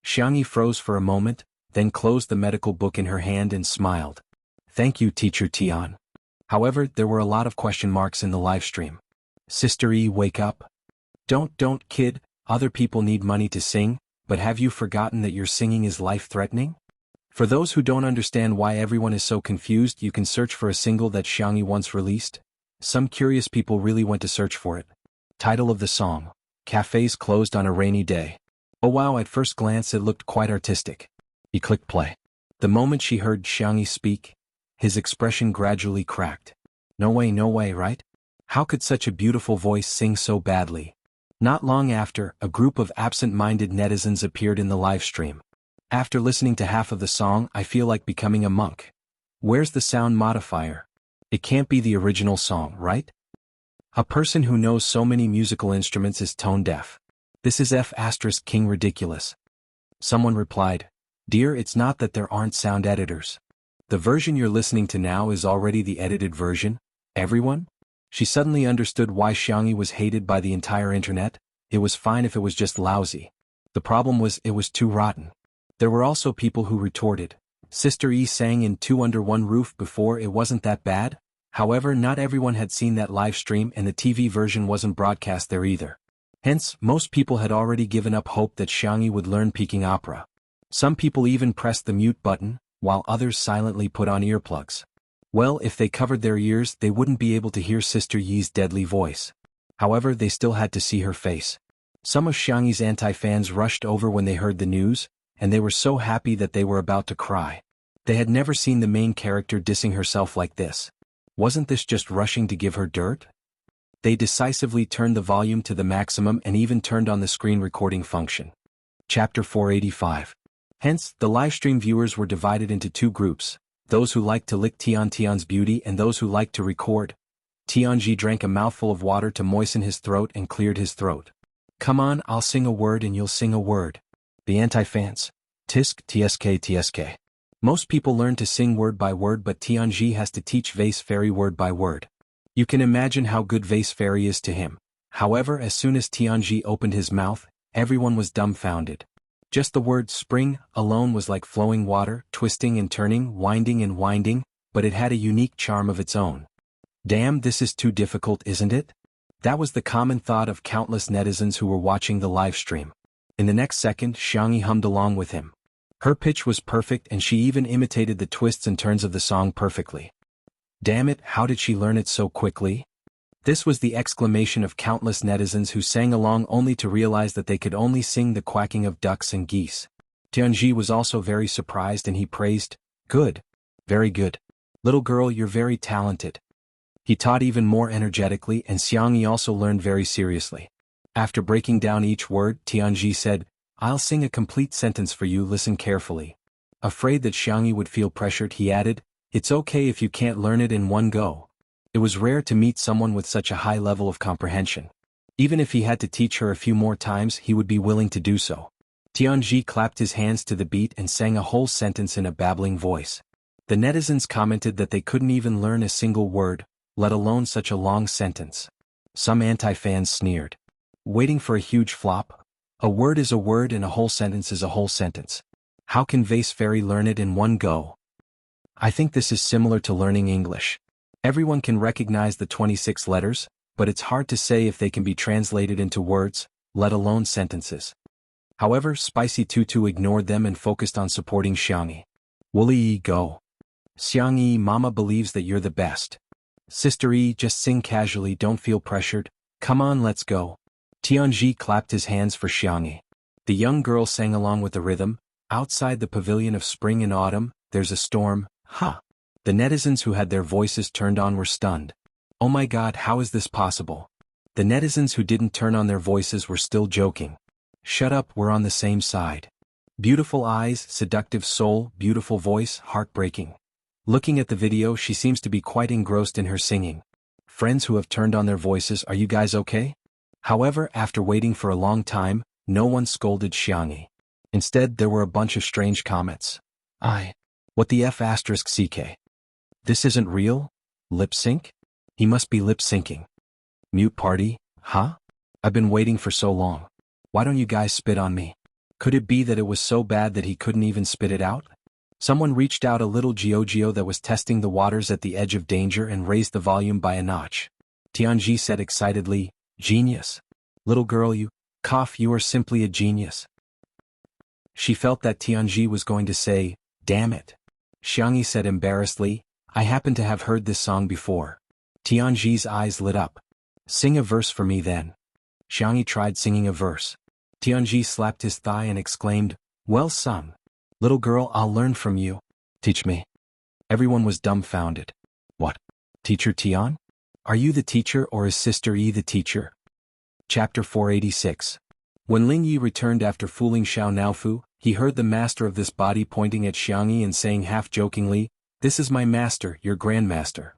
Speaker 1: Xiangyi froze for a moment, then closed the medical book in her hand and smiled. Thank you, Teacher Tian. However, there were a lot of question marks in the live stream. Sister E, wake up. Don't, kid, other people need money to sing, but have you forgotten that your singing is life-threatening? For those who don't understand why everyone is so confused, you can search for a single that Xiangyi once released. Some curious people really went to search for it. Title of the song, Cafes Closed on a Rainy Day. Oh wow, at first glance it looked quite artistic. He clicked play. The moment she heard Xiangyi speak, his expression gradually cracked. No way, right? How could such a beautiful voice sing so badly? Not long after, a group of absent-minded netizens appeared in the live stream. After listening to half of the song, I feel like becoming a monk. Where's the sound modifier? It can't be the original song, right? A person who knows so many musical instruments is tone deaf. This is King ridiculous. Someone replied, Dear, it's not that there aren't sound editors. The version you're listening to now is already the edited version. Everyone? She suddenly understood why Xiangyi was hated by the entire internet. It was fine if it was just lousy. The problem was it was too rotten. There were also people who retorted. Sister E sang in Two Under One Roof before, it wasn't that bad. However, not everyone had seen that live stream and the TV version wasn't broadcast there either. Hence, most people had already given up hope that Xiangyi would learn Peking opera. Some people even pressed the mute button, while others silently put on earplugs. Well, if they covered their ears, they wouldn't be able to hear Sister Yi's deadly voice. However, they still had to see her face. Some of Xiangyi's anti-fans rushed over when they heard the news, and they were so happy that they were about to cry. They had never seen the main character dissing herself like this. Wasn't this just rushing to give her dirt? They decisively turned the volume to the maximum and even turned on the screen recording function. Chapter 485. Hence, the livestream viewers were divided into two groups, those who liked to lick Tian's beauty and those who liked to record. Tianji drank a mouthful of water to moisten his throat and cleared his throat. Come on, I'll sing a word and you'll sing a word. The anti-fans. Tisk, tsk. Most people learn to sing word by word, but Tianji has to teach Vase Fairy word by word. You can imagine how good Vase Fairy is to him. However, as soon as Tianji opened his mouth, everyone was dumbfounded. Just the word spring alone was like flowing water, twisting and turning, winding and winding, but it had a unique charm of its own. Damn, this is too difficult, isn't it? That was the common thought of countless netizens who were watching the live stream. In the next second, Xianxia hummed along with him. Her pitch was perfect and she even imitated the twists and turns of the song perfectly. Damn it, how did she learn it so quickly? This was the exclamation of countless netizens who sang along only to realize that they could only sing the quacking of ducks and geese. Tianji was also very surprised and he praised, "Good. Very good. Little girl, you're very talented." He taught even more energetically and Xianxia also learned very seriously. After breaking down each word, Tianji said, "I'll sing a complete sentence for you, listen carefully." Afraid that Xianxia would feel pressured, he added, "It's okay if you can't learn it in one go." It was rare to meet someone with such a high level of comprehension. Even if he had to teach her a few more times, he would be willing to do so. Tianji clapped his hands to the beat and sang a whole sentence in a babbling voice. The netizens commented that they couldn't even learn a single word, let alone such a long sentence. Some anti-fans sneered. Waiting for a huge flop? A word is a word and a whole sentence is a whole sentence. How can Vase Fairy learn it in one go? I think this is similar to learning English. Everyone can recognize the 26 letters, but it's hard to say if they can be translated into words, let alone sentences. However, Spicy Tutu ignored them and focused on supporting Xianxia. Wooly, go. Xianxia, Mama believes that you're the best. Sister E, just sing casually, don't feel pressured. Come on, let's go. Tianji clapped his hands for Xianxia. The young girl sang along with the rhythm. Outside the pavilion of spring and autumn, there's a storm, ha! The netizens who had their voices turned on were stunned. Oh my god, how is this possible? The netizens who didn't turn on their voices were still joking. Shut up, we're on the same side. Beautiful eyes, seductive soul, beautiful voice, heartbreaking. Looking at the video, she seems to be quite engrossed in her singing. Friends who have turned on their voices, are you guys okay? However, after waiting for a long time, no one scolded Xianxia. Instead, there were a bunch of strange comments. What the F asterisk CK? This isn't real? Lip sync? He must be lip syncing. Mute party, huh? I've been waiting for so long. Why don't you guys spit on me? Could it be that it was so bad that he couldn't even spit it out? Someone reached out a little Jianghu that was testing the waters at the edge of danger and raised the volume by a notch. Tianji said excitedly, "Genius. Little girl, you are simply a genius." She felt that Tianji was going to say, "Damn it." Xianxia said embarrassedly, "I happen to have heard this song before." Tianji's eyes lit up. "Sing a verse for me then." Xianxia tried singing a verse. Tianji slapped his thigh and exclaimed, "Well sung. Little girl, I'll learn from you. Teach me." Everyone was dumbfounded. What? Teacher Tian? Are you the teacher or is Sister E the teacher? Chapter 486. When Ling Yi returned after fooling Xiao Naofu, he heard the master of this body pointing at Xianxia and saying half-jokingly, "This is my master, your grandmaster."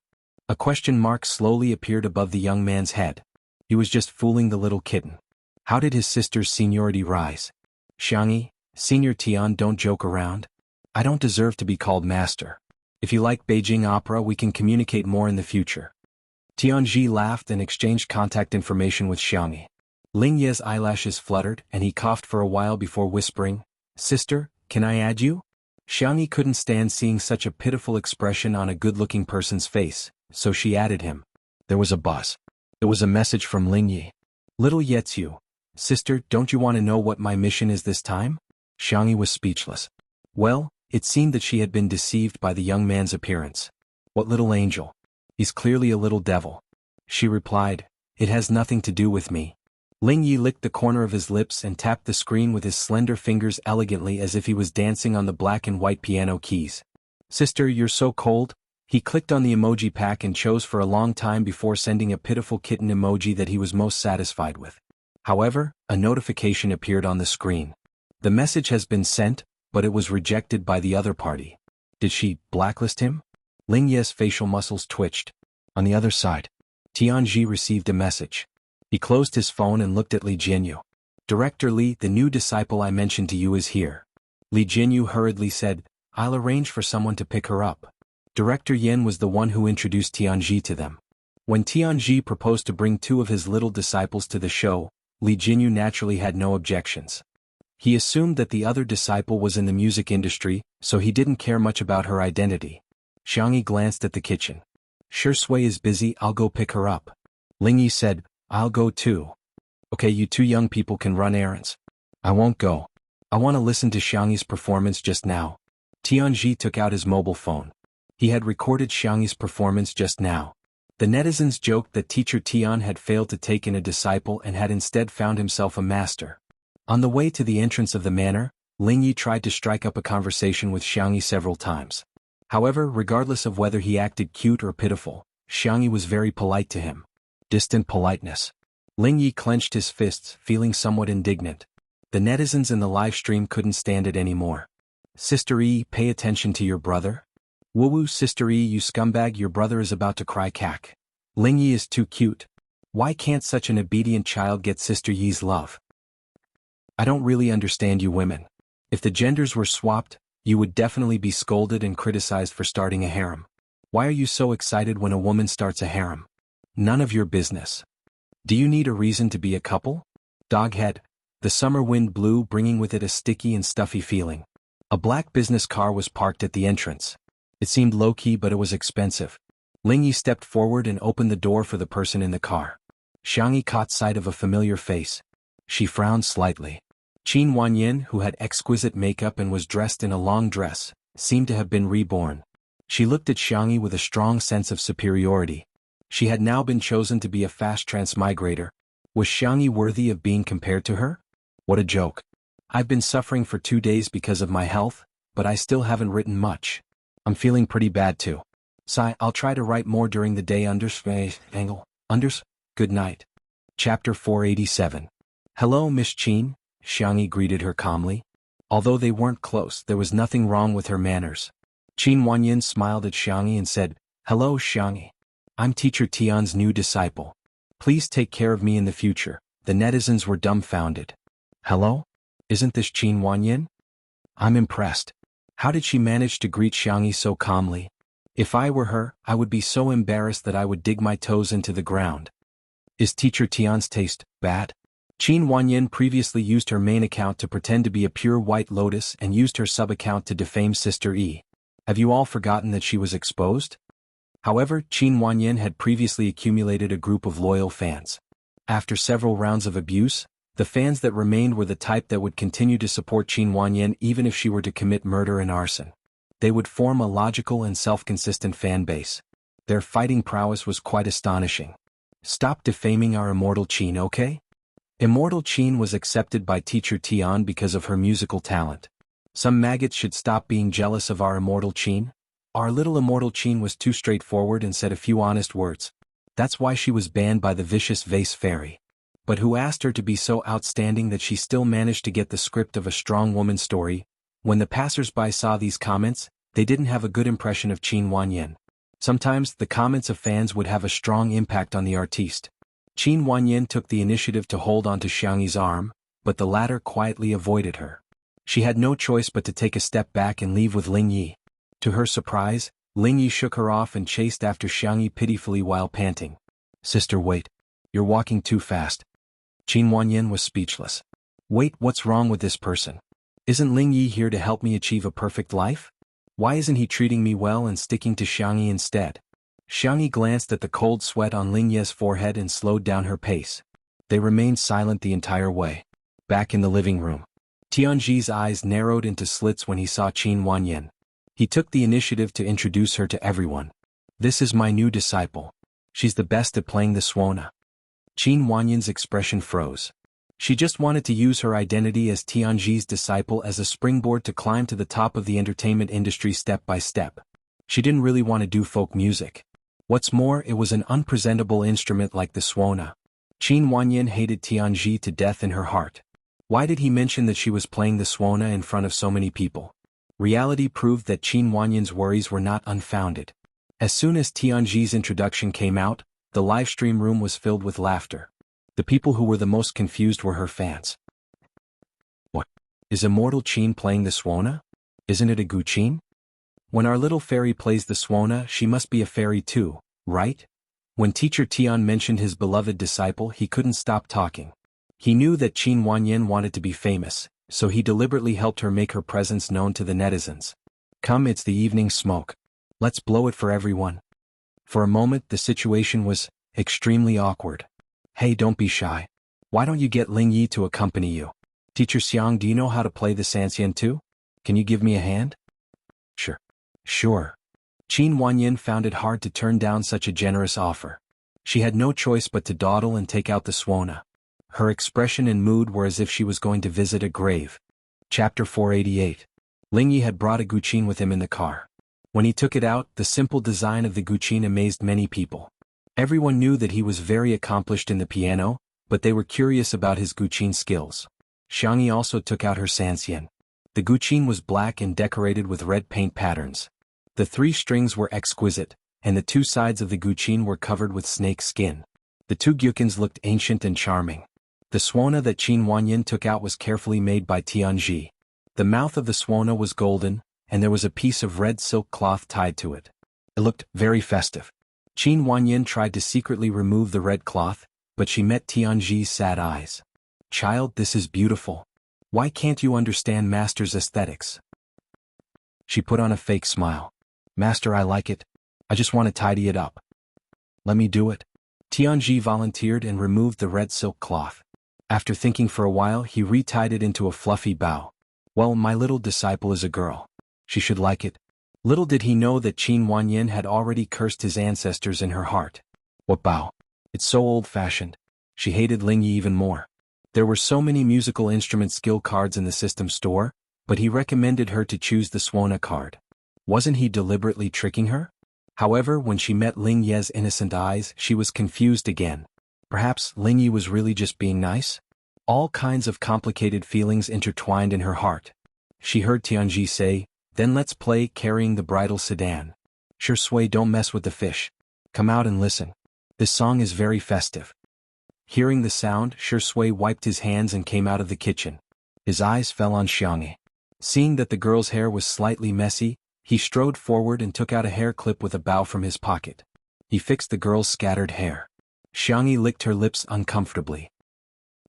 Speaker 1: A question mark slowly appeared above the young man's head. He was just fooling the little kitten. How did his sister's seniority rise? Xianxia, Senior Tian, don't joke around. I don't deserve to be called master. If you like Beijing opera, we can communicate more in the future. Tianji laughed and exchanged contact information with Xianxia. Ling Ye's eyelashes fluttered and he coughed for a while before whispering, "Sister, can I add you?" Xianxia couldn't stand seeing such a pitiful expression on a good-looking person's face, so she added him. There was a buzz. It was a message from Ling Yi. "Little Yetsu. Sister, don't you want to know what my mission is this time?" Xianxia was speechless. Well, it seemed that she had been deceived by the young man's appearance. What little angel? He's clearly a little devil. She replied, "It has nothing to do with me." Ling Yi licked the corner of his lips and tapped the screen with his slender fingers elegantly as if he was dancing on the black and white piano keys. "Sister, you're so cold. He clicked on the emoji pack and chose for a long time before sending a pitiful kitten emoji that he was most satisfied with. However, a notification appeared on the screen. The message has been sent, but it was rejected by the other party. Did she blacklist him? Ling Ye's facial muscles twitched. On the other side, Tianji received a message. He closed his phone and looked at Li Jianyu. Director Li, the new disciple I mentioned to you is here. Li Jianyu hurriedly said, I'll arrange for someone to pick her up. Director Yin was the one who introduced Tianji to them. When Tianji proposed to bring 2 of his little disciples to the show, Li Jianyu naturally had no objections. He assumed that the other disciple was in the music industry, so he didn't care much about her identity. Xianxia glanced at the kitchen. Sure, Sui is busy, I'll go pick her up. Ling Yi said, I'll go too. Okay, you 2 young people can run errands. I won't go. I want to listen to Xianxia's performance just now. Tianji took out his mobile phone. He had recorded Xianxia's performance just now. The netizens joked that teacher Tian had failed to take in a disciple and had instead found himself a master. On the way to the entrance of the manor, Ling Yi tried to strike up a conversation with Xianxia several times. However, regardless of whether he acted cute or pitiful, Xianxia was very polite to him. Distant politeness. Ling Yi clenched his fists, feeling somewhat indignant. The netizens in the live stream couldn't stand it anymore. Sister E, pay attention to your brother. Woo-woo, Sister E, you scumbag, your brother is about to cry cack. Ling Yi is too cute. Why can't such an obedient child get Sister Yi's love? I don't really understand you women. If the genders were swapped, you would definitely be scolded and criticized for starting a harem. Why are you so excited when a woman starts a harem? None of your business. Do you need a reason to be a couple? Doghead. The summer wind blew, bringing with it a sticky and stuffy feeling. A black business car was parked at the entrance. It seemed low-key, but it was expensive. Ling Yi stepped forward and opened the door for the person in the car. Xianxia caught sight of a familiar face. She frowned slightly. Qin Wanyin, who had exquisite makeup and was dressed in a long dress, seemed to have been reborn. She looked at Xianxia with a strong sense of superiority. She had now been chosen to be a fast transmigrator. Was Xianxia worthy of being compared to her? What a joke. I've been suffering for 2 days because of my health, but I still haven't written much. I'm feeling pretty bad too. I'll try to write more during the day. Good night. Chapter 487. Hello, Miss Qin, Xianxia greeted her calmly. Although they weren't close, there was nothing wrong with her manners. Qin Wanyin smiled at Xianxia and said, Hello, Xianxia. I'm teacher Tian's new disciple. Please take care of me in the future. The netizens were dumbfounded. Hello? Isn't this Qin Wanyin? I'm impressed. How did she manage to greet Xianxia so calmly? If I were her, I would be so embarrassed that I would dig my toes into the ground. Is teacher Tian's taste bad? Qin Wanyin previously used her main account to pretend to be a pure white lotus and used her sub-account to defame Sister E. Have you all forgotten that she was exposed? However, Qin Wanyin had previously accumulated a group of loyal fans. After several rounds of abuse, the fans that remained were the type that would continue to support Qin Wanyin even if she were to commit murder and arson. They would form a logical and self-consistent fan base. Their fighting prowess was quite astonishing. Stop defaming our Immortal Qin, okay? Immortal Qin was accepted by teacher Tian because of her musical talent. Some maggots should stop being jealous of our Immortal Qin. Our little Immortal Qin was too straightforward and said a few honest words. That's why she was banned by the vicious vase fairy. But who asked her to be so outstanding that she still managed to get the script of a strong woman story? When the passers-by saw these comments, they didn't have a good impression of Qin Wanyin. Sometimes, the comments of fans would have a strong impact on the artiste. Qin Wanyin took the initiative to hold onto Xianxia's arm, but the latter quietly avoided her. She had no choice but to take a step back and leave with Ling Yi. To her surprise, Ling Yi shook her off and chased after Xianxia pitifully while panting. Sister, wait. You're walking too fast. Qin Wanyin was speechless. Wait, what's wrong with this person? Isn't Ling Yi here to help me achieve a perfect life? Why isn't he treating me well and sticking to Xianxia instead? Xianxia glanced at the cold sweat on Ling Yi's forehead and slowed down her pace. They remained silent the entire way. Back in the living room, Tianji's eyes narrowed into slits when he saw Qin Wanyin. He took the initiative to introduce her to everyone. This is my new disciple. She's the best at playing the suona. Qin Wanyin's expression froze. She just wanted to use her identity as Tianji's disciple as a springboard to climb to the top of the entertainment industry step by step. She didn't really want to do folk music. What's more, it was an unpresentable instrument like the suona. Qin Wanyan hated Tianji to death in her heart. Why did he mention that she was playing the suona in front of so many people? Reality proved that Qin Wanyan's worries were not unfounded. As soon as Tianji's introduction came out, the livestream room was filled with laughter. The people who were the most confused were her fans. What? Is Immortal Qin playing the suona? Isn't it a guqin? When our little fairy plays the suona, she must be a fairy too, right? When teacher Tian mentioned his beloved disciple, he couldn't stop talking. He knew that Qin Wanyan wanted to be famous, so he deliberately helped her make her presence known to the netizens. Come, it's the evening smoke. Let's blow it for everyone. For a moment, the situation was extremely awkward. Hey, don't be shy. Why don't you get Ling Yi to accompany you? Teacher Xiang, do you know how to play the Xianxia too? Can you give me a hand? Sure. Qin Wanyan found it hard to turn down such a generous offer. She had no choice but to dawdle and take out the suona. Her expression and mood were as if she was going to visit a grave. Chapter 488. Ling Yi had brought a guqin with him in the car. When he took it out, the simple design of the guqin amazed many people. Everyone knew that he was very accomplished in the piano, but they were curious about his guqin skills. Xianxia also took out her Xianxia. The guqin was black and decorated with red paint patterns. The 3 strings were exquisite, and the 2 sides of the guqin were covered with snake skin. The 2 gyukins looked ancient and charming. The suona that Qin Wanyan took out was carefully made by Tianji. The mouth of the suona was golden, and there was a piece of red silk cloth tied to it. It looked very festive. Qin Wanyan tried to secretly remove the red cloth, but she met Tianji's sad eyes. Child, this is beautiful. Why can't you understand Master's aesthetics? She put on a fake smile. Master, I like it. I just want to tidy it up. Let me do it. Tianji volunteered and removed the red silk cloth. After thinking for a while, he retied it into a fluffy bow. Well, my little disciple is a girl. She should like it. Little did he know that Qin Wanyan had already cursed his ancestors in her heart. What bow? It's so old-fashioned. She hated Ling Yi even more. There were so many musical instrument skill cards in the system store, but he recommended her to choose the suona card. Wasn't he deliberately tricking her? However, when she met Ling Ye's innocent eyes, she was confused again. Perhaps Ling Yi was really just being nice? All kinds of complicated feelings intertwined in her heart. She heard Tianji say, "Then let's play Carrying the Bridal Sedan." Sure, Sui, don't mess with the fish. Come out and listen. This song is very festive. Hearing the sound, Sure Sui wiped his hands and came out of the kitchen. His eyes fell on Xianxia. Seeing that the girl's hair was slightly messy, he strode forward and took out a hair clip with a bow from his pocket. He fixed the girl's scattered hair. Xianxia licked her lips uncomfortably.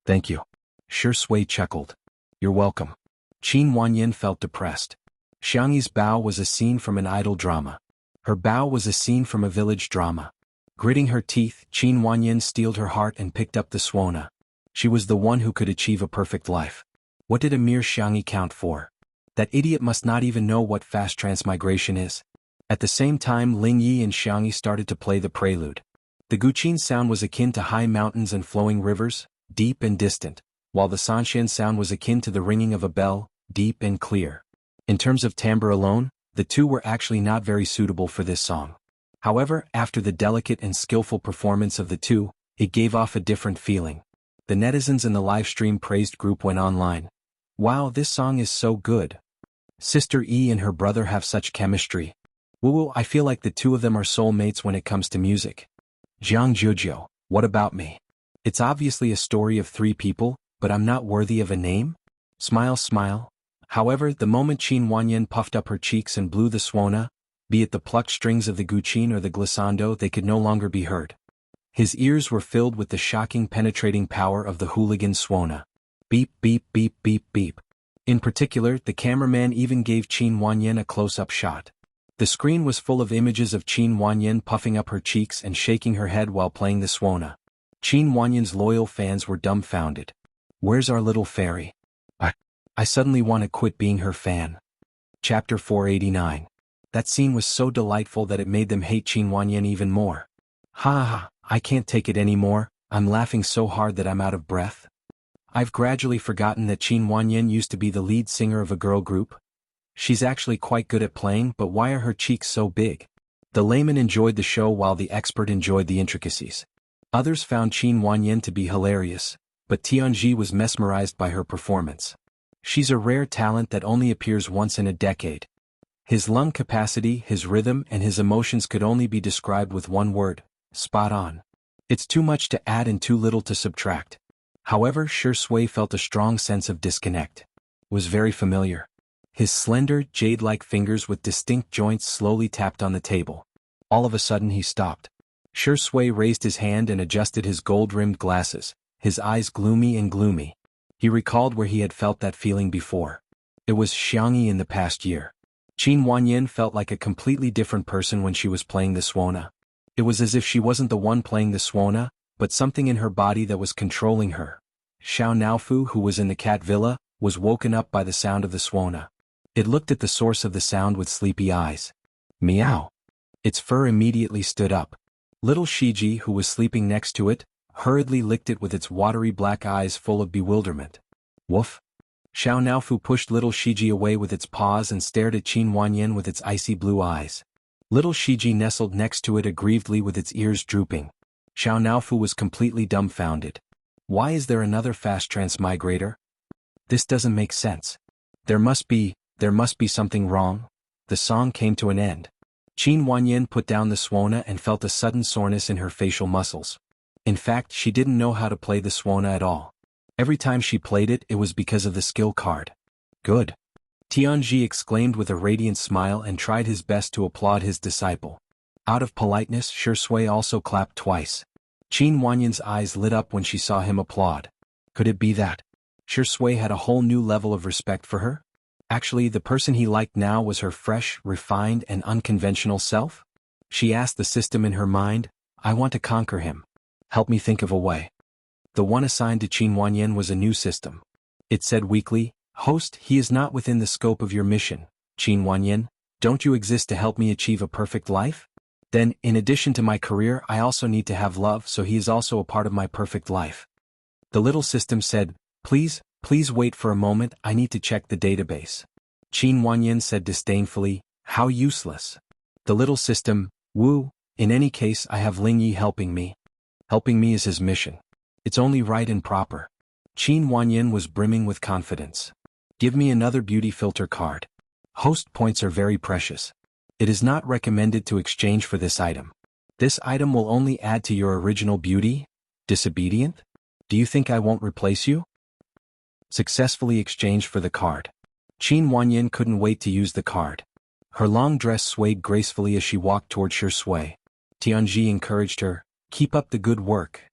Speaker 1: Thank you. Sure Sui chuckled. You're welcome. Qin Wanyan felt depressed. Xiangxi's bow was a scene from an idol drama. Her bow was a scene from a village drama. Gritting her teeth, Qin Wanyan steeled her heart and picked up the suona. She was the one who could achieve a perfect life. What did a mere Xianxia count for? That idiot must not even know what fast transmigration is. At the same time, Ling Yi and Xianxia started to play the prelude. The guqin sound was akin to high mountains and flowing rivers, deep and distant, while the Sanxian sound was akin to the ringing of a bell, deep and clear. In terms of timbre alone, the two were actually not very suitable for this song. However, after the delicate and skillful performance of the two, it gave off a different feeling. The netizens in the livestream praised group went online. Wow, this song is so good. Sister E and her brother have such chemistry. Woo, I feel like the two of them are soulmates when it comes to music. Jianghu, what about me? It's obviously a story of 3 people, but I'm not worthy of a name? Smile, smile. However, the moment Qin Wanyan puffed up her cheeks and blew the suona, be it the plucked strings of the guqin or the glissando, they could no longer be heard. His ears were filled with the shocking penetrating power of the hooligan suona. Beep, beep, beep, beep, beep. In particular, the cameraman even gave Qin Wanyan a close-up shot. The screen was full of images of Qin Wanyan puffing up her cheeks and shaking her head while playing the suona. Qin Wanyan's loyal fans were dumbfounded. Where's our little fairy? I suddenly want to quit being her fan. Chapter 489. That scene was so delightful that it made them hate Qin Wanyan even more. Ha ha, I can't take it anymore, I'm laughing so hard that I'm out of breath. I've gradually forgotten that Qin Wanyan used to be the lead singer of a girl group. She's actually quite good at playing, but why are her cheeks so big? The layman enjoyed the show while the expert enjoyed the intricacies. Others found Qin Wanyan to be hilarious, but Tianji was mesmerized by her performance. She's a rare talent that only appears once in a decade. His lung capacity, his rhythm, and his emotions could only be described with one word: spot on. It's too much to add and too little to subtract. However, Shui felt a strong sense of disconnect. Was very familiar. His slender, jade-like fingers with distinct joints slowly tapped on the table. All of a sudden he stopped. Shui raised his hand and adjusted his gold-rimmed glasses, his eyes gloomy and gloomy. He recalled where he had felt that feeling before. It was Xianxia in the past year. Qin Wanyan felt like a completely different person when she was playing the suona. It was as if she wasn't the one playing the suona, but something in her body that was controlling her. Xianxia, who was in the cat villa, was woken up by the sound of the suona. It looked at the source of the sound with sleepy eyes. Meow. Its fur immediately stood up. Little Shiji, who was sleeping next to it, hurriedly licked it with its watery black eyes full of bewilderment. Woof. Xianxia pushed little Shiji away with its paws and stared at Qin Wanyan with its icy blue eyes. Little Shiji nestled next to it aggrievedly with its ears drooping. Xianxia was completely dumbfounded. Why is there another fast transmigrator? This doesn't make sense. There must be something wrong. The song came to an end. Qin Wanyan put down the suona and felt a sudden soreness in her facial muscles. In fact, she didn't know how to play the suona at all. Every time she played it, it was because of the skill card. Good. Tianji exclaimed with a radiant smile and tried his best to applaud his disciple. Out of politeness, Shui also clapped twice. Qin Wanyan's eyes lit up when she saw him applaud. Could it be that Shui had a whole new level of respect for her? Actually, the person he liked now was her fresh, refined, and unconventional self? She asked the system in her mind, I want to conquer him. Help me think of a way. The one assigned to Qin Wanyan was a new system. It said weakly, Host, he is not within the scope of your mission. Qin Wanyan, don't you exist to help me achieve a perfect life? Then, in addition to my career, I also need to have love, so he is also a part of my perfect life. The little system said, Please wait for a moment, I need to check the database. Qin Wanyan said disdainfully, How useless. The little system, Woo, in any case I have Lingyi helping me. Helping me is his mission. It's only right and proper. Qin Wanyan was brimming with confidence. Give me another beauty filter card. Host points are very precious. It is not recommended to exchange for this item. This item will only add to your original beauty? Disobedient? Do you think I won't replace you? Successfully exchanged for the card. Qin Wanyan couldn't wait to use the card. Her long dress swayed gracefully as she walked toward Shui. Tianji encouraged her, Keep up the good work.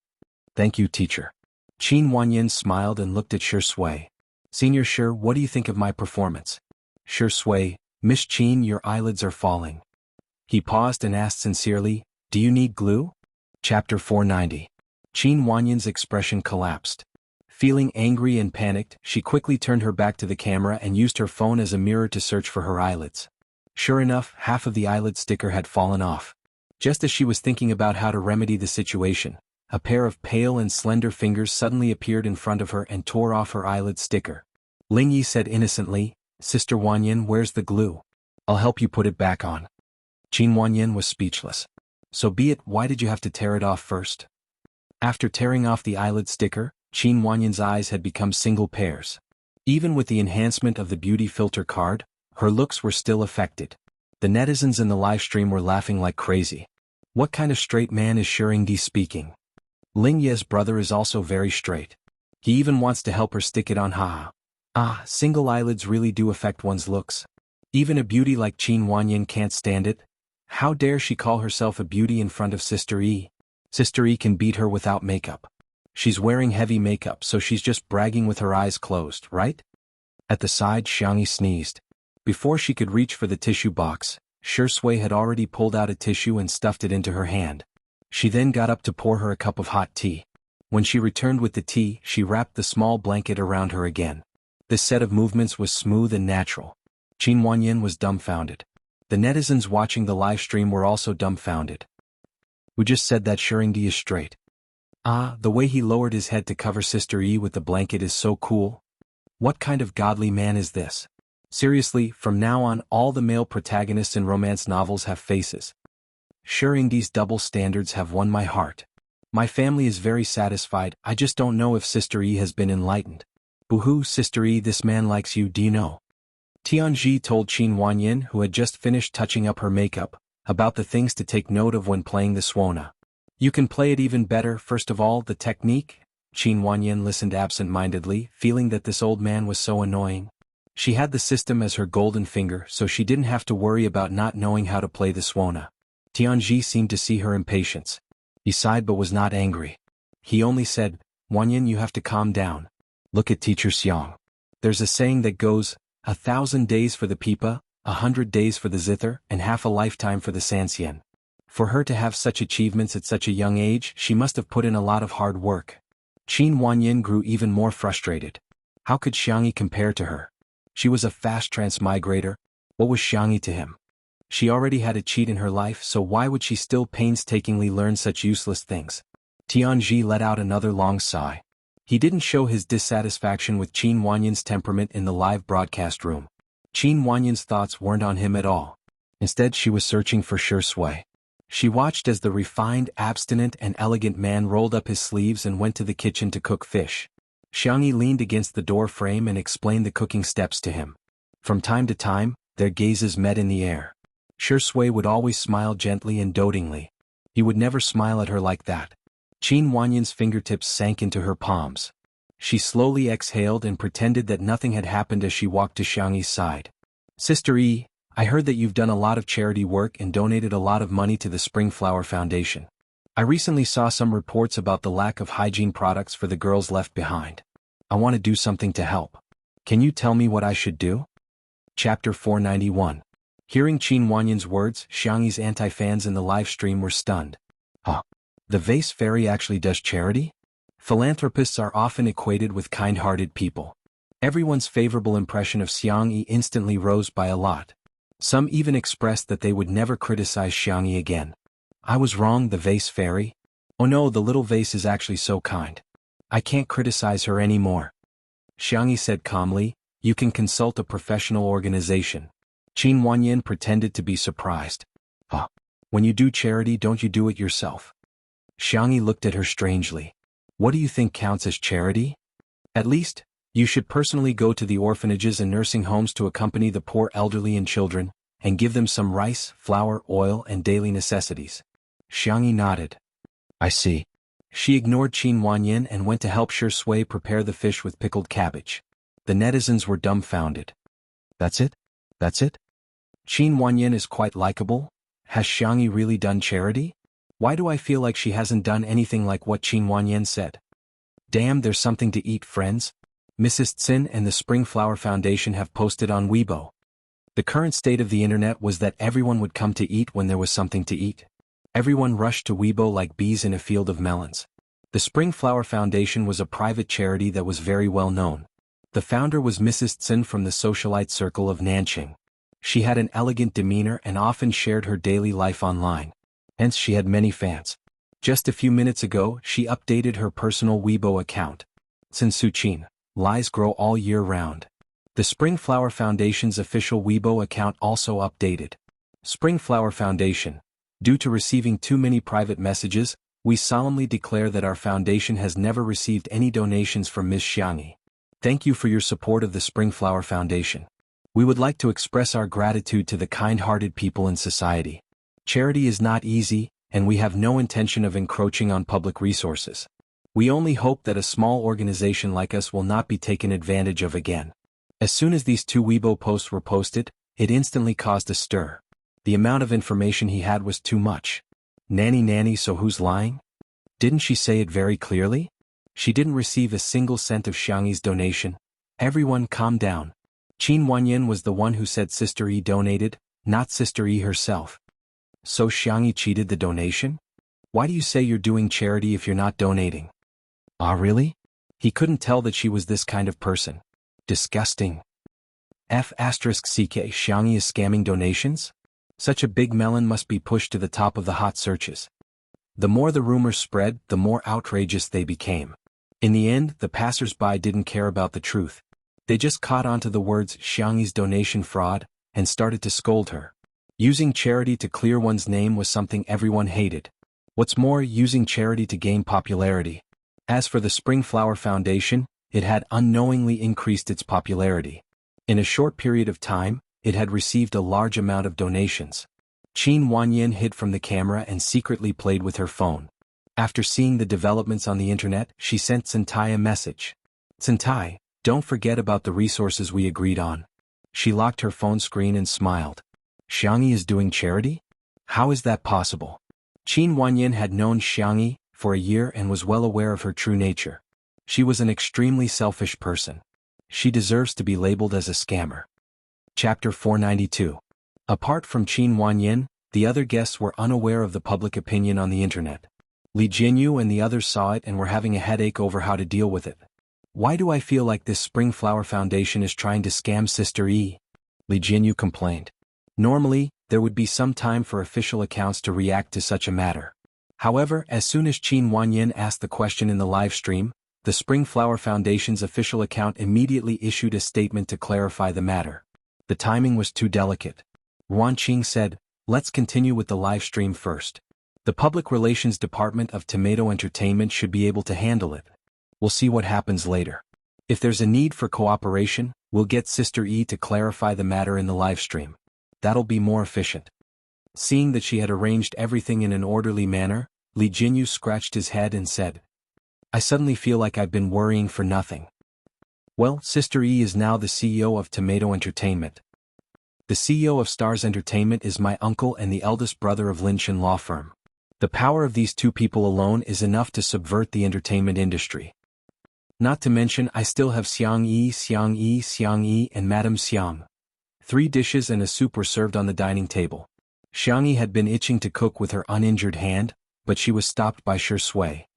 Speaker 1: Thank you, teacher. Qin Wanyan smiled and looked at Shui. Senior Shi, what do you think of my performance? Shui, Miss Qin, your eyelids are falling. He paused and asked sincerely, Do you need glue? Chapter 490. Qin Wanyan's expression collapsed. Feeling angry and panicked, she quickly turned her back to the camera and used her phone as a mirror to search for her eyelids. Sure enough, half of the eyelid sticker had fallen off. Just as she was thinking about how to remedy the situation, a pair of pale and slender fingers suddenly appeared in front of her and tore off her eyelid sticker. Lingyi said innocently, Sister Wanyan, where's the glue? I'll help you put it back on. Qin Wanyan was speechless. So be it, why did you have to tear it off first? After tearing off the eyelid sticker, Qin Wanyan's eyes had become single pairs. Even with the enhancement of the beauty filter card, her looks were still affected. The netizens in the livestream were laughing like crazy. What kind of straight man is Xianxia speaking? Lingye's brother is also very straight. He even wants to help her stick it on, haha. Single eyelids really do affect one's looks. Even a beauty like Qin Wanyan can't stand it. How dare she call herself a beauty in front of Sister E? Sister E can beat her without makeup. She's wearing heavy makeup, so she's just bragging with her eyes closed, right? At the side, Xianxia sneezed. Before she could reach for the tissue box, Shui had already pulled out a tissue and stuffed it into her hand. She then got up to pour her a cup of hot tea. When she returned with the tea, she wrapped the small blanket around her again. This set of movements was smooth and natural. Qin Wanyan was dumbfounded. The netizens watching the live stream were also dumbfounded. Who just said that Xianxia is straight? The way he lowered his head to cover Sister E with the blanket is so cool. What kind of godly man is this? Seriously, from now on all the male protagonists in romance novels have faces. Sure, Ingdi's double standards have won my heart. My family is very satisfied, I just don't know if Sister E has been enlightened. Boo-hoo, Sister E, this man likes you, do you know? Tianji told Qin Wanyin, who had just finished touching up her makeup, about the things to take note of when playing the Suona. You can play it even better, first of all, the technique. Qin Wanyin listened absent-mindedly, feeling that this old man was so annoying. She had the system as her golden finger, so she didn't have to worry about not knowing how to play the Suona. Tianji seemed to see her impatience. He sighed but was not angry. He only said, Wanyin, you have to calm down. Look at Teacher Xiang. There's a saying that goes, 1,000 days for the pipa, 100 days for the zither, and half a lifetime for the sanxian. For her to have such achievements at such a young age, she must have put in a lot of hard work. Qin Wanyin grew even more frustrated. How could Xiangyi compare to her? She was a fast transmigrator. What was Xiangyi to him? She already had a cheat in her life, so why would she still painstakingly learn such useless things? Tianji let out another long sigh. He didn't show his dissatisfaction with Qin Wanyin's temperament in the live broadcast room. Qin Wanyin's thoughts weren't on him at all. Instead, she was searching for Shui. She watched as the refined, abstinent and elegant man rolled up his sleeves and went to the kitchen to cook fish. Xiangyi leaned against the door frame and explained the cooking steps to him. From time to time, their gazes met in the air. Shui would always smile gently and dotingly. He would never smile at her like that. Qin Wanyin's fingertips sank into her palms. She slowly exhaled and pretended that nothing had happened as she walked to Xiangyi's side. Sister E, I heard that you've done a lot of charity work and donated a lot of money to the Springflower Foundation. I recently saw some reports about the lack of hygiene products for the girls left behind. I want to do something to help. Can you tell me what I should do? Chapter 491. Hearing Qin Wanyin's words, Xiangyi's anti-fans in the live stream were stunned. Huh? The vase fairy actually does charity? Philanthropists are often equated with kind-hearted people. Everyone's favorable impression of Xiangyi instantly rose by a lot. Some even expressed that they would never criticize Xiangyi again. I was wrong, the vase fairy? Oh no, the little vase is actually so kind. I can't criticize her anymore. Xiangyi said calmly, you can consult a professional organization. Qin Wanyin pretended to be surprised. Huh? When you do charity, don't you do it yourself? Xiangyi looked at her strangely. What do you think counts as charity? At least, you should personally go to the orphanages and nursing homes to accompany the poor elderly and children, and give them some rice, flour, oil, and daily necessities. Xiangyi nodded. I see. She ignored Qin Wanyin and went to help Shui prepare the fish with pickled cabbage. The netizens were dumbfounded. That's it? That's it? Qin Wanyin is quite likable? Has Xiangyi really done charity? Why do I feel like she hasn't done anything like what Qin Wanyin said? Damn, there's something to eat, friends. Mrs. Tsin and the Springflower Foundation have posted on Weibo. The current state of the internet was that everyone would come to eat when there was something to eat. Everyone rushed to Weibo like bees in a field of melons. The Springflower Foundation was a private charity that was very well known. The founder was Mrs. Tsin from the socialite circle of Nanqing. She had an elegant demeanor and often shared her daily life online. Hence she had many fans. Just a few minutes ago, she updated her personal Weibo account. Tsin Suqin, lies grow all year round. The Springflower Foundation's official Weibo account also updated. Springflower Foundation. Due to receiving too many private messages, we solemnly declare that our foundation has never received any donations from Ms. Xiangyi. Thank you for your support of the Springflower Foundation. We would like to express our gratitude to the kind-hearted people in society. Charity is not easy, and we have no intention of encroaching on public resources. We only hope that a small organization like us will not be taken advantage of again. As soon as these two Weibo posts were posted, it instantly caused a stir. The amount of information he had was too much. Nanny, so who's lying? Didn't she say it very clearly? She didn't receive a single cent of Xiangyi's donation. Everyone calm down. Qin Wanyin was the one who said Sister E donated, not Sister E herself. So Xiangyi cheated the donation? Why do you say you're doing charity if you're not donating? Ah, really? He couldn't tell that she was this kind of person. Disgusting. *CK Xiangyi is scamming donations? Such a big melon must be pushed to the top of the hot searches. The more the rumors spread, the more outrageous they became. In the end, the passers-by didn't care about the truth. They just caught on to the words Xiangxi's donation fraud, and started to scold her. Using charity to clear one's name was something everyone hated. What's more, using charity to gain popularity. As for the Spring Flower Foundation, it had unknowingly increased its popularity. In a short period of time, it had received a large amount of donations. Qin Wanyin hid from the camera and secretly played with her phone. After seeing the developments on the internet, she sent Tsintai a message. "Tsintai, don't forget about the resources we agreed on." She locked her phone screen and smiled. Xiangxi is doing charity? How is that possible? Qin Wanyin had known Xiangxi for a year and was well aware of her true nature. She was an extremely selfish person. She deserves to be labeled as a scammer. Chapter 492. Apart from Qin Wanyin, the other guests were unaware of the public opinion on the internet. Li Jianghu and the others saw it and were having a headache over how to deal with it. "Why do I feel like this Spring Flower Foundation is trying to scam Sister E?" Li Jianghu complained. Normally, there would be some time for official accounts to react to such a matter. However, as soon as Qin Wanyin asked the question in the live stream, the Spring Flower Foundation's official account immediately issued a statement to clarify the matter. The timing was too delicate. Ruan Qing said, "Let's continue with the live stream first. The Public Relations Department of Tomato Entertainment should be able to handle it. We'll see what happens later. If there's a need for cooperation, we'll get Sister E to clarify the matter in the live stream. That'll be more efficient." Seeing that she had arranged everything in an orderly manner, Li Jianghu scratched his head and said, "I suddenly feel like I've been worrying for nothing." Well, Sister E is now the CEO of Tomato Entertainment. The CEO of Stars Entertainment is my uncle and the eldest brother of Linshan Law Firm. The power of these two people alone is enough to subvert the entertainment industry. Not to mention I still have Xiangxi, and Madame Xiang. 3 dishes and a soup were served on the dining table. Xiangxi had been itching to cook with her uninjured hand, but she was stopped by Shi Sui.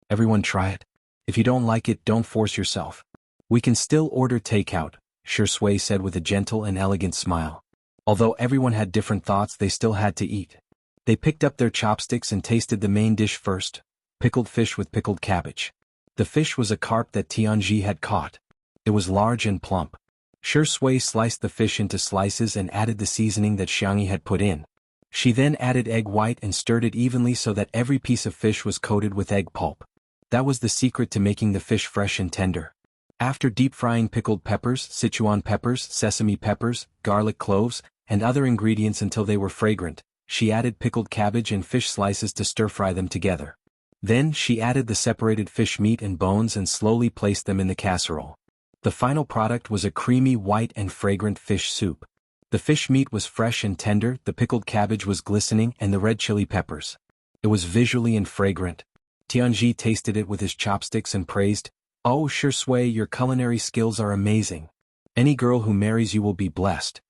Speaker 1: "Everyone try it. If you don't like it, don't force yourself. We can still order takeout," Shi Sui said with a gentle and elegant smile. Although everyone had different thoughts, they still had to eat. They picked up their chopsticks and tasted the main dish first, pickled fish with pickled cabbage. The fish was a carp that Tianji had caught. It was large and plump. Shi Sui sliced the fish into slices and added the seasoning that Xiangxi had put in. She then added egg white and stirred it evenly so that every piece of fish was coated with egg pulp. That was the secret to making the fish fresh and tender. After deep frying pickled peppers, Sichuan peppers, sesame peppers, garlic cloves, and other ingredients until they were fragrant, she added pickled cabbage and fish slices to stir-fry them together. Then she added the separated fish meat and bones and slowly placed them in the casserole. The final product was a creamy white and fragrant fish soup. The fish meat was fresh and tender, the pickled cabbage was glistening, and the red chili peppers. It was visually and fragrant. Tianji tasted it with his chopsticks and praised, "Oh, Shi Sui, your culinary skills are amazing. Any girl who marries you will be blessed."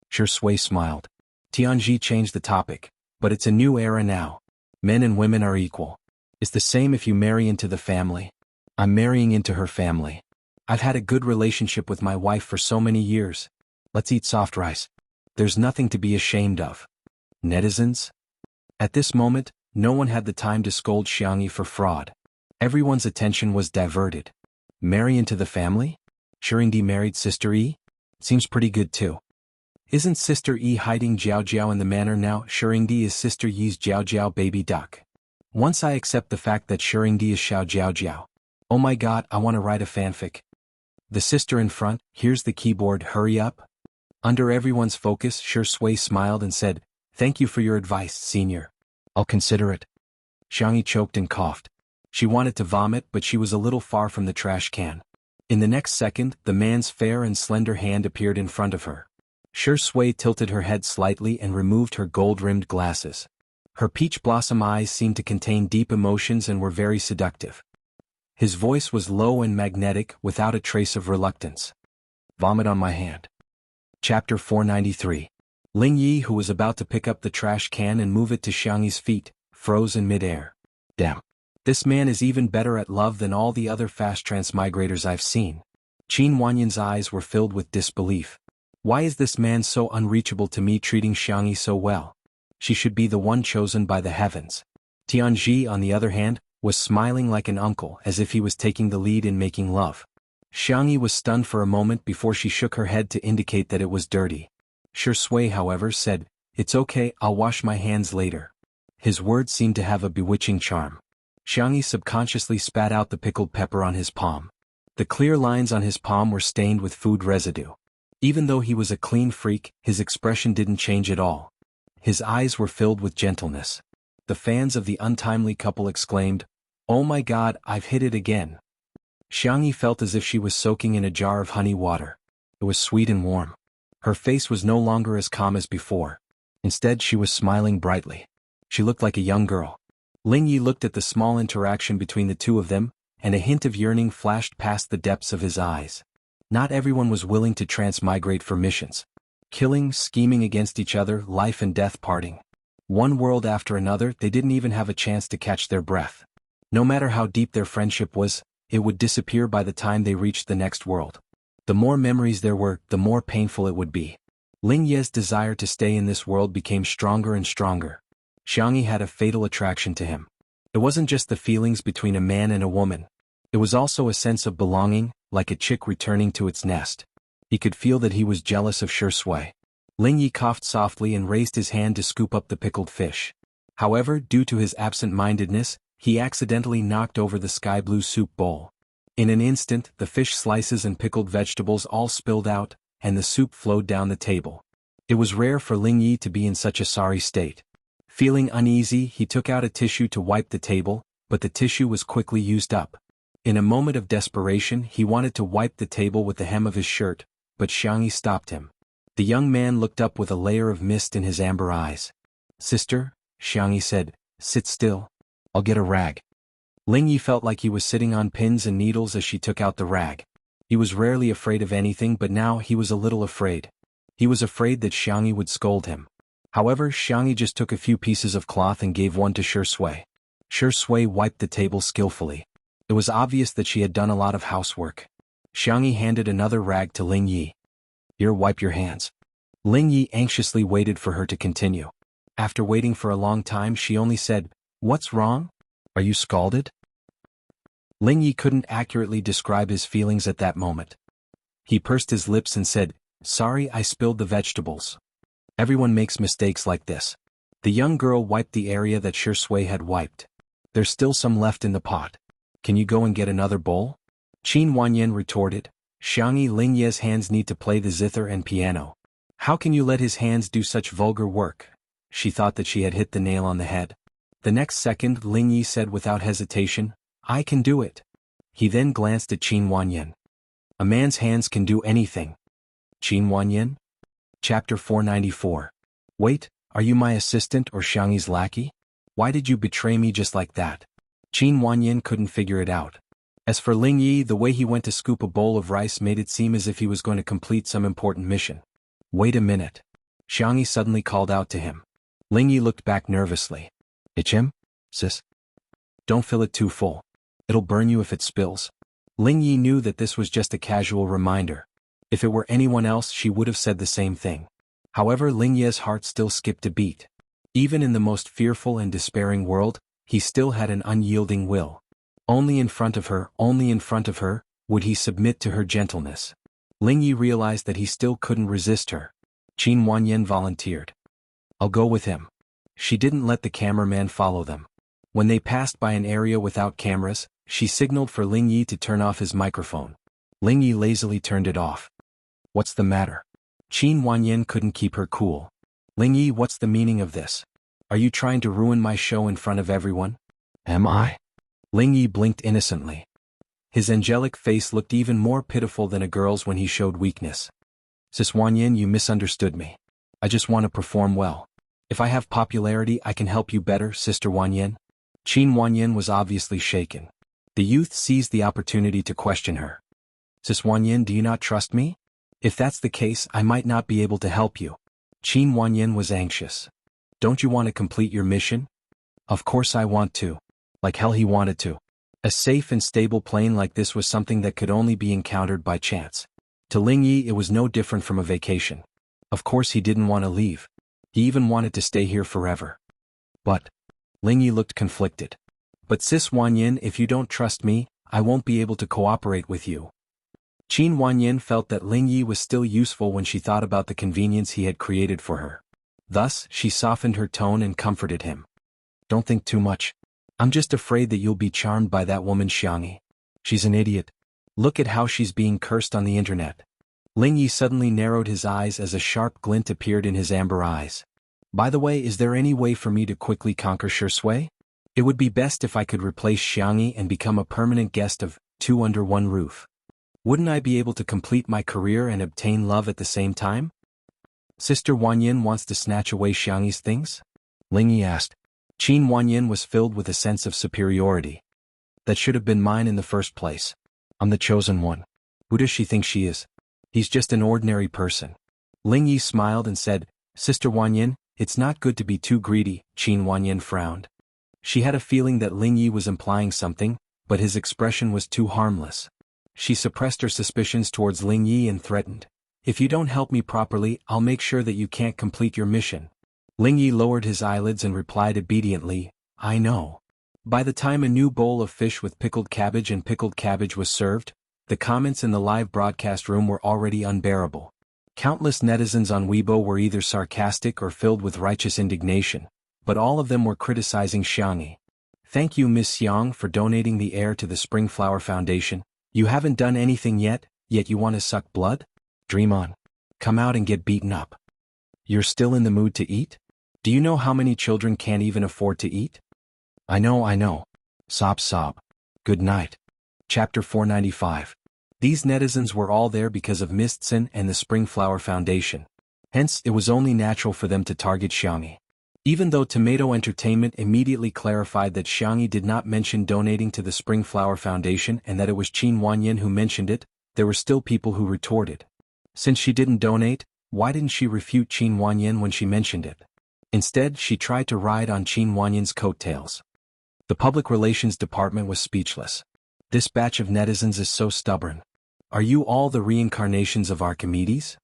Speaker 1: Shi Sui smiled. Tianji changed the topic, "But it's a new era now. Men and women are equal. It's the same if you marry into the family. I'm marrying into her family. I've had a good relationship with my wife for so many years. Let's eat soft rice. There's nothing to be ashamed of." Netizens? At this moment, no one had the time to scold Xiangxi for fraud. Everyone's attention was diverted. Marry into the family? Shirindi married Sister E? Seems pretty good too. Isn't Sister E hiding Jiao Jiao in the manor now? Shirindi is Sister Yi's Jiao Jiao baby duck. Once I accept the fact that Shirindi is Xiao Jiao Jiao. Oh my god, I want to write a fanfic. The sister in front, here's the keyboard, hurry up. Under everyone's focus, Shi Sui smiled and said, "Thank you for your advice, senior. I'll consider it." Xiangxi choked and coughed. She wanted to vomit, but she was a little far from the trash can. In the next second, the man's fair and slender hand appeared in front of her. Shi Sui tilted her head slightly and removed her gold-rimmed glasses. Her peach blossom eyes seemed to contain deep emotions and were very seductive. His voice was low and magnetic, without a trace of reluctance. "Vomit on my hand." Chapter 493. Ling Yi, who was about to pick up the trash can and move it to Xiangxi's feet, froze in midair. Damn. This man is even better at love than all the other fast transmigrators I've seen. Qin Wanyin's eyes were filled with disbelief. Why is this man so unreachable to me, treating Xiangxi so well? She should be the one chosen by the heavens. Tianji, on the other hand, was smiling like an uncle, as if he was taking the lead in making love. Xianxia was stunned for a moment before she shook her head to indicate that it was dirty. Shui, however, said, "It's okay, I'll wash my hands later." His words seemed to have a bewitching charm. Xianxia subconsciously spat out the pickled pepper on his palm. The clear lines on his palm were stained with food residue. Even though he was a clean freak, his expression didn't change at all. His eyes were filled with gentleness. The fans of the untimely couple exclaimed, "Oh my God, I've hit it again." Xianxia felt as if she was soaking in a jar of honey water. It was sweet and warm. Her face was no longer as calm as before. Instead, she was smiling brightly. She looked like a young girl. Lingyi looked at the small interaction between the two of them, and a hint of yearning flashed past the depths of his eyes. Not everyone was willing to transmigrate for missions. Killing, scheming against each other, life and death parting. One world after another, they didn't even have a chance to catch their breath. No matter how deep their friendship was, it would disappear by the time they reached the next world. The more memories there were, the more painful it would be. Lingye's desire to stay in this world became stronger and stronger. Xianxia had a fatal attraction to him. It wasn't just the feelings between a man and a woman. It was also a sense of belonging, like a chick returning to its nest. He could feel that he was jealous of Shui. Lingyi coughed softly and raised his hand to scoop up the pickled fish. However, due to his absent-mindedness, he accidentally knocked over the sky-blue soup bowl. In an instant, the fish slices and pickled vegetables all spilled out, and the soup flowed down the table. It was rare for Lingyi to be in such a sorry state. Feeling uneasy, he took out a tissue to wipe the table, but the tissue was quickly used up. In a moment of desperation, he wanted to wipe the table with the hem of his shirt, but Xianxia stopped him. The young man looked up with a layer of mist in his amber eyes. "Sister," Xianxia said, "sit still. I'll get a rag." Lingyi felt like he was sitting on pins and needles as she took out the rag. He was rarely afraid of anything, but now he was a little afraid. He was afraid that Xianxia would scold him. However, Xianxia just took a few pieces of cloth and gave one to Shui. Shui wiped the table skillfully. It was obvious that she had done a lot of housework. Xianxia handed another rag to Lingyi. "Here, wipe your hands." Lingyi anxiously waited for her to continue. After waiting for a long time, she only said, "What's wrong? Are you scalded?" Lingyi couldn't accurately describe his feelings at that moment. He pursed his lips and said, "Sorry, I spilled the vegetables. Everyone makes mistakes like this." The young girl wiped the area that Shui had wiped. "There's still some left in the pot. Can you go and get another bowl?" Qin Wanyan retorted. "Xianxia, Lingye's hands need to play the zither and piano. How can you let his hands do such vulgar work?" She thought that she had hit the nail on the head. The next second, Lingyi said without hesitation, "I can do it." He then glanced at Qin Wanyan. "A man's hands can do anything." Qin Wanyan? Chapter 494. "Wait, are you my assistant or Xianxi's lackey? Why did you betray me just like that?" Qin Wanyan couldn't figure it out. As for Lingyi, the way he went to scoop a bowl of rice made it seem as if he was going to complete some important mission. "Wait a minute." Xianxia suddenly called out to him. Lingyi looked back nervously. "It's him, sis? Don't fill it too full. It'll burn you if it spills." Lingyi knew that this was just a casual reminder. If it were anyone else, she would have said the same thing. However, Lingye's heart still skipped a beat. Even in the most fearful and despairing world, he still had an unyielding will. Only in front of her, would he submit to her gentleness. Lingyi realized that he still couldn't resist her. Qin Wanyan volunteered. "I'll go with him." She didn't let the cameraman follow them. When they passed by an area without cameras, she signaled for Lingyi to turn off his microphone. Lingyi lazily turned it off. "What's the matter?" Qin Wanyan couldn't keep her cool. "Lingyi, what's the meaning of this? Are you trying to ruin my show in front of everyone?" "Am I?" Lingyi blinked innocently. His angelic face looked even more pitiful than a girl's when he showed weakness. "Sis Wanyan, you misunderstood me. I just want to perform well. If I have popularity, I can help you better, Sister Wanyan." Qin Wanyan was obviously shaken. The youth seized the opportunity to question her. "Sis Wanyan, do you not trust me? If that's the case, I might not be able to help you." Qin Wanyan was anxious. "Don't you want to complete your mission?" "Of course I want to." Like hell he wanted to. A safe and stable plane like this was something that could only be encountered by chance. To Lingyi, it was no different from a vacation. Of course he didn't want to leave. He even wanted to stay here forever. But Lingyi looked conflicted. "But Sis Wanyan, if you don't trust me, I won't be able to cooperate with you." Qin Wanyin felt that Ling Yi was still useful when she thought about the convenience he had created for her. Thus, she softened her tone and comforted him. Don't think too much. I'm just afraid that you'll be charmed by that woman Xianxia. She's an idiot. Look at how she's being cursed on the internet. Ling Yi suddenly narrowed his eyes as a sharp glint appeared in his amber eyes. By the way, is there any way for me to quickly conquer Shui? It would be best if I could replace Xianxia and become a permanent guest of two under one roof. Wouldn't I be able to complete my career and obtain love at the same time? Sister Wanyin wants to snatch away Xianxia's things? Ling Yi asked. Qin Wanyin was filled with a sense of superiority. That should have been mine in the first place. I'm the chosen one. Who does she think she is? He's just an ordinary person. Ling Yi smiled and said, Sister Wanyin, it's not good to be too greedy. Qin Wanyin frowned. She had a feeling that Ling Yi was implying something, but his expression was too harmless. She suppressed her suspicions towards Ling Yi and threatened, if you don't help me properly, I'll make sure that you can't complete your mission. Ling Yi lowered his eyelids and replied obediently, I know. By the time a new bowl of fish with pickled cabbage was served, the comments in the live broadcast room were already unbearable. Countless netizens on Weibo were either sarcastic or filled with righteous indignation, but all of them were criticizing Xianxia. Thank you, Miss Xiang, for donating the heir to the Spring Flower Foundation. You haven't done anything yet you want to suck blood? Dream on. Come out and get beaten up. You're still in the mood to eat? Do you know how many children can't even afford to eat? I know. Sob sob. Good night. Chapter 495. These netizens were all there because of Mistson and the Spring Flower Foundation. Hence, it was only natural for them to target Xianxia. Even though Tomato Entertainment immediately clarified that Xianxia did not mention donating to the Spring Flower Foundation and that it was Qin Wanyin who mentioned it, there were still people who retorted. Since she didn't donate, why didn't she refute Qin Wanyin when she mentioned it? Instead, she tried to ride on Qin Wanyin's coattails. The public relations department was speechless. This batch of netizens is so stubborn. Are you all the reincarnations of Archimedes?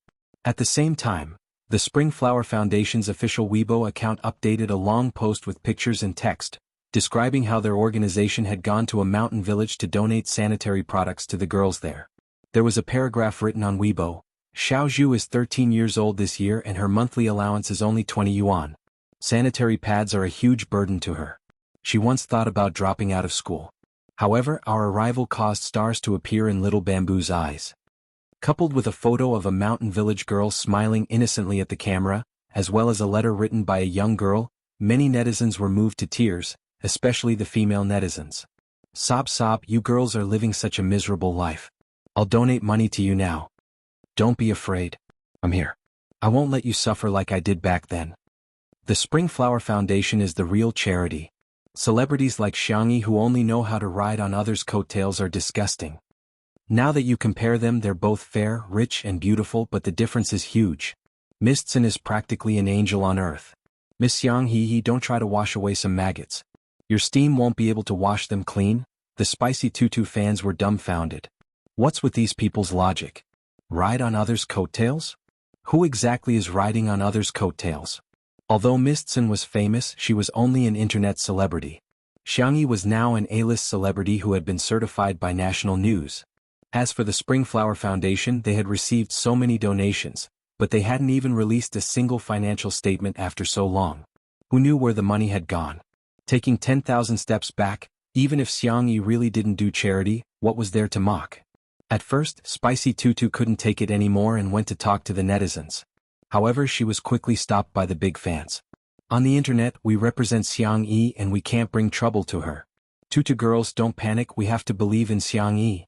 Speaker 1: At the same time, the Spring Flower Foundation's official Weibo account updated a long post with pictures and text, describing how their organization had gone to a mountain village to donate sanitary products to the girls there. There was a paragraph written on Weibo. Xiaozhu is 13 years old this year and her monthly allowance is only 20 yuan. Sanitary pads are a huge burden to her. She once thought about dropping out of school. However, our arrival caused stars to appear in Little Bamboo's eyes. Coupled with a photo of a mountain village girl smiling innocently at the camera, as well as a letter written by a young girl, many netizens were moved to tears, especially the female netizens. Sob sob, you girls are living such a miserable life. I'll donate money to you now. Don't be afraid. I'm here. I won't let you suffer like I did back then. The Spring Flower Foundation is the real charity. Celebrities like Xianxia who only know how to ride on others' coattails are disgusting. Now that you compare them, they're both fair, rich and beautiful, but the difference is huge. Mistson is practically an angel on earth. Miss Xianxia, don't try to wash away some maggots. Your steam won't be able to wash them clean. The Spicy Tutu fans were dumbfounded. What's with these people's logic? Ride on others' coattails? Who exactly is riding on others' coattails? Although Mistson was famous, she was only an internet celebrity. Xianxia was now an A-list celebrity who had been certified by national news. As for the Spring Flower Foundation, they had received so many donations, but they hadn't even released a single financial statement after so long. Who knew where the money had gone? Taking 10,000 steps back, even if Xianxia really didn't do charity, what was there to mock? At first, Spicy Tutu couldn't take it anymore and went to talk to the netizens. However, she was quickly stopped by the big fans. On the internet, we represent Xianxia and we can't bring trouble to her. Tutu girls, don't panic, we have to believe in Xianxia.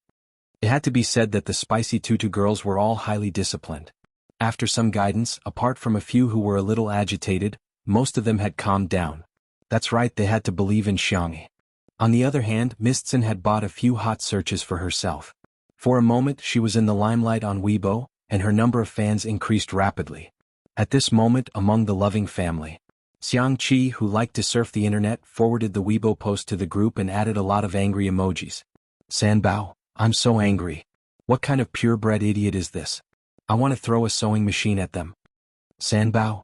Speaker 1: It had to be said that the Spicy Tutu girls were all highly disciplined. After some guidance, apart from a few who were a little agitated, most of them had calmed down. That's right, they had to believe in Xianxia. On the other hand, Mistson had bought a few hot searches for herself. For a moment, she was in the limelight on Weibo, and her number of fans increased rapidly. At this moment, among the loving family, Xianxia, who liked to surf the internet, forwarded the Weibo post to the group and added a lot of angry emojis. Sanbao, I'm so angry. What kind of purebred idiot is this? I want to throw a sewing machine at them. Sanbao?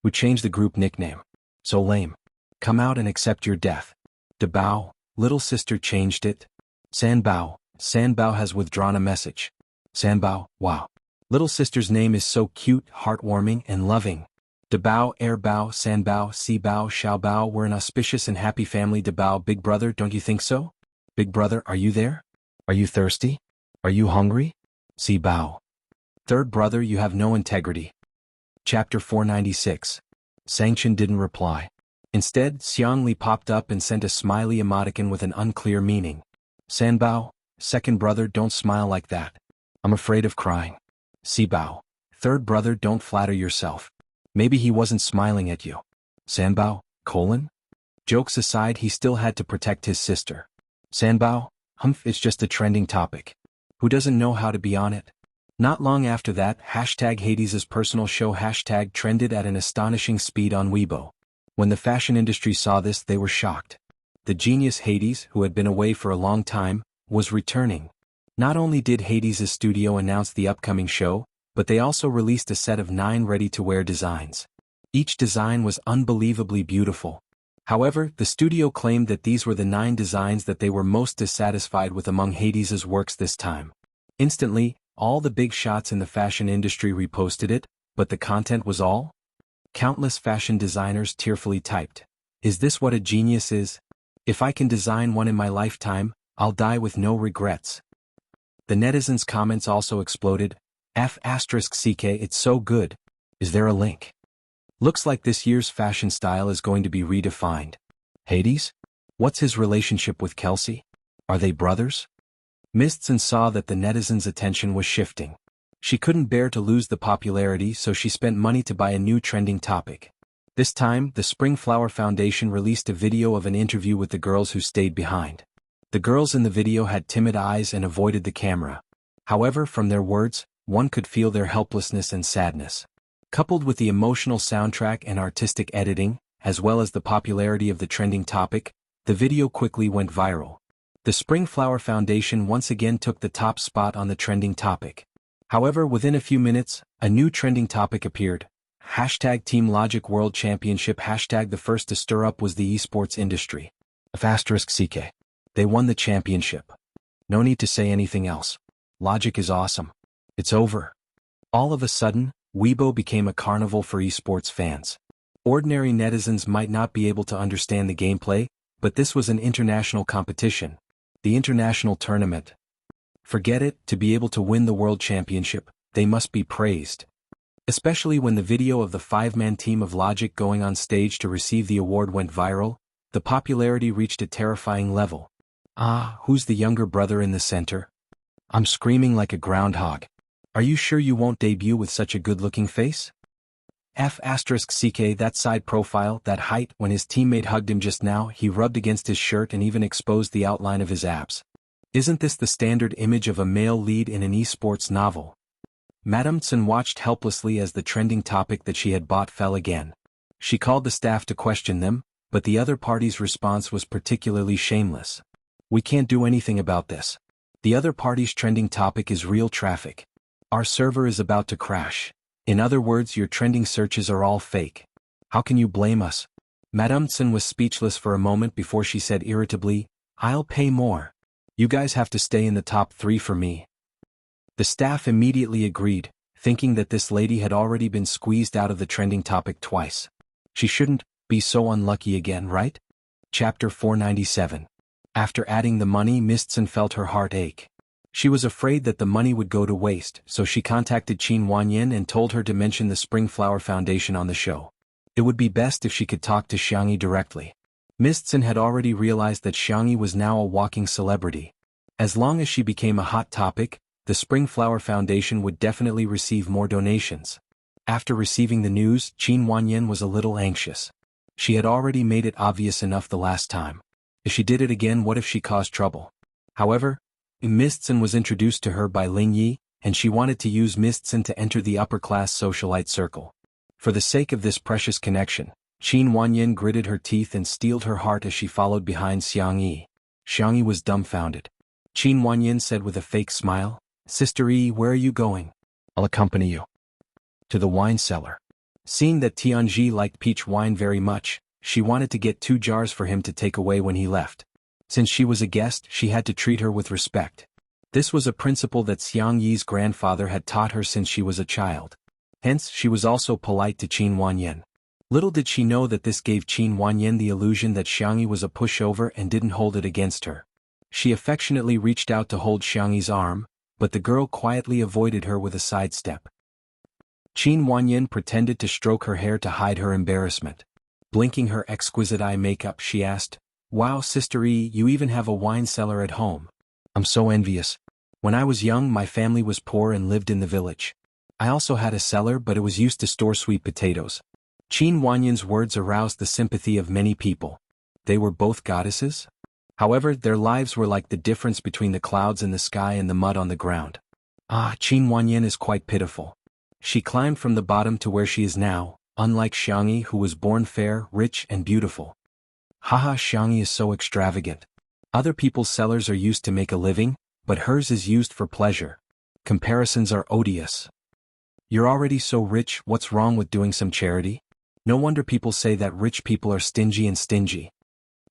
Speaker 1: We changed the group nickname. So lame. Come out and accept your death. Dabao, little sister changed it. Sanbao, Sanbao has withdrawn a message. Sanbao, wow. Little sister's name is so cute, heartwarming, and loving. Debao, Airbao, Sanbao, Sibao, Xiaobao, we're an auspicious and happy family. Debao, big brother, don't you think so? Big brother, are you there? Are you thirsty? Are you hungry? Sibao. Third brother, you have no integrity. Chapter 496. Xianxia didn't reply. Instead, Xiangli popped up and sent a smiley emoticon with an unclear meaning. Sanbao, second brother, don't smile like that. I'm afraid of crying. Sibao. Third brother, don't flatter yourself. Maybe he wasn't smiling at you. Sanbao, colon? Jokes aside, he still had to protect his sister. Sanbao, it's just a trending topic. Who doesn't know how to be on it? Not long after that, #Hades' personal show trended at an astonishing speed on Weibo. When the fashion industry saw this, they were shocked. The genius Hades, who had been away for a long time, was returning. Not only did Hades' studio announce the upcoming show, but they also released a set of 9 ready-to-wear designs. Each design was unbelievably beautiful. However, the studio claimed that these were the 9 designs that they were most dissatisfied with among Hades' works this time. Instantly, all the big shots in the fashion industry reposted it, but the content was all? Countless fashion designers tearfully typed, "Is this what a genius is? If I can design one in my lifetime, I'll die with no regrets." The netizens' comments also exploded. F***CK, it's so good. Is there a link? Looks like this year's fashion style is going to be redefined. Hades? What's his relationship with Kelsey? Are they brothers? Mistson saw that the netizens' attention was shifting. She couldn't bear to lose the popularity, so she spent money to buy a new trending topic. This time, the Spring Flower Foundation released a video of an interview with the girls who stayed behind. The girls in the video had timid eyes and avoided the camera. However, from their words, one could feel their helplessness and sadness. Coupled with the emotional soundtrack and artistic editing, as well as the popularity of the trending topic, the video quickly went viral. The Spring Flower Foundation once again took the top spot on the trending topic. However, within a few minutes, a new trending topic appeared. #Team Logic World Championship. The first to stir up was the esports industry. *CK. They won the championship. No need to say anything else. Logic is awesome. It's over. All of a sudden, Weibo became a carnival for esports fans. Ordinary netizens might not be able to understand the gameplay, but this was an international competition. The international tournament. Forget it, to be able to win the world championship, they must be praised. Especially when the video of the 5-man team of Logic going on stage to receive the award went viral, the popularity reached a terrifying level. Who's the younger brother in the center? I'm screaming like a groundhog. Are you sure you won't debut with such a good-looking face? F***CK, that side profile, that height, when his teammate hugged him just now, he rubbed against his shirt and even exposed the outline of his abs. Isn't this the standard image of a male lead in an esports novel? Madame Tsun watched helplessly as the trending topic that she had bought fell again. She called the staff to question them, but the other party's response was particularly shameless. We can't do anything about this. The other party's trending topic is real traffic. Our server is about to crash. In other words, your trending searches are all fake. How can you blame us? Madame Tsun was speechless for a moment before she said irritably, I'll pay more. You guys have to stay in the top 3 for me. The staff immediately agreed, thinking that this lady had already been squeezed out of the trending topic twice. She shouldn't be so unlucky again, right? Chapter 497. After adding the money, Mistson felt her heart ache. She was afraid that the money would go to waste, so she contacted Qin Wanyan and told her to mention the Spring Flower Foundation on the show. It would be best if she could talk to Xianxia directly. Mistson had already realized that Xianxia was now a walking celebrity. As long as she became a hot topic, the Spring Flower Foundation would definitely receive more donations. After receiving the news, Qin Wanyan was a little anxious. She had already made it obvious enough the last time. If she did it again, what if she caused trouble? However, Mistson was introduced to her by Ling Yi, and she wanted to use Mistson to enter the upper-class socialite circle. For the sake of this precious connection, Qin Wanyan gritted her teeth and steeled her heart as she followed behind Xianxia. Xianxia was dumbfounded. Qin Wanyan said with a fake smile, Sister Yi, where are you going? I'll accompany you. To the wine cellar. Seeing that Tianji liked peach wine very much, she wanted to get 2 jars for him to take away when he left. Since she was a guest, she had to treat her with respect. This was a principle that Xiangyi's grandfather had taught her since she was a child. Hence, she was also polite to Qin Wanyan. Little did she know that this gave Qin Wanyan the illusion that Xiangyi was a pushover and didn't hold it against her. She affectionately reached out to hold Xiangyi's arm, but the girl quietly avoided her with a sidestep. Qin Wanyan pretended to stroke her hair to hide her embarrassment. Blinking her exquisite eye makeup, she asked, "Wow, Sister E, you even have a wine cellar at home. I'm so envious. When I was young, my family was poor and lived in the village. I also had a cellar, but it was used to store sweet potatoes." Qin Wanyan's words aroused the sympathy of many people. They were both goddesses? However, their lives were like the difference between the clouds in the sky and the mud on the ground. Qin Wanyan is quite pitiful. She climbed from the bottom to where she is now, unlike Xiangyi, who was born fair, rich, and beautiful. Haha, Xiangyi is so extravagant. Other people's cellars are used to make a living, but hers is used for pleasure. Comparisons are odious. You're already so rich, what's wrong with doing some charity? No wonder people say that rich people are stingy and stingy.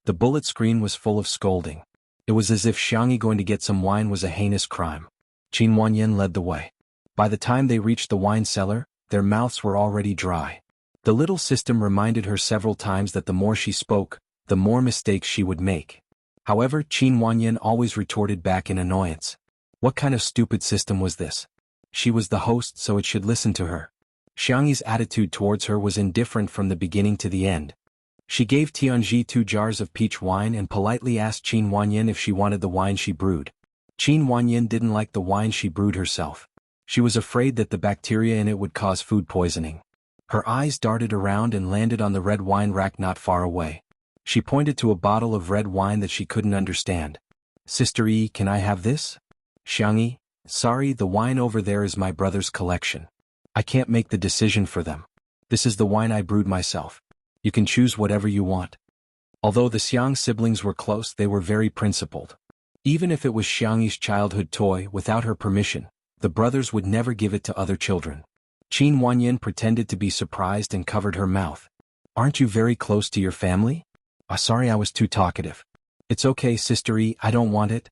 Speaker 1: The bullet screen was full of scolding. It was as if Xiangyi going to get some wine was a heinous crime. Qin Wanyan led the way. By the time they reached the wine cellar, their mouths were already dry. The little system reminded her several times that the more she spoke, the more mistakes she would make. However, Qin Wanyan always retorted back in annoyance. What kind of stupid system was this? She was the host, so it should listen to her. Xiangyi's attitude towards her was indifferent from the beginning to the end. She gave Tianji 2 jars of peach wine and politely asked Qin Wanyan if she wanted the wine she brewed. Qin Wanyan didn't like the wine she brewed herself. She was afraid that the bacteria in it would cause food poisoning. Her eyes darted around and landed on the red wine rack not far away. She pointed to a bottle of red wine that she couldn't understand. "Sister E, can I have this?" "Xiangyi, sorry, the wine over there is my brother's collection. I can't make the decision for them. This is the wine I brewed myself. You can choose whatever you want." Although the Xiang siblings were close, they were very principled. Even if it was Xiangyi's childhood toy, without her permission, the brothers would never give it to other children. Qin Wanyan pretended to be surprised and covered her mouth. "Aren't you very close to your family?" Sorry, I was too talkative." "It's okay, Sister E, I don't want it."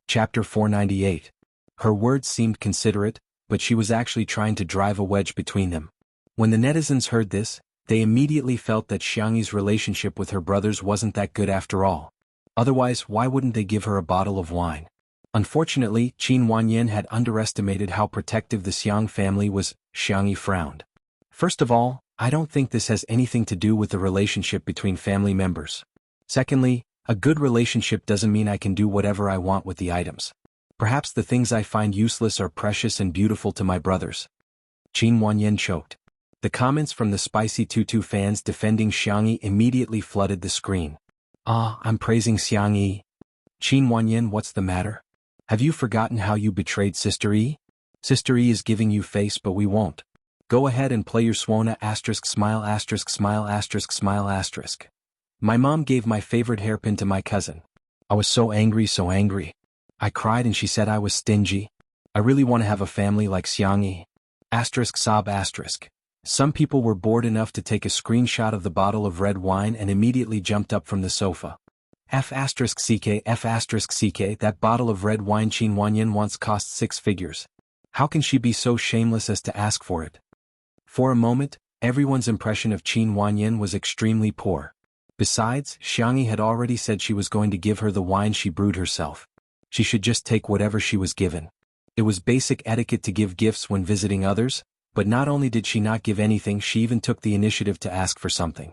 Speaker 1: Chapter 498. Her words seemed considerate, but she was actually trying to drive a wedge between them. When the netizens heard this, they immediately felt that Xiangyi's relationship with her brothers wasn't that good after all. Otherwise, why wouldn't they give her a bottle of wine? Unfortunately, Qin Wanyan had underestimated how protective the Xiang family was. Xiangyi frowned. "First of all, I don't think this has anything to do with the relationship between family members. Secondly, a good relationship doesn't mean I can do whatever I want with the items. Perhaps the things I find useless are precious and beautiful to my brothers." Qin Wanyan choked. The comments from the Spicy Tutu fans defending Xiangyi immediately flooded the screen. I'm praising Xiangyi." "Qin Wanyan, what's the matter? Have you forgotten how you betrayed Sister E? Sister E is giving you face, but we won't. Go ahead and play your Swona *smile *smile *. My mom gave my favorite hairpin to my cousin. I was so angry, so angry. I cried and she said I was stingy. I really want to have a family like Xiangyi. Sob *. Some people were bored enough to take a screenshot of the bottle of red wine and immediately jumped up from the sofa. F*ck, that bottle of red wine Qin Wanyan once cost 6 figures. How can she be so shameless as to ask for it? For a moment, everyone's impression of Qin Wanyan was extremely poor. Besides, Xiangyi had already said she was going to give her the wine she brewed herself. She should just take whatever she was given. It was basic etiquette to give gifts when visiting others, but not only did she not give anything, she even took the initiative to ask for something.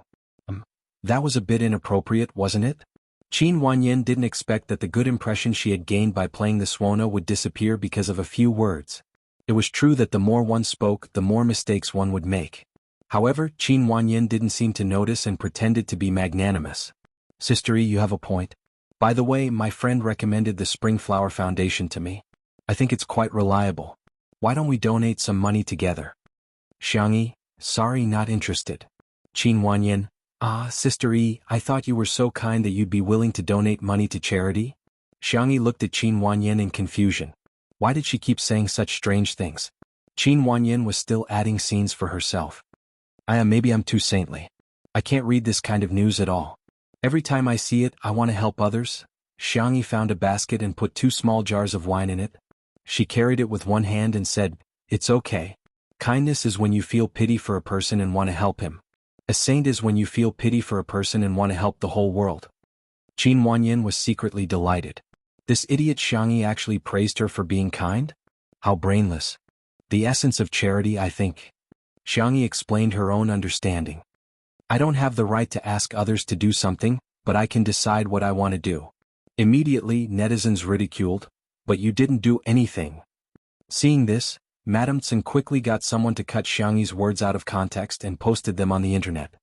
Speaker 1: That was a bit inappropriate, wasn't it? Qin Wanyan didn't expect that the good impression she had gained by playing the Swona would disappear because of a few words. It was true that the more one spoke, the more mistakes one would make. However, Qin Wanyan didn't seem to notice and pretended to be magnanimous. "Sister E, you have a point. By the way, my friend recommended the Spring Flower Foundation to me. I think it's quite reliable. Why don't we donate some money together?" "Xiangyi, sorry, not interested." Qin Wanyan, Sister E, I thought you were so kind that you'd be willing to donate money to charity?" Xiangyi looked at Qin Wanyan in confusion. Why did she keep saying such strange things? Qin Wanyan was still adding scenes for herself. Maybe I'm too saintly. I can't read this kind of news at all. Every time I see it, I want to help others. Xianxia found a basket and put 2 small jars of wine in it. She carried it with one hand and said, "It's okay. Kindness is when you feel pity for a person and want to help him. A saint is when you feel pity for a person and want to help the whole world." Qin Wanyan was secretly delighted. This idiot Xianxia actually praised her for being kind? How brainless. The essence of charity, I think. Xianxia explained her own understanding. I don't have the right to ask others to do something, but I can decide what I want to do. Immediately, netizens ridiculed, "But you didn't do anything." Seeing this, Madame Tsen quickly got someone to cut Xiangxi's words out of context and posted them on the internet.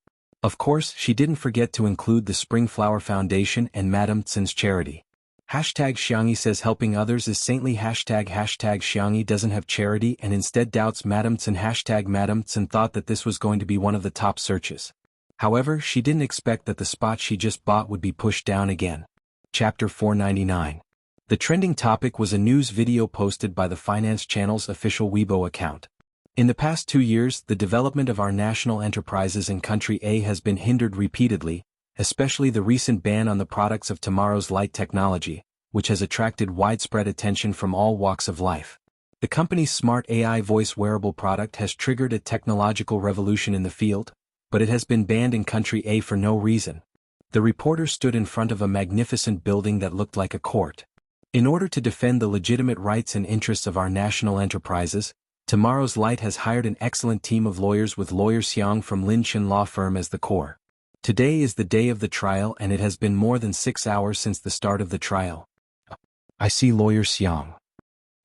Speaker 1: Of course, she didn't forget to include the Spring Flower Foundation and Madame Tsen's charity. #Xiangxia says helping others is saintly. #Xiangxia doesn't have charity and instead doubts Madame Tsen. Madame Tsen thought that this was going to be one of the top searches. However, she didn't expect that the spot she just bought would be pushed down again. Chapter 499. The trending topic was a news video posted by the Finance Channel's official Weibo account. In the past 2 years, the development of our national enterprises in Country A has been hindered repeatedly, especially the recent ban on the products of tomorrow's light technology, which has attracted widespread attention from all walks of life. The company's smart AI voice wearable product has triggered a technological revolution in the field, but it has been banned in Country A for no reason. The reporter stood in front of a magnificent building that looked like a court. In order to defend the legitimate rights and interests of our national enterprises, Tomorrow's Light has hired an excellent team of lawyers with lawyer Xiang from Lin Chen Law Firm as the core. Today is the day of the trial and it has been more than 6 hours since the start of the trial. I see lawyer Xiang.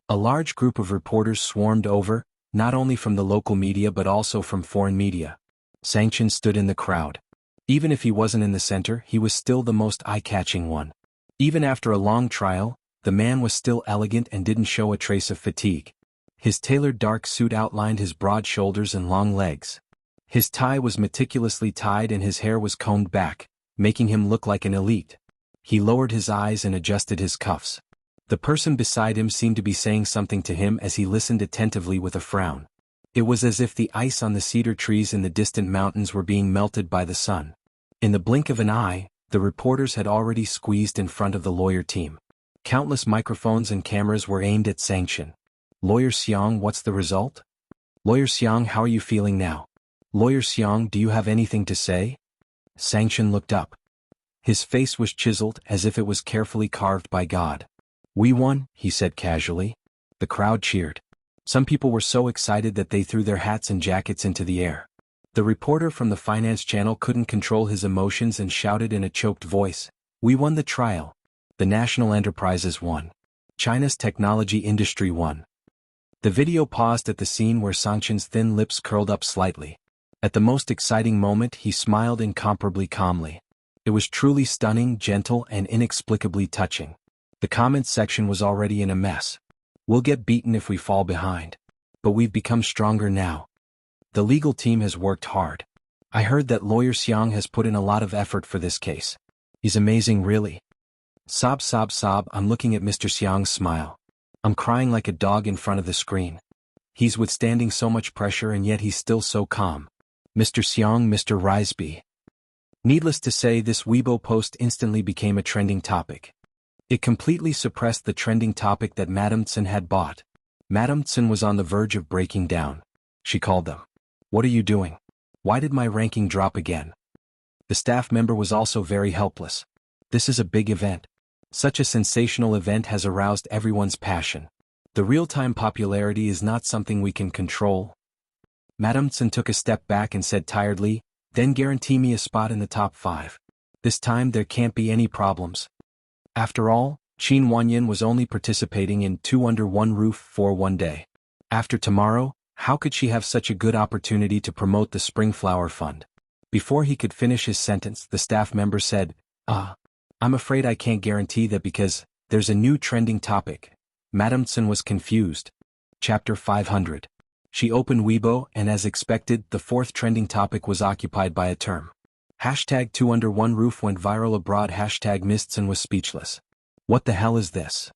Speaker 1: A large group of reporters swarmed over, not only from the local media but also from foreign media. Xianxia stood in the crowd. Even if he wasn't in the center, he was still the most eye-catching one. Even after a long trial, the man was still elegant and didn't show a trace of fatigue. His tailored dark suit outlined his broad shoulders and long legs. His tie was meticulously tied and his hair was combed back, making him look like an elite. He lowered his eyes and adjusted his cuffs. The person beside him seemed to be saying something to him as he listened attentively with a frown. It was as if the ice on the cedar trees in the distant mountains were being melted by the sun. In the blink of an eye, the reporters had already squeezed in front of the lawyer team. Countless microphones and cameras were aimed at Xianxia. Lawyer Xiang, what's the result? Lawyer Xiang, how are you feeling now? Lawyer Xiang, do you have anything to say? Xianxia looked up. His face was chiseled as if it was carefully carved by God. We won, he said casually. The crowd cheered. Some people were so excited that they threw their hats and jackets into the air. The reporter from the Finance Channel couldn't control his emotions and shouted in a choked voice, "We won the trial. The national enterprises won. China's technology industry won." The video paused at the scene where Xianxia's thin lips curled up slightly. At the most exciting moment, he smiled incomparably calmly. It was truly stunning, gentle, and inexplicably touching. The comments section was already in a mess. We'll get beaten if we fall behind. But we've become stronger now. The legal team has worked hard. I heard that lawyer Xiang has put in a lot of effort for this case. He's amazing, really. Sob, sob, sob, I'm looking at Mr. Xiang's smile. I'm crying like a dog in front of the screen. He's withstanding so much pressure and yet he's still so calm. Mr. Xiang, Mr. Riseby. Needless to say, this Weibo post instantly became a trending topic. It completely suppressed the trending topic that Madame Tsen had bought. Madame Tsen was on the verge of breaking down. She called them. What are you doing? Why did my ranking drop again? The staff member was also very helpless. This is a big event. Such a sensational event has aroused everyone's passion. The real-time popularity is not something we can control. Madame Tsen took a step back and said tiredly, then guarantee me a spot in the top 5. This time there can't be any problems. After all, Qin Wanyan was only participating in 2 under one roof for one day. After tomorrow, how could she have such a good opportunity to promote the Spring Flower Fund? Before he could finish his sentence, the staff member said, I'm afraid I can't guarantee that because there's a new trending topic. Madame Tsen was confused. Chapter 500. She opened Weibo and as expected, the 4th trending topic was occupied by a term. #2 under one roof went viral abroad. #Mistsen was speechless. What the hell is this?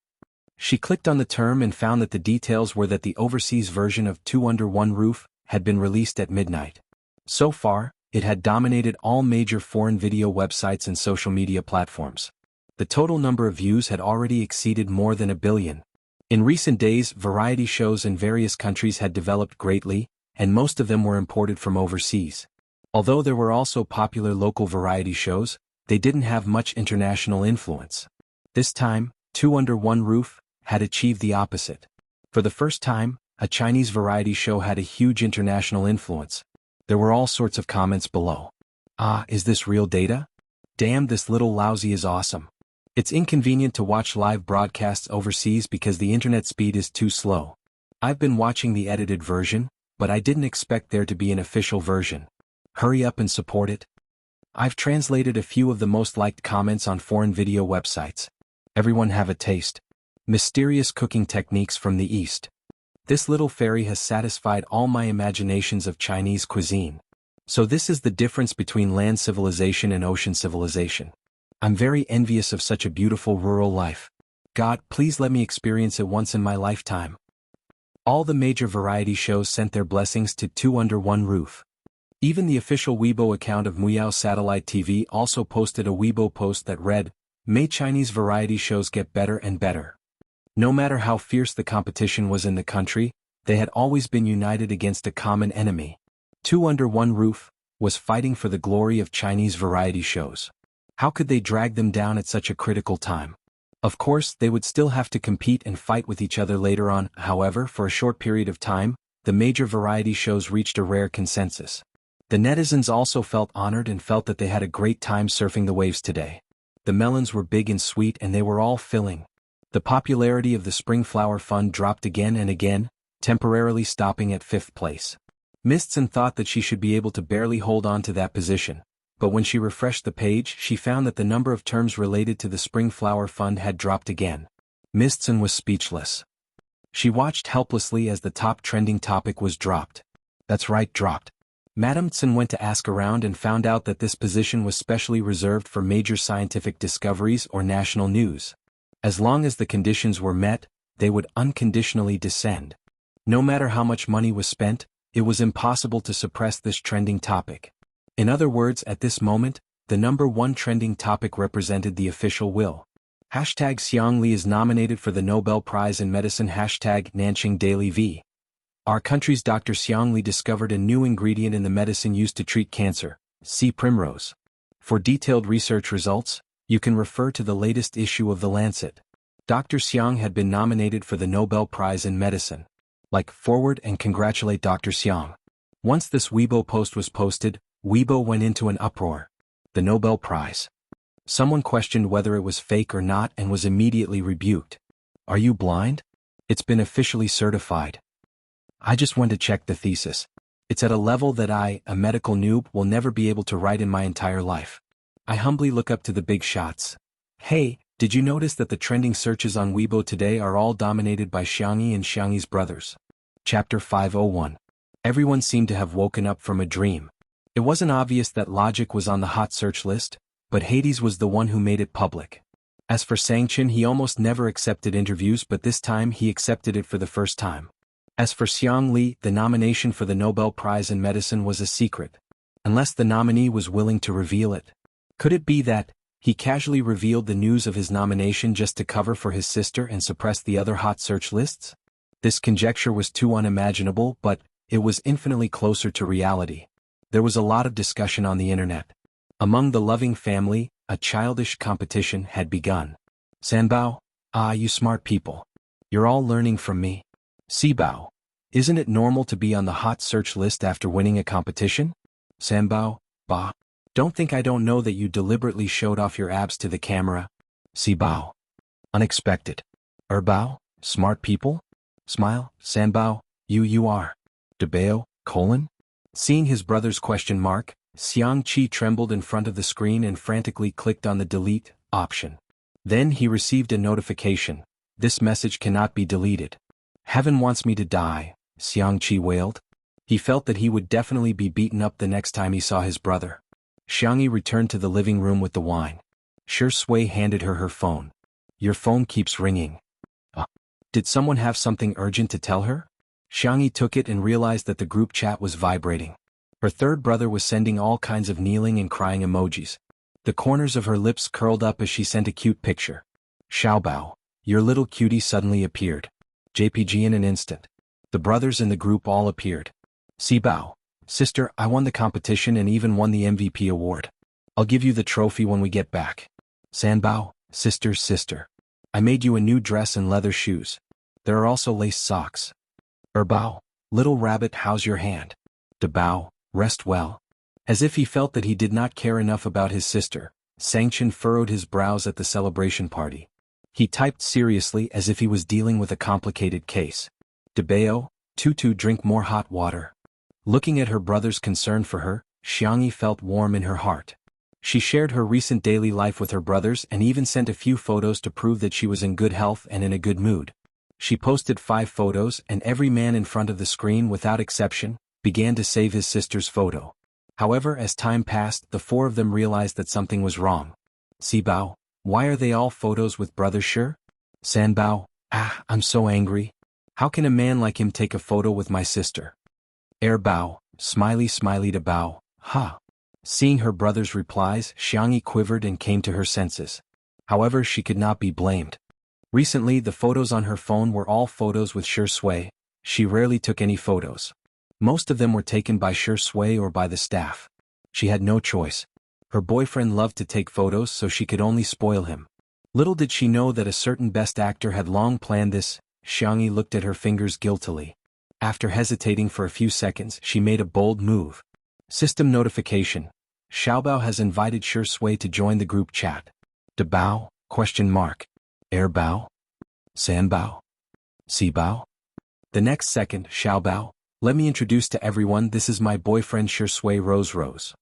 Speaker 1: She clicked on the term and found that the details were that the overseas version of 2 under one roof had been released at midnight. So far, it had dominated all major foreign video websites and social media platforms. The total number of views had already exceeded more than 1 billion. In recent days, variety shows in various countries had developed greatly, and most of them were imported from overseas. Although there were also popular local variety shows, they didn't have much international influence. This time, Two Under One Roof had achieved the opposite. For the first time, a Chinese variety show had a huge international influence. There were all sorts of comments below. Ah, is this real data? Damn, this little lousy is awesome. It's inconvenient to watch live broadcasts overseas because the internet speed is too slow. I've been watching the edited version, but I didn't expect there to be an official version. Hurry up and support it. I've translated a few of the most liked comments on foreign video websites. Everyone have a taste. Mysterious cooking techniques from the East. This little fairy has satisfied all my imaginations of Chinese cuisine. So this is the difference between land civilization and ocean civilization. I'm very envious of such a beautiful rural life. God, please let me experience it once in my lifetime. All the major variety shows sent their blessings to Two Under One Roof. Even the official Weibo account of Muyao Satellite TV also posted a Weibo post that read, "May Chinese variety shows get better and better." No matter how fierce the competition was in the country, they had always been united against a common enemy. Two Under One Roof was fighting for the glory of Chinese variety shows. How could they drag them down at such a critical time? Of course, they would still have to compete and fight with each other later on. However, for a short period of time, the major variety shows reached a rare consensus. The netizens also felt honored and felt that they had a great time surfing the waves today. The melons were big and sweet and they were all filling. The popularity of the Spring Flower Fund dropped again and again, temporarily stopping at 5th place. Mistson thought that she should be able to barely hold on to that position, but when she refreshed the page she found that the number of terms related to the Spring Flower Fund had dropped again. Mistson was speechless. She watched helplessly as the top trending topic was dropped. That's right, dropped. Madame Tsen went to ask around and found out that this position was specially reserved for major scientific discoveries or national news. As long as the conditions were met, they would unconditionally descend. No matter how much money was spent, it was impossible to suppress this trending topic. In other words, at this moment, the number one trending topic represented the official will. Hashtag Xianxia is nominated for the Nobel Prize in Medicine. Hashtag Nanxing Daily V. Our country's Dr. Xianxia discovered a new ingredient in the medicine used to treat cancer, sea primrose. For detailed research results, you can refer to the latest issue of The Lancet. Dr. Xianxia had been nominated for the Nobel Prize in Medicine. Like, forward and congratulate Dr. Xianxia. Once this Weibo post was posted, Weibo went into an uproar. The Nobel Prize. Someone questioned whether it was fake or not and was immediately rebuked. Are you blind? It's been officially certified. I just went to check the thesis. It's at a level that I, a medical noob, will never be able to write in my entire life. I humbly look up to the big shots. Hey, did you notice that the trending searches on Weibo today are all dominated by Xianxia and Xianxia's brothers? Chapter 501. Everyone seemed to have woken up from a dream. It wasn't obvious that Logic was on the hot search list, but Hades was the one who made it public. As for Xianxia, he almost never accepted interviews, but this time he accepted it for the first time. As for Xianxia, the nomination for the Nobel Prize in Medicine was a secret. Unless the nominee was willing to reveal it. Could it be that he casually revealed the news of his nomination just to cover for his sister and suppress the other hot search lists? This conjecture was too unimaginable, but it was infinitely closer to reality. There was a lot of discussion on the internet. Among the loving family, a childish competition had begun. Sanbao, you smart people. You're all learning from me. Sibao, isn't it normal to be on the hot search list after winning a competition? Sanbao, don't think I don't know that you deliberately showed off your abs to the camera. Sibao, unexpected. Bao, smart people? Smile, Sanbao, you are. Debao, : Seeing his brother's question mark, Xianxia trembled in front of the screen and frantically clicked on the delete option. Then he received a notification. This message cannot be deleted. Heaven wants me to die, Xianxia wailed. He felt that he would definitely be beaten up the next time he saw his brother. Xianxia returned to the living room with the wine. Shui handed her her phone. Your phone keeps ringing. Did someone have something urgent to tell her? Xianxia took it and realized that the group chat was vibrating. Her third brother was sending all kinds of kneeling and crying emojis. The corners of her lips curled up as she sent a cute picture. Xiaobao, your little cutie suddenly appeared. JPG in an instant. The brothers in the group all appeared. Sibao, sister, I won the competition and even won the MVP award. I'll give you the trophy when we get back. Sanbao, sister. I made you a new dress and leather shoes. There are also lace socks. Bao, little rabbit, how's your hand? Dabao, rest well. As if he felt that he did not care enough about his sister, Xianxia furrowed his brows at the celebration party. He typed seriously as if he was dealing with a complicated case. Dabao, Tutu, drink more hot water. Looking at her brother's concern for her, Xiangyi felt warm in her heart. She shared her recent daily life with her brothers and even sent a few photos to prove that she was in good health and in a good mood. She posted 5 photos and every man in front of the screen without exception began to save his sister's photo. However, as time passed, the 4 of them realized that something was wrong. Sibao, why are they all photos with brother Shi? Sanbao, I'm so angry. How can a man like him take a photo with my sister? Bao, smiley to Bao, ha. Seeing her brother's replies, Xiangyi quivered and came to her senses. However, she could not be blamed. Recently, the photos on her phone were all photos with Shi Sui. She rarely took any photos. Most of them were taken by Shi Sui or by the staff. She had no choice. Her boyfriend loved to take photos, so she could only spoil him. Little did she know that a certain best actor had long planned this. Xiangyi looked at her fingers guiltily. After hesitating for a few seconds, she made a bold move. System notification. Xiaobao has invited Shi Sui to join the group chat. Dabao? Bao? Sanbao? Sibao? The next second, Xiaobao, let me introduce to everyone, this is my boyfriend Shi Sui Rose.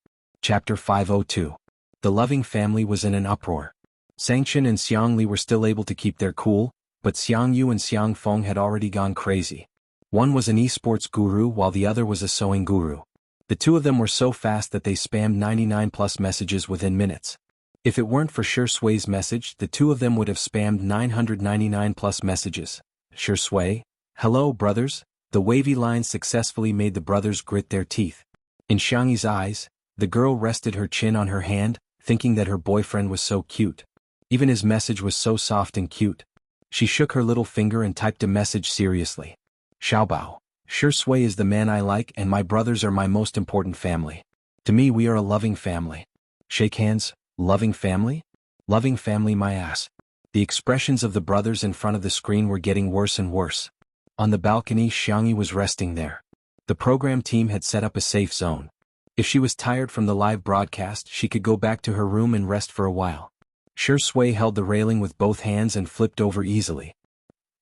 Speaker 1: Chapter 502. The loving family was in an uproar. Xianxia and Xiangli were still able to keep their cool, but Xiangyu and Xiangfeng had already gone crazy. One was an esports guru while the other was a sewing guru. The 2 of them were so fast that they spammed 99+ messages within minutes. If it weren't for Shi Sui's message, the 2 of them would have spammed 999+ messages. Shi Sui, hello brothers. The wavy lines successfully made the brothers grit their teeth. In Xiangyi's eyes, the girl rested her chin on her hand, thinking that her boyfriend was so cute. Even his message was so soft and cute. She shook her little finger and typed a message seriously. Xiaobao, Shi Sui is the man I like and my brothers are my most important family. To me we are a loving family. Shake hands, loving family? Loving family my ass. The expressions of the brothers in front of the screen were getting worse and worse. On the balcony, Xiangyi was resting there. The program team had set up a safe zone. If she was tired from the live broadcast, she could go back to her room and rest for a while. Shi Sui held the railing with both hands and flipped over easily.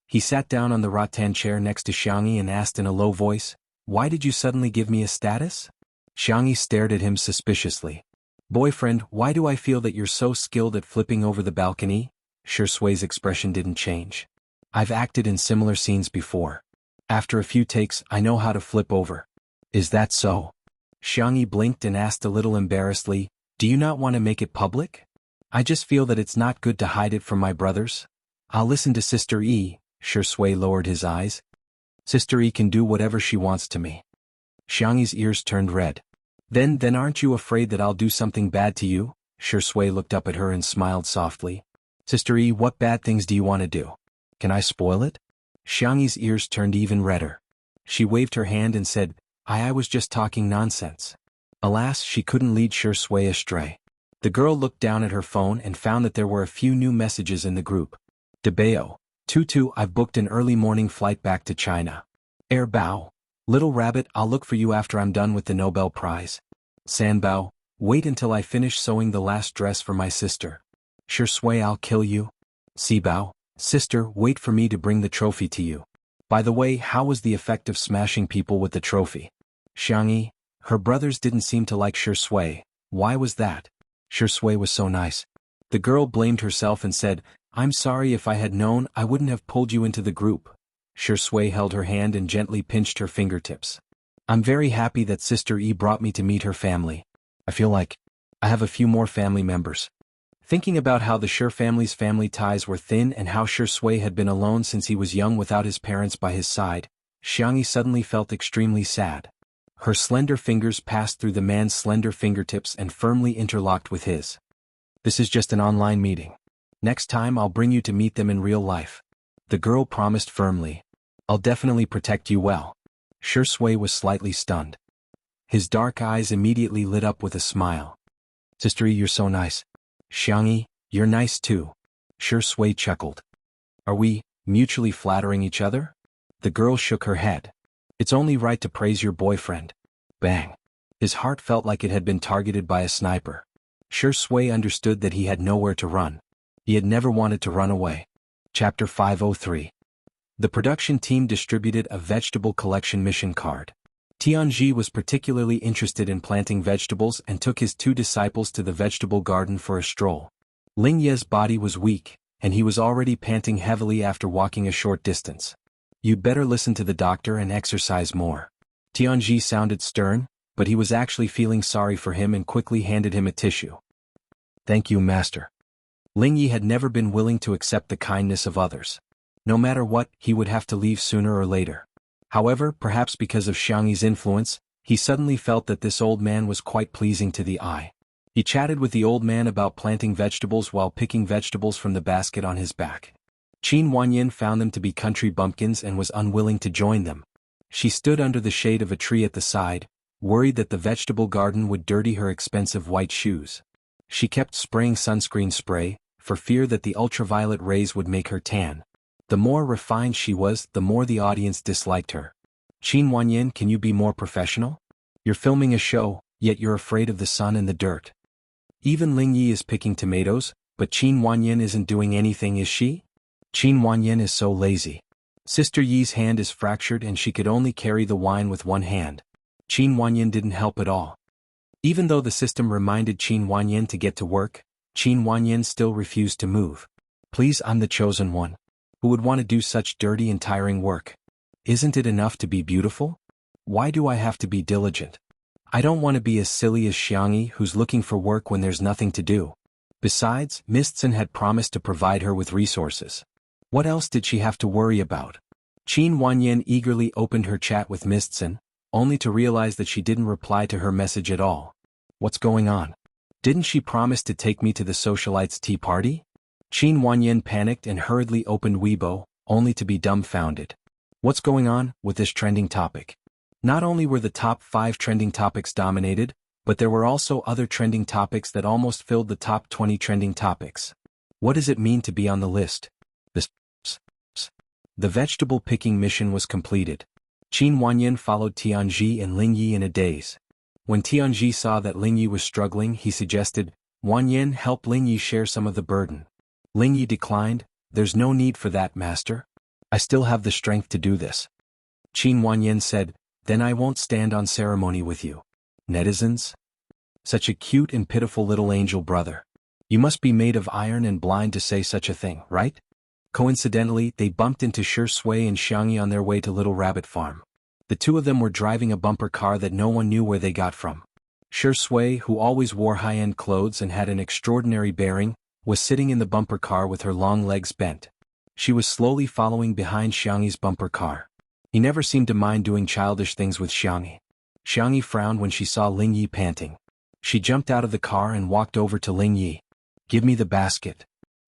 Speaker 1: He sat down on the rattan chair next to Xiangyi and asked in a low voice, why did you suddenly give me a status? Xiangyi stared at him suspiciously. Boyfriend, why do I feel that you're so skilled at flipping over the balcony? Shi Sui's expression didn't change. I've acted in similar scenes before. After a few takes, I know how to flip over. Is that so? Xiangyi blinked and asked a little embarrassedly, do you not want to make it public? I just feel that it's not good to hide it from my brothers. I'll listen to Sister E. Shi Sui lowered his eyes. Sister E can do whatever she wants to me. Xiangyi's ears turned red. Then aren't you afraid that I'll do something bad to you? Shi Sui looked up at her and smiled softly. Sister E, what bad things do you want to do? Can I spoil it? Xiangyi's ears turned even redder. She waved her hand and said, I was just talking nonsense. Alas, she couldn't lead Shi Sui astray. The girl looked down at her phone and found that there were a few new messages in the group. Dabao, Tutu, I've booked an early morning flight back to China. Bao, little rabbit, I'll look for you after I'm done with the Nobel Prize. Sanbao, wait until I finish sewing the last dress for my sister. Shi Sui, I'll kill you. Sibao, sister, wait for me to bring the trophy to you. By the way, how was the effect of smashing people with the trophy? Xiangyi, her brothers didn't seem to like Shi Sui. Why was that? Shi Sui was so nice. The girl blamed herself and said, I'm sorry, if I had known, I wouldn't have pulled you into the group. Shi Sui held her hand and gently pinched her fingertips. I'm very happy that Sister E brought me to meet her family. I feel like I have a few more family members. Thinking about how the Shi family's family ties were thin and how Shi Sui had been alone since he was young without his parents by his side, Xiangyi suddenly felt extremely sad. Her slender fingers passed through the man's slender fingertips and firmly interlocked with his. This is just an online meeting. Next time I'll bring you to meet them in real life. The girl promised firmly. I'll definitely protect you well. Shui was slightly stunned. His dark eyes immediately lit up with a smile. Sister, you're so nice. Xianxia, you're nice too. Shui chuckled. Are we mutually flattering each other? The girl shook her head. It's only right to praise your boyfriend. Bang. His heart felt like it had been targeted by a sniper. Shui understood that he had nowhere to run. He had never wanted to run away. Chapter 503. The production team distributed a vegetable collection mission card. Jianghu was particularly interested in planting vegetables and took his 2 disciples to the vegetable garden for a stroll. Lingye's body was weak, and he was already panting heavily after walking a short distance. You'd better listen to the doctor and exercise more. Jianghu sounded stern, but he was actually feeling sorry for him and quickly handed him a tissue. Thank you, master. Lingye had never been willing to accept the kindness of others. No matter what, he would have to leave sooner or later. However, perhaps because of Xianxi's influence, he suddenly felt that this old man was quite pleasing to the eye. He chatted with the old man about planting vegetables while picking vegetables from the basket on his back. Qin Wanyin found them to be country bumpkins and was unwilling to join them. She stood under the shade of a tree at the side, worried that the vegetable garden would dirty her expensive white shoes. She kept spraying sunscreen spray, for fear that the ultraviolet rays would make her tan. The more refined she was, the more the audience disliked her. Qin Wanyin, can you be more professional? You're filming a show, yet you're afraid of the sun and the dirt. Even Lingye is picking tomatoes, but Qin Wanyin isn't doing anything, is she? Qin Wanyin is so lazy. Sister Yi's hand is fractured and she could only carry the wine with one hand. Qin Wanyin didn't help at all. Even though the system reminded Qin Wanyin to get to work, Qin Wanyin still refused to move. Please, I'm the chosen one. Who would want to do such dirty and tiring work? Isn't it enough to be beautiful? Why do I have to be diligent? I don't want to be as silly as Xianxia, who's looking for work when there's nothing to do. Besides, Mistson had promised to provide her with resources. What else did she have to worry about? Qin Wanyin eagerly opened her chat with Mistson, only to realize that she didn't reply to her message at all. What's going on? Didn't she promise to take me to the socialites' tea party? Qin Wanyin panicked and hurriedly opened Weibo, only to be dumbfounded. What's going on with this trending topic? Not only were the top 5 trending topics dominated, but there were also other trending topics that almost filled the top 20 trending topics. What does it mean to be on the list? The vegetable picking mission was completed. Qin Wanyin followed Tianji and Lingye in a daze. When Tianji saw that Lingye was struggling, he suggested, Wanyin, help Lingye share some of the burden. Lingye declined, there's no need for that, master. I still have the strength to do this. Qin Wanyin said, then I won't stand on ceremony with you. Netizens? Such a cute and pitiful little angel brother. You must be made of iron and blind to say such a thing, right? Coincidentally, they bumped into Shui and Xianxia on their way to Little Rabbit Farm. The 2 of them were driving a bumper car that no one knew where they got from. Shui, who always wore high-end clothes and had an extraordinary bearing, was sitting in the bumper car with her long legs bent. She was slowly following behind Xianxia's bumper car. He never seemed to mind doing childish things with Xianxia. Xianxia frowned when she saw Lingye panting. She jumped out of the car and walked over to Lingye. Give me the basket.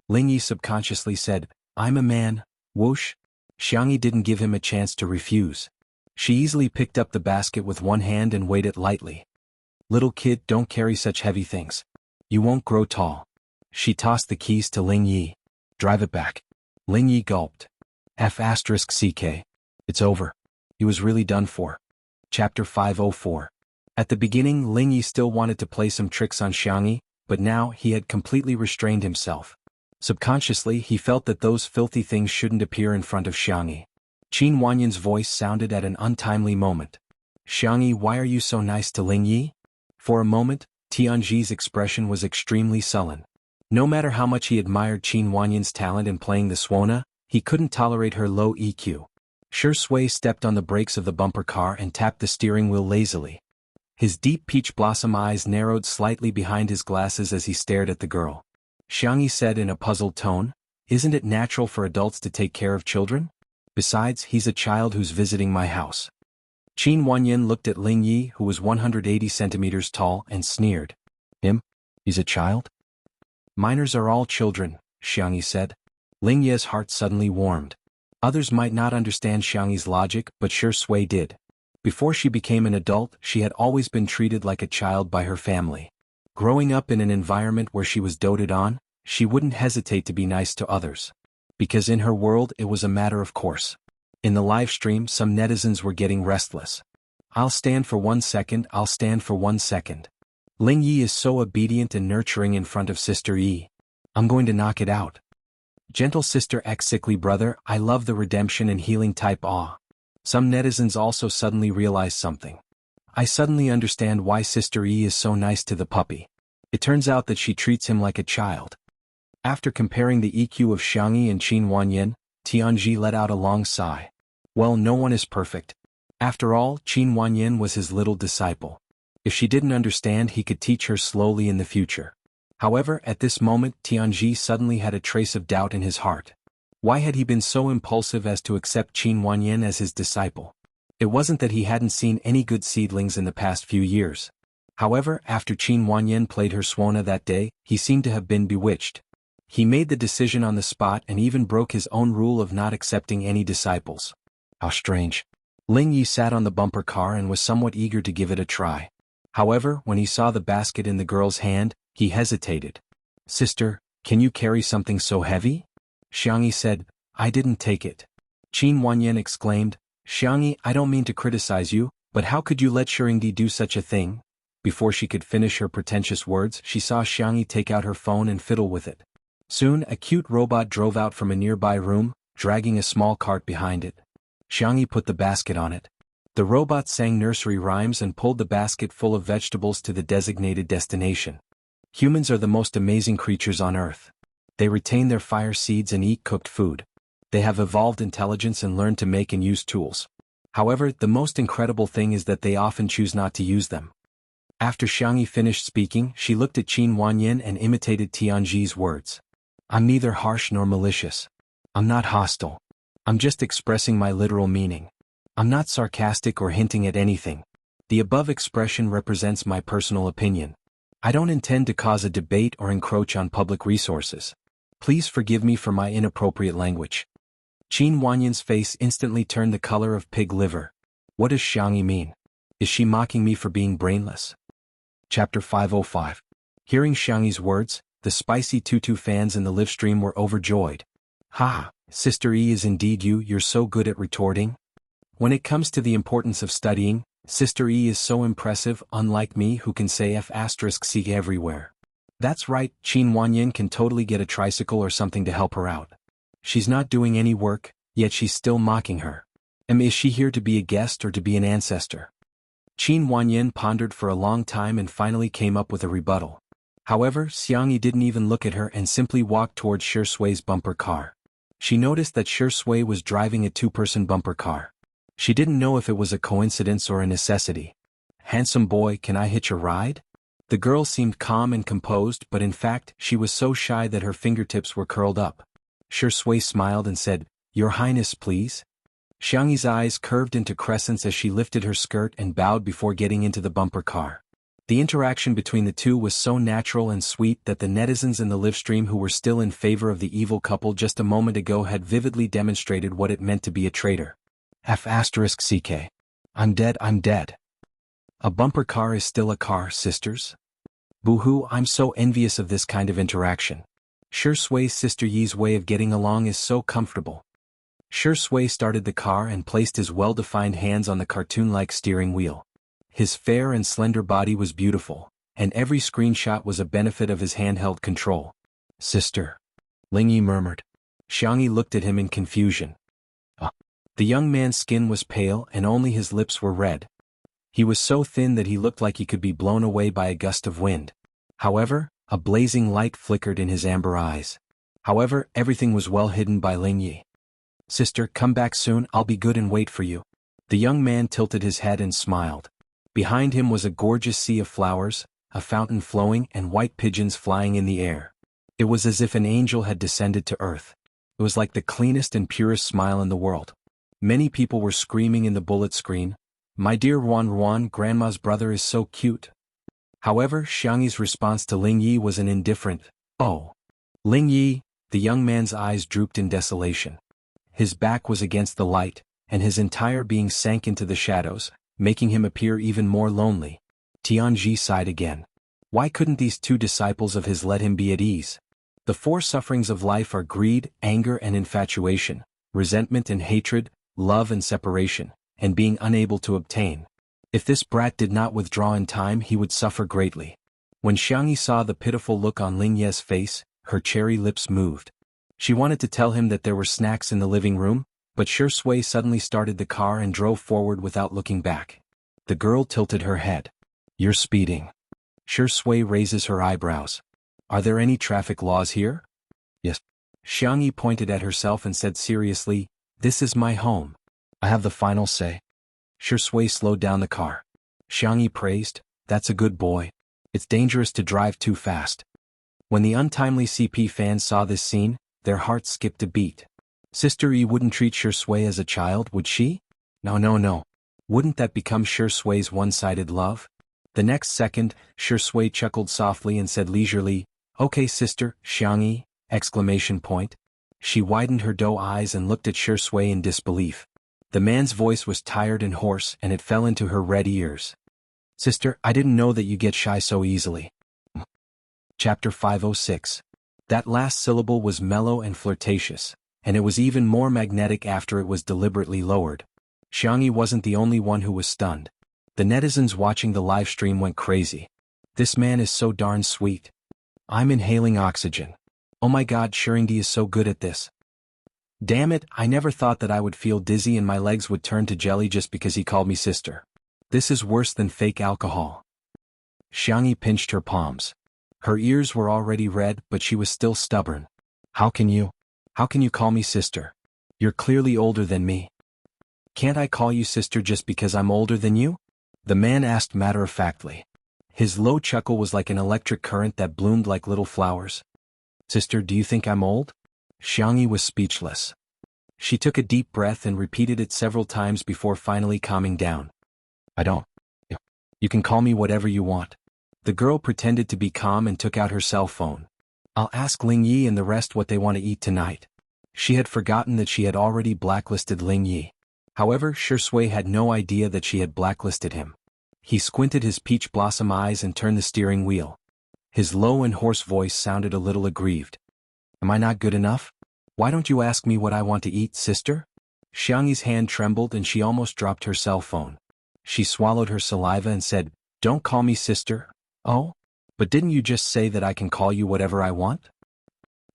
Speaker 1: Lingye subconsciously said, I'm a man, whoosh. Xianxia didn't give him a chance to refuse. She easily picked up the basket with one hand and weighed it lightly. Little kid, don't carry such heavy things. You won't grow tall. She tossed the keys to Lingye. Drive it back. Lingye gulped. F***ck. It's over. He was really done for. Chapter 504. At the beginning, Lingye still wanted to play some tricks on Xianxia, but now he had completely restrained himself. Subconsciously, he felt that those filthy things shouldn't appear in front of Xianxia. Qin Wanyin's voice sounded at an untimely moment. Xianxia, why are you so nice to Lingye? For a moment, Tianji's expression was extremely sullen. No matter how much he admired Qin Wanyin's talent in playing the Suona, he couldn't tolerate her low EQ. Shui stepped on the brakes of the bumper car and tapped the steering wheel lazily. His deep peach blossom eyes narrowed slightly behind his glasses as he stared at the girl. Xianxia said in a puzzled tone, isn't it natural for adults to take care of children? Besides, he's a child who's visiting my house. Qin Wanyin looked at Lingye, who was 180 centimeters tall, and sneered. Him? He's a child? Minors are all children, Xianxia said. Ling Ye's heart suddenly warmed. Others might not understand Xianxi's logic, but Shi Sui did. Before she became an adult, she had always been treated like a child by her family. Growing up in an environment where she was doted on, she wouldn't hesitate to be nice to others. Because in her world it was a matter of course. In the live stream, some netizens were getting restless. I'll stand for 1 second, I'll stand for 1 second. Ling Yi is so obedient and nurturing in front of Sister Yi. I'm going to knock it out. Gentle Sister X sickly brother, I love the redemption and healing type awe. Some netizens also suddenly realize something. I suddenly understand why Sister Yi is so nice to the puppy. It turns out that she treats him like a child. After comparing the EQ of Xianxia and Qin Wanyan, Tianji let out a long sigh. Well, no one is perfect. After all, Qin Wanyan was his little disciple. If she didn't understand, he could teach her slowly in the future. However, at this moment, Tianji suddenly had a trace of doubt in his heart. Why had he been so impulsive as to accept Qin Wanyan as his disciple? It wasn't that he hadn't seen any good seedlings in the past few years. However, after Qin Wanyan played her Suona that day, he seemed to have been bewitched. He made the decision on the spot and even broke his own rule of not accepting any disciples. How strange. Ling Yi sat on the bumper car and was somewhat eager to give it a try. However, when he saw the basket in the girl's hand, he hesitated. Sister, can you carry something so heavy? Xianxia said, I didn't take it. Qin Wanyan exclaimed, Xianxia, I don't mean to criticize you, but how could you let Shirindi do such a thing? Before she could finish her pretentious words, she saw Xianxia take out her phone and fiddle with it. Soon, a cute robot drove out from a nearby room, dragging a small cart behind it. Xianxia put the basket on it. The robot sang nursery rhymes and pulled the basket full of vegetables to the designated destination. Humans are the most amazing creatures on Earth. They retain their fire seeds and eat cooked food. They have evolved intelligence and learn to make and use tools. However, the most incredible thing is that they often choose not to use them. After Xianxia finished speaking, she looked at Qin Wanyan and imitated Tianji's words. I'm neither harsh nor malicious. I'm not hostile. I'm just expressing my literal meaning. I'm not sarcastic or hinting at anything. The above expression represents my personal opinion. I don't intend to cause a debate or encroach on public resources. Please forgive me for my inappropriate language. Qin Wanyan's face instantly turned the color of pig liver. What does Xianxia mean? Is she mocking me for being brainless? Chapter 505. Hearing Xianxi's words, the spicy tutu fans in the live stream were overjoyed. Ha, Sister E is indeed you, you're so good at retorting. When it comes to the importance of studying, Sister E is so impressive, unlike me who can say F*C everywhere. That's right, Qin Wanyan can totally get a tricycle or something to help her out. She's not doing any work, yet she's still mocking her. Is she here to be a guest or to be an ancestor? Qin Wanyan pondered for a long time and finally came up with a rebuttal. However, Xianxia didn't even look at her and simply walked towards Shi Sui's bumper car. She noticed that Shi Sui was driving a two-person bumper car. She didn't know if it was a coincidence or a necessity. Handsome boy, can I hitch a ride? The girl seemed calm and composed, but in fact, she was so shy that her fingertips were curled up. Shi Sui smiled and said, Your Highness, please. Xianxi's eyes curved into crescents as she lifted her skirt and bowed before getting into the bumper car. The interaction between the two was so natural and sweet that the netizens in the live stream who were still in favor of the evil couple just a moment ago had vividly demonstrated what it meant to be a traitor. F*CK. I'm dead, I'm dead. A bumper car is still a car, sisters? Boo-hoo, I'm so envious of this kind of interaction. Shi Sui's Sister Yi's way of getting along is so comfortable. Shi Sui started the car and placed his well-defined hands on the cartoon-like steering wheel. His fair and slender body was beautiful, and every screenshot was a benefit of his handheld control. Sister. Ling Yi murmured. Xianxia looked at him in confusion. The young man's skin was pale and only his lips were red. He was so thin that he looked like he could be blown away by a gust of wind. However, a blazing light flickered in his amber eyes. However, everything was well hidden by Ling Yi. Sister, come back soon, I'll be good and wait for you. The young man tilted his head and smiled. Behind him was a gorgeous sea of flowers, a fountain flowing and white pigeons flying in the air. It was as if an angel had descended to earth. It was like the cleanest and purest smile in the world. Many people were screaming in the bullet screen, My dear Ruan, Grandma's brother is so cute. However, Xianxi's response to Ling Yi was an indifferent, Oh. Ling Yi, the young man's eyes drooped in desolation. His back was against the light, and his entire being sank into the shadows, making him appear even more lonely. Tianji sighed again. Why couldn't these two disciples of his let him be at ease? The four sufferings of life are greed, anger and infatuation, resentment and hatred, love and separation, and being unable to obtain. If this brat did not withdraw in time, he would suffer greatly. When Xianxia saw the pitiful look on Ling Ye's face, her cherry lips moved. She wanted to tell him that there were snacks in the living room, but Shui suddenly started the car and drove forward without looking back. The girl tilted her head. You're speeding. Shui raises her eyebrows. Are there any traffic laws here? Yes. Xianxia pointed at herself and said seriously, this is my home. I have the final say. Shui slowed down the car. Xianxia praised, that's a good boy. It's dangerous to drive too fast. When the untimely CP fans saw this scene, their hearts skipped a beat. Sister Yi wouldn't treat Shui as a child, would she? No. Wouldn't that become Shui's one-sided love? The next second, Shui chuckled softly and said leisurely, okay sister, Xianxia, exclamation point. She widened her doe eyes and looked at Shui in disbelief. The man's voice was tired and hoarse and it fell into her red ears. Sister, I didn't know that you get shy so easily. Chapter 506. That last syllable was mellow and flirtatious, and it was even more magnetic after it was deliberately lowered. Xianxia wasn't the only one who was stunned. The netizens watching the live stream went crazy. This man is so darn sweet. I'm inhaling oxygen. Oh my god, Xianxia is so good at this. Damn it, I never thought that I would feel dizzy and my legs would turn to jelly just because he called me sister. This is worse than fake alcohol. Xianxia pinched her palms. Her ears were already red, but she was still stubborn. How can you call me sister? You're clearly older than me. Can't I call you sister just because I'm older than you? The man asked matter-of-factly. His low chuckle was like an electric current that bloomed like little flowers. Sister, do you think I'm old? Xianxia was speechless. She took a deep breath and repeated it several times before finally calming down. I don't. You can call me whatever you want. The girl pretended to be calm and took out her cell phone. I'll ask Ling Yi and the rest what they want to eat tonight. She had forgotten that she had already blacklisted Ling Yi. However, Shui had no idea that she had blacklisted him. He squinted his peach blossom eyes and turned the steering wheel. His low and hoarse voice sounded a little aggrieved. Am I not good enough? Why don't you ask me what I want to eat, sister? Xiangxi's hand trembled and she almost dropped her cell phone. She swallowed her saliva and said, Don't call me sister. Oh? But didn't you just say that I can call you whatever I want?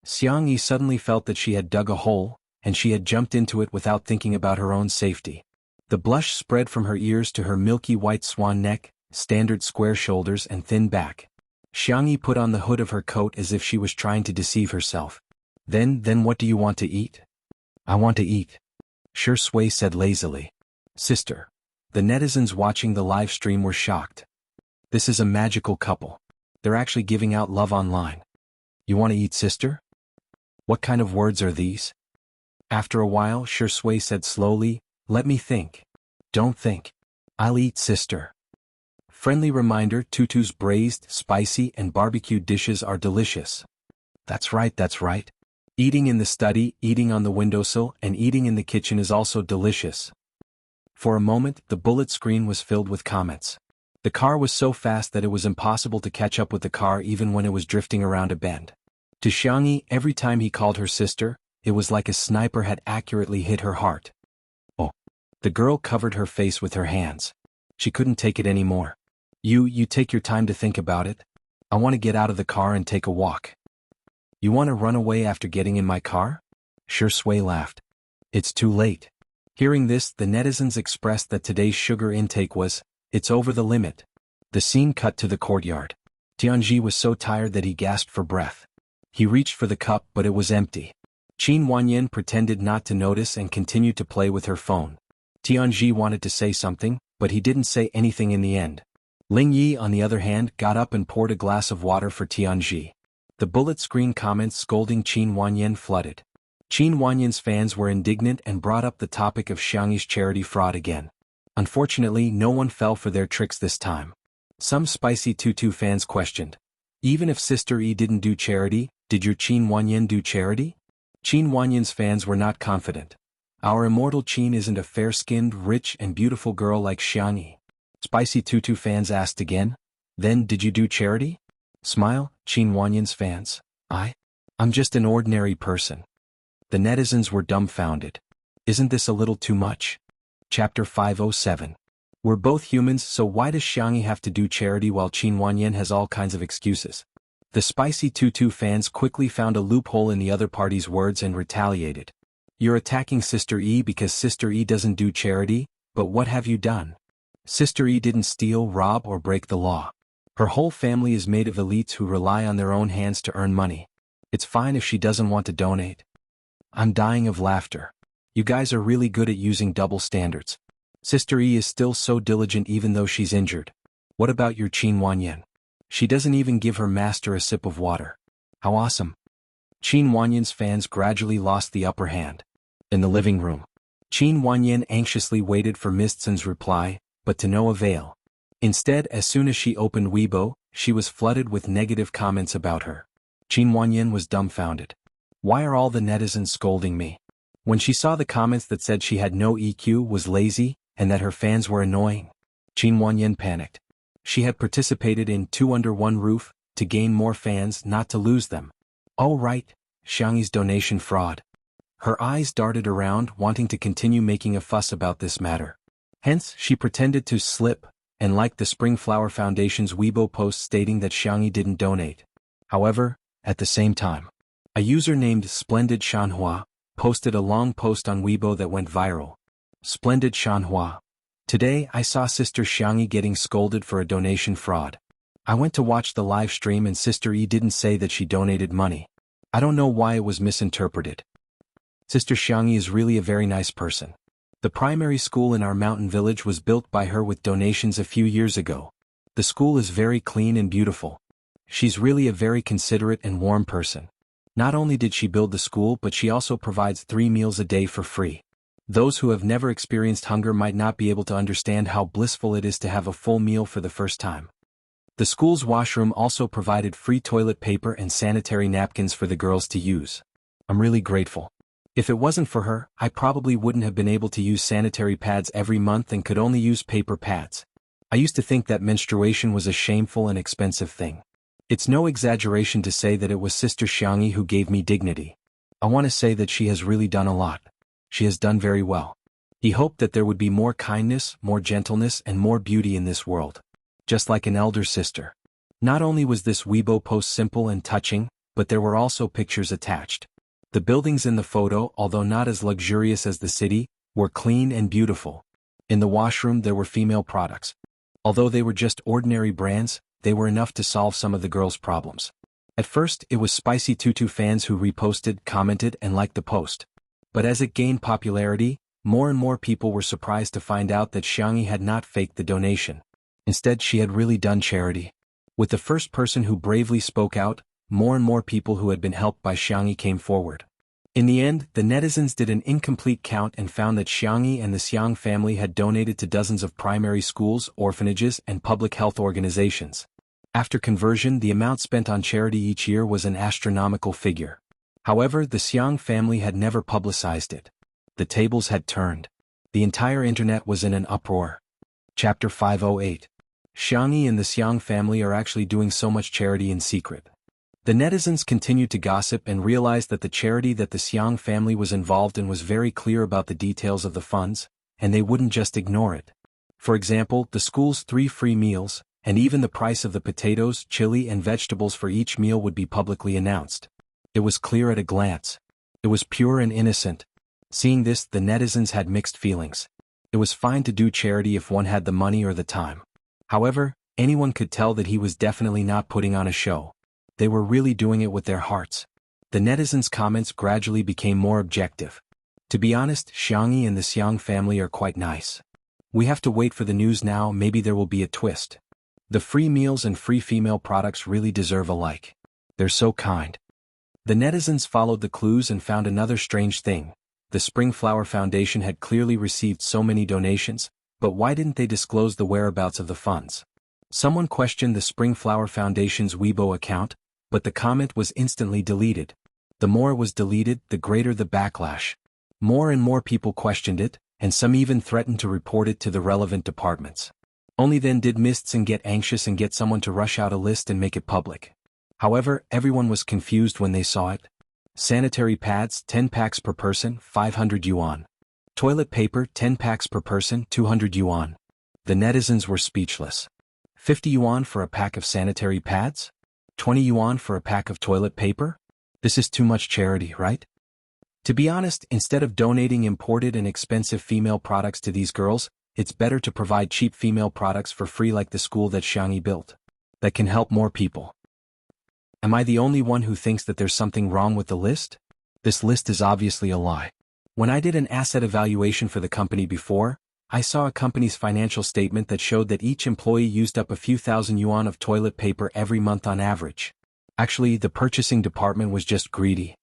Speaker 1: Xianxia suddenly felt that she had dug a hole, and she had jumped into it without thinking about her own safety. The blush spread from her ears to her milky white swan neck, standard square shoulders and thin back. Xianxia put on the hood of her coat as if she was trying to deceive herself. Then what do you want to eat? I want to eat. Shui said lazily. Sister. The netizens watching the live stream were shocked. This is a magical couple. They're actually giving out love online. You want to eat, sister? What kind of words are these? After a while, Shui said slowly, Let me think. Don't think. I'll eat, sister. Friendly reminder, Tutu's braised, spicy, and barbecued dishes are delicious. That's right. Eating in the study, eating on the windowsill, and eating in the kitchen is also delicious. For a moment, the bullet screen was filled with comments. The car was so fast that it was impossible to catch up with the car even when it was drifting around a bend. To Xianxia, every time he called her sister, it was like a sniper had accurately hit her heart. Oh. The girl covered her face with her hands. She couldn't take it anymore. You take your time to think about it. I want to get out of the car and take a walk. You want to run away after getting in my car? Shui laughed. It's too late. Hearing this, the netizens expressed that today's sugar intake was, it's over the limit. The scene cut to the courtyard. Tianji was so tired that he gasped for breath. He reached for the cup but it was empty. Qin Wanyan pretended not to notice and continued to play with her phone. Tianji wanted to say something, but he didn't say anything in the end. Ling Yi, on the other hand, got up and poured a glass of water for Tianji. The bullet screen comments scolding Qin Wanyan flooded. Qin Wanyan's fans were indignant and brought up the topic of Xiangxi's charity fraud again. Unfortunately, no one fell for their tricks this time. Some spicy Tutu fans questioned. Even if Sister E didn't do charity, did your Qin Wanyan do charity? Qin Wanyan's fans were not confident. Our immortal Qin isn't a fair-skinned, rich and beautiful girl like Xianxia. Spicy Tutu fans asked again. Then did you do charity? Smile, Qin Wanyan's fans. I'm just an ordinary person. The netizens were dumbfounded. Isn't this a little too much? Chapter 507. We're both humans, so why does Xianxia have to do charity while Qin Wanyan has all kinds of excuses? The Spicy Tutu fans quickly found a loophole in the other party's words and retaliated. You're attacking Sister E because Sister E doesn't do charity, but what have you done? Sister E didn't steal, rob, or break the law. Her whole family is made of elites who rely on their own hands to earn money. It's fine if she doesn't want to donate. I'm dying of laughter. You guys are really good at using double standards. Sister E is still so diligent even though she's injured. What about your Qin Wanyan? She doesn't even give her master a sip of water. How awesome. Qin Wanyan's fans gradually lost the upper hand. In the living room, Qin Wanyan anxiously waited for Ms. Tsun's reply, but to no avail. Instead, as soon as she opened Weibo, she was flooded with negative comments about her. Qin Wanyan was dumbfounded. Why are all the netizens scolding me? When she saw the comments that said she had no EQ, was lazy, and that her fans were annoying, Qin Wanyan panicked. She had participated in Two Under One Roof, to gain more fans, not to lose them. Oh right, Xianxia's donation fraud. Her eyes darted around, wanting to continue making a fuss about this matter. Hence, she pretended to slip, and liked the Spring Flower Foundation's Weibo post stating that Xianxia didn't donate. However, at the same time, a user named Splendid Shanhua posted a long post on Weibo that went viral. Splendid Shanhua. Today I saw Sister Xianxia getting scolded for a donation fraud. I went to watch the live stream and Sister E didn't say that she donated money. I don't know why it was misinterpreted. Sister Xianxia is really a very nice person. The primary school in our mountain village was built by her with donations a few years ago. The school is very clean and beautiful. She's really a very considerate and warm person. Not only did she build the school, but she also provides 3 meals a day for free. Those who have never experienced hunger might not be able to understand how blissful it is to have a full meal for the first time. The school's washroom also provided free toilet paper and sanitary napkins for the girls to use. I'm really grateful. If it wasn't for her, I probably wouldn't have been able to use sanitary pads every month and could only use paper pads. I used to think that menstruation was a shameful and expensive thing. It's no exaggeration to say that it was Sister Xianxia who gave me dignity. I want to say that she has really done a lot. She has done very well. He hoped that there would be more kindness, more gentleness, and more beauty in this world. Just like an elder sister. Not only was this Weibo post simple and touching, but there were also pictures attached. The buildings in the photo, although not as luxurious as the city, were clean and beautiful. In the washroom there were female products. Although they were just ordinary brands, they were enough to solve some of the girls' problems. At first, it was Spicy Tutu fans who reposted, commented, and liked the post. But as it gained popularity, more and more people were surprised to find out that Xianxia had not faked the donation. Instead, she had really done charity. With the first person who bravely spoke out, more and more people who had been helped by Xianxia came forward. In the end, the netizens did an incomplete count and found that Xianxia and the Xiang family had donated to dozens of primary schools, orphanages, and public health organizations. After conversion, the amount spent on charity each year was an astronomical figure. However, the Xiang family had never publicized it. The tables had turned. The entire internet was in an uproar. Chapter 508. Xianxia and the Xiang family are actually doing so much charity in secret. The netizens continued to gossip and realized that the charity that the Xiang family was involved in was very clear about the details of the funds, and they wouldn't just ignore it. For example, the school's 3 free meals, and even the price of the potatoes, chili, and vegetables for each meal would be publicly announced. It was clear at a glance. It was pure and innocent. Seeing this, the netizens had mixed feelings. It was fine to do charity if one had the money or the time. However, anyone could tell that he was definitely not putting on a show. They were really doing it with their hearts. The netizens' comments gradually became more objective. To be honest, Xianxia and the Xiang family are quite nice. We have to wait for the news now, maybe there will be a twist. The free meals and free female products really deserve a like. They're so kind. The netizens followed the clues and found another strange thing. The Spring Flower Foundation had clearly received so many donations, but why didn't they disclose the whereabouts of the funds? Someone questioned the Spring Flower Foundation's Weibo account, but the comment was instantly deleted. The more it was deleted, the greater the backlash. More and more people questioned it, and some even threatened to report it to the relevant departments. Only then did Mistson get anxious and get someone to rush out a list and make it public. However, everyone was confused when they saw it. Sanitary pads, 10 packs per person, 500 yuan. Toilet paper, 10 packs per person, 200 yuan. The netizens were speechless. 50 yuan for a pack of sanitary pads? 20 yuan for a pack of toilet paper? This is too much charity, right? To be honest, instead of donating imported and expensive female products to these girls, it's better to provide cheap female products for free like the school that Xianxia built. That can help more people. Am I the only one who thinks that there's something wrong with the list? This list is obviously a lie. When I did an asset evaluation for the company before, I saw a company's financial statement that showed that each employee used up a few thousand yuan of toilet paper every month on average. Actually, the purchasing department was just greedy.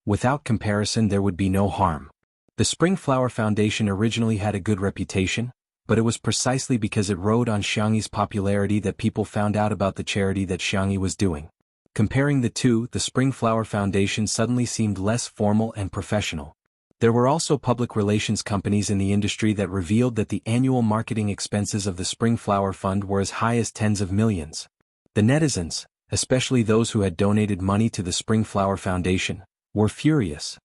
Speaker 1: Without comparison, there would be no harm. The Spring Flower Foundation originally had a good reputation, but it was precisely because it rode on Xianxi's popularity that people found out about the charity that Xianxia was doing. Comparing the two, the Spring Flower Foundation suddenly seemed less formal and professional. There were also public relations companies in the industry that revealed that the annual marketing expenses of the Spring Flower Fund were as high as tens of millions. The netizens, especially those who had donated money to the Spring Flower Foundation, were furious.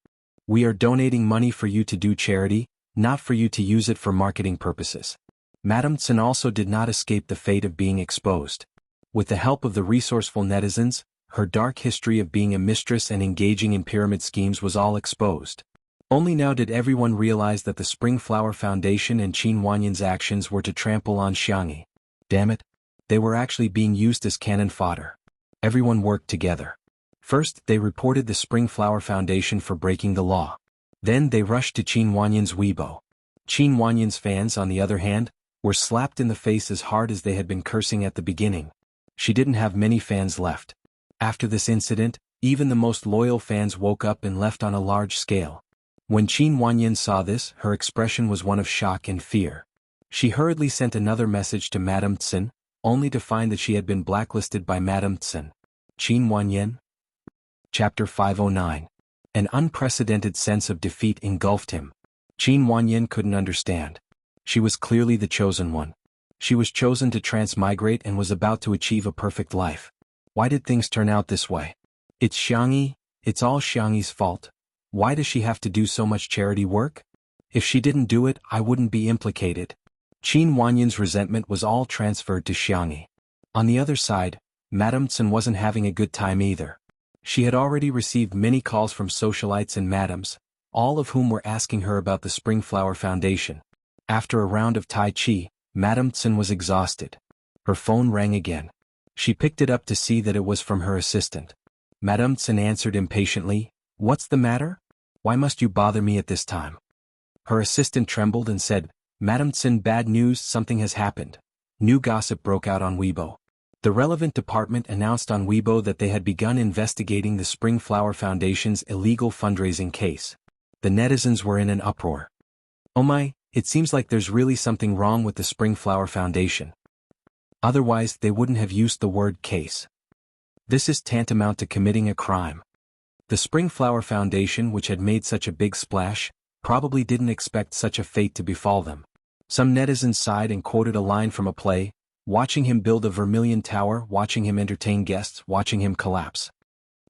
Speaker 1: We are donating money for you to do charity, not for you to use it for marketing purposes. Madame Tsen also did not escape the fate of being exposed. With the help of the resourceful netizens, her dark history of being a mistress and engaging in pyramid schemes was all exposed. Only now did everyone realize that the Spring Flower Foundation and Qin Wanyan's actions were to trample on Xianxia. Damn it. They were actually being used as cannon fodder. Everyone worked together. First, they reported the Spring Flower Foundation for breaking the law. Then they rushed to Qin Wanyan's Weibo. Qin Wanyan's fans, on the other hand, were slapped in the face as hard as they had been cursing at the beginning. She didn't have many fans left. After this incident, even the most loyal fans woke up and left on a large scale. When Qin Wanyan saw this, her expression was one of shock and fear. She hurriedly sent another message to Madame Tsen, only to find that she had been blacklisted by Madame Tsen. Qin Wanyan? Chapter 509. An unprecedented sense of defeat engulfed him. Qin Wanyan couldn't understand. She was clearly the chosen one. She was chosen to transmigrate and was about to achieve a perfect life. Why did things turn out this way? It's Xianxia, it's all Xianxi's fault. Why does she have to do so much charity work? If she didn't do it, I wouldn't be implicated. Qin Wanyan's resentment was all transferred to Xianxia. On the other side, Madame Tsen wasn't having a good time either. She had already received many calls from socialites and madams, all of whom were asking her about the Spring Flower Foundation. After a round of Tai Chi, Madame Tsen was exhausted. Her phone rang again. She picked it up to see that it was from her assistant. Madame Tsen answered impatiently, "What's the matter? Why must you bother me at this time?" Her assistant trembled and said, "Madame Tsen, bad news, something has happened." New gossip broke out on Weibo. The relevant department announced on Weibo that they had begun investigating the Spring Flower Foundation's illegal fundraising case. The netizens were in an uproar. Oh my, it seems like there's really something wrong with the Spring Flower Foundation. Otherwise, they wouldn't have used the word case. This is tantamount to committing a crime. The Spring Flower Foundation, which had made such a big splash, probably didn't expect such a fate to befall them. Some netizens sighed and quoted a line from a play, watching him build a vermilion tower, watching him entertain guests, watching him collapse.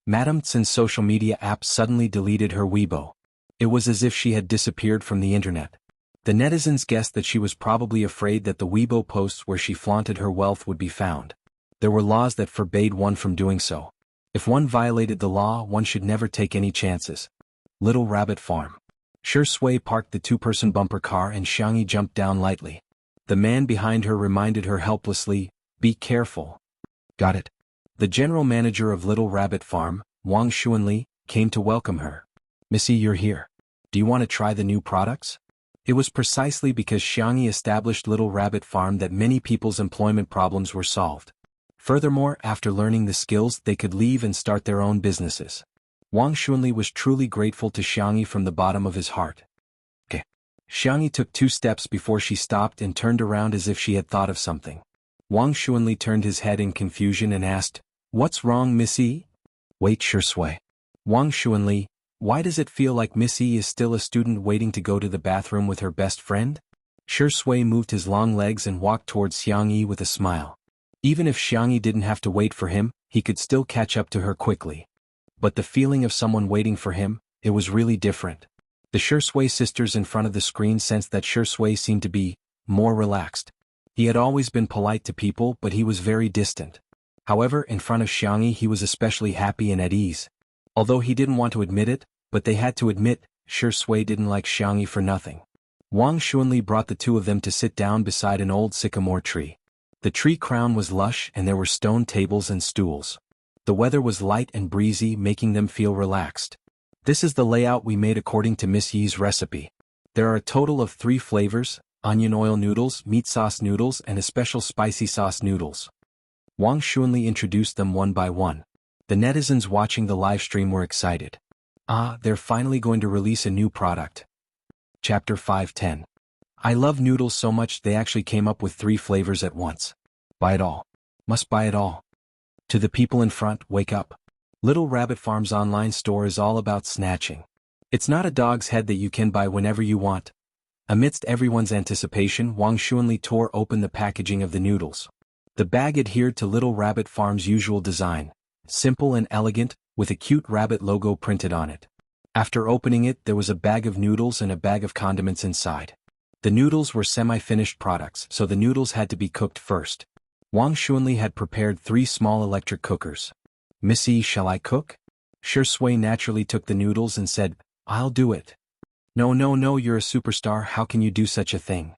Speaker 1: Madame Tsen's social media app suddenly deleted her Weibo. It was as if she had disappeared from the internet. The netizens guessed that she was probably afraid that the Weibo posts where she flaunted her wealth would be found. There were laws that forbade one from doing so. If one violated the law, one should never take any chances. Little Rabbit Farm. Shui parked the two-person bumper car and Xianxia jumped down lightly. The man behind her reminded her helplessly, "Be careful." Got it. The general manager of Little Rabbit Farm, Wang Xuanli, came to welcome her. "Missy, you're here. Do you want to try the new products?" It was precisely because Xianxia established Little Rabbit Farm that many people's employment problems were solved. Furthermore, after learning the skills, they could leave and start their own businesses. Wang Xuanli was truly grateful to Xianxia from the bottom of his heart. Okay. Xianxia took 2 steps before she stopped and turned around as if she had thought of something. Wang Xuanli turned his head in confusion and asked, "What's wrong, Miss E?" "Wait, Shui." "Wang Xuanli, why does it feel like Miss E is still a student waiting to go to the bathroom with her best friend?" Shui moved his long legs and walked towards Xianxia with a smile. Even if Xianxia didn't have to wait for him, he could still catch up to her quickly. But the feeling of someone waiting for him, it was really different. The Shui sisters in front of the screen sensed that Shui seemed to be more relaxed. He had always been polite to people, but he was very distant. However, in front of Xianxia he was especially happy and at ease. Although he didn't want to admit it, but they had to admit, Shui didn't like Xianxia for nothing. Wang Xuanli brought the two of them to sit down beside an old sycamore tree. The tree crown was lush and there were stone tables and stools. The weather was light and breezy, making them feel relaxed. "This is the layout we made according to Miss Yi's recipe. There are a total of 3 flavors: onion oil noodles, meat sauce noodles, and a special spicy sauce noodles." Wang Xuanli introduced them one by one. The netizens watching the live stream were excited. They're finally going to release a new product. Chapter 5:10. I love noodles so much they actually came up with 3 flavors at once. Buy it all. Must buy it all. To the people in front, wake up. Little Rabbit Farm's online store is all about snatching. It's not a dog's head that you can buy whenever you want. Amidst everyone's anticipation, Wang Xuanli tore open the packaging of the noodles. The bag adhered to Little Rabbit Farm's usual design, simple and elegant, with a cute rabbit logo printed on it. After opening it, there was a bag of noodles and a bag of condiments inside. The noodles were semi-finished products, so the noodles had to be cooked first. Wang Xuanli had prepared 3 small electric cookers. "Missy, shall I cook?" Shui naturally took the noodles and said, "I'll do it." No, you're a superstar, how can you do such a thing?"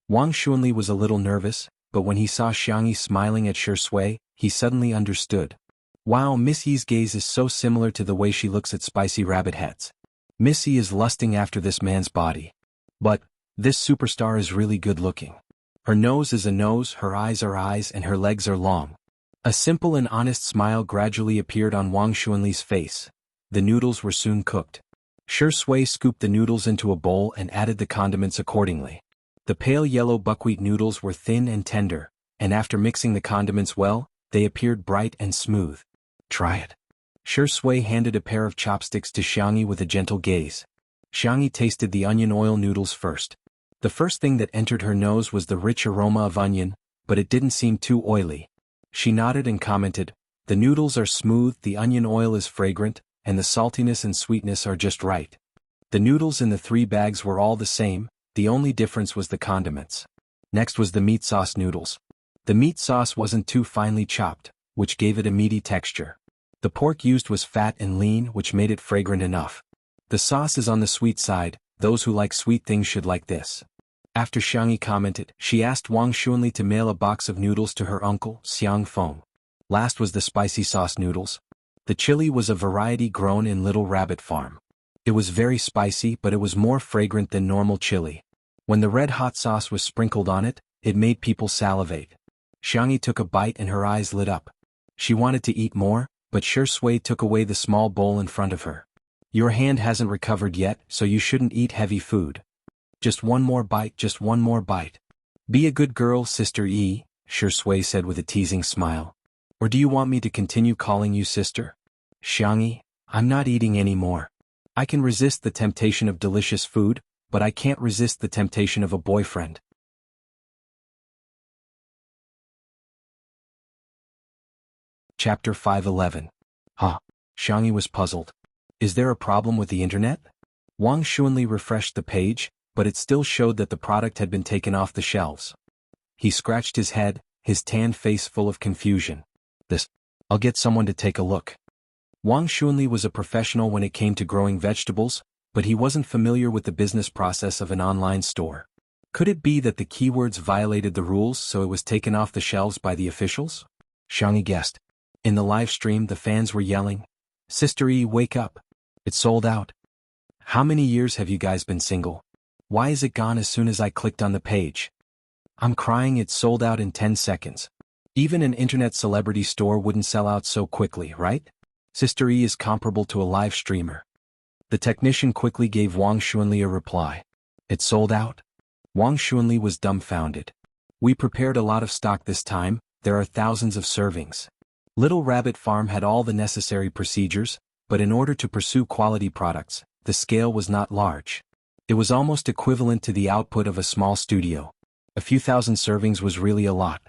Speaker 1: Wang Xuanli was a little nervous, but when he saw Xianxia smiling at Shui, he suddenly understood. Wow, Missy's gaze is so similar to the way she looks at spicy rabbit heads. Missy is lusting after this man's body. But this superstar is really good looking. Her nose is a nose, her eyes are eyes, and her legs are long. A simple and honest smile gradually appeared on Wang Xuanli's face. The noodles were soon cooked. Shui scooped the noodles into a bowl and added the condiments accordingly. The pale yellow buckwheat noodles were thin and tender, and after mixing the condiments well, they appeared bright and smooth. "Try it." Shui handed a pair of chopsticks to Xianxia with a gentle gaze. Xianxia tasted the onion oil noodles first. The first thing that entered her nose was the rich aroma of onion, but it didn't seem too oily. She nodded and commented, "The noodles are smooth, the onion oil is fragrant, and the saltiness and sweetness are just right." The noodles in the 3 bags were all the same, the only difference was the condiments. Next was the meat sauce noodles. The meat sauce wasn't too finely chopped, which gave it a meaty texture. The pork used was fat and lean, which made it fragrant enough. The sauce is on the sweet side, those who like sweet things should like this. After Xianxia commented, she asked Wang Xuanli to mail a box of noodles to her uncle, Xianghu. Last was the spicy sauce noodles. The chili was a variety grown in Little Rabbit Farm. It was very spicy, but it was more fragrant than normal chili. When the red-hot sauce was sprinkled on it, it made people salivate. Xianxia took a bite and her eyes lit up. She wanted to eat more, but Shui took away the small bowl in front of her. "Your hand hasn't recovered yet, so you shouldn't eat heavy food. Just one more bite, just one more bite. Be a good girl, Sister E," Shui said with a teasing smile. "Or do you want me to continue calling you sister?" "Xianxia, I'm not eating any more. I can resist the temptation of delicious food, but I can't resist the temptation of a boyfriend." Chapter 5:11. Xianxia was puzzled. Is there a problem with the internet? Wang Xuanli refreshed the page, but it still showed that the product had been taken off the shelves. He scratched his head, his tan face full of confusion. I'll get someone to take a look." Wang Xuanli was a professional when it came to growing vegetables, but he wasn't familiar with the business process of an online store. Could it be that the keywords violated the rules, so it was taken off the shelves by the officials? Xianxia guessed. In the live stream, the fans were yelling, "Sister E, wake up. It's sold out. How many years have you guys been single? Why is it gone as soon as I clicked on the page? I'm crying, it's sold out in 10 seconds. Even an internet celebrity store wouldn't sell out so quickly, right? Sister E is comparable to a live streamer." The technician quickly gave Wang Xuanli a reply. "It sold out?" Wang Xuanli was dumbfounded. We prepared a lot of stock this time, there are thousands of servings. Little Rabbit Farm had all the necessary procedures, but in order to pursue quality products, the scale was not large. It was almost equivalent to the output of a small studio. A few thousand servings was really a lot.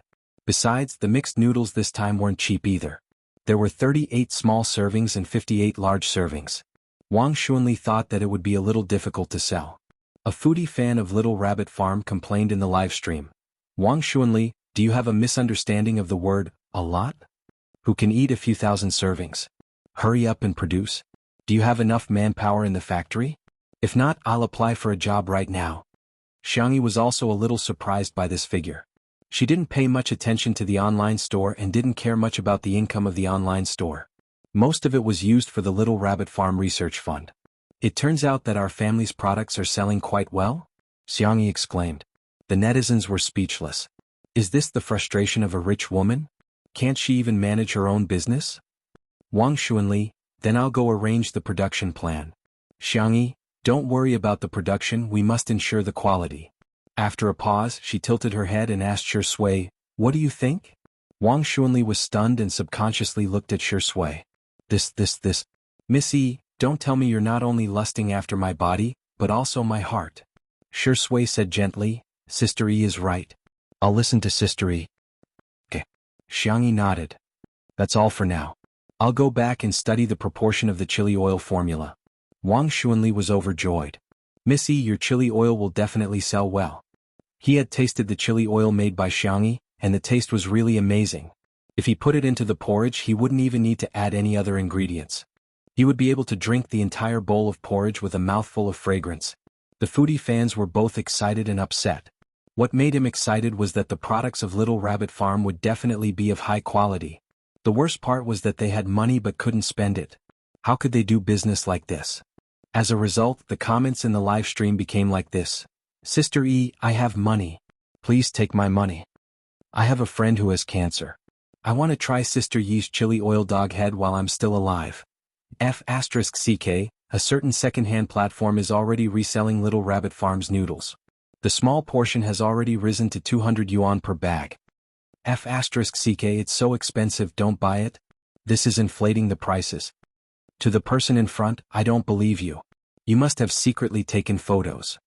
Speaker 1: Besides, the mixed noodles this time weren't cheap either. There were 38 small servings and 58 large servings. Wang Xuanli thought that it would be a little difficult to sell. A foodie fan of Little Rabbit Farm complained in the live stream. Wang Xuanli, do you have a misunderstanding of the word, a lot? Who can eat a few thousand servings? Hurry up and produce. Do you have enough manpower in the factory? If not, I'll apply for a job right now. Xianxia was also a little surprised by this figure. She didn't pay much attention to the online store and didn't care much about the income of the online store. Most of it was used for the Little Rabbit Farm Research Fund. It turns out that our family's products are selling quite well? Xianxia exclaimed. The netizens were speechless. Is this the frustration of a rich woman? Can't she even manage her own business? Wang Xuanli, then I'll go arrange the production plan. Xianxia, don't worry about the production, we must ensure the quality. After a pause, she tilted her head and asked Shui, what do you think? Wang Xuanli was stunned and subconsciously looked at Shui. This. Missy, don't tell me you're not only lusting after my body, but also my heart. Shui said gently, Sister E is right. I'll listen to Sister E. Okay. Xianxia nodded. That's all for now. I'll go back and study the proportion of the chili oil formula. Wang Xuanli was overjoyed. Missy, your chili oil will definitely sell well. He had tasted the chili oil made by Xianxia, and the taste was really amazing. If he put it into the porridge, he wouldn't even need to add any other ingredients. He would be able to drink the entire bowl of porridge with a mouthful of fragrance. The foodie fans were both excited and upset. What made him excited was that the products of Little Rabbit Farm would definitely be of high quality. The worst part was that they had money but couldn't spend it. How could they do business like this? As a result, the comments in the live stream became like this. Sister E, I have money. Please take my money. I have a friend who has cancer. I want to try Sister Yi's chili oil dog head while I'm still alive. F***CK, a certain second-hand platform is already reselling Little Rabbit Farm's noodles. The small portion has already risen to 200 yuan per bag. F***CK, it's so expensive, don't buy it. This is inflating the prices. To the person in front, I don't believe you. You must have secretly taken photos.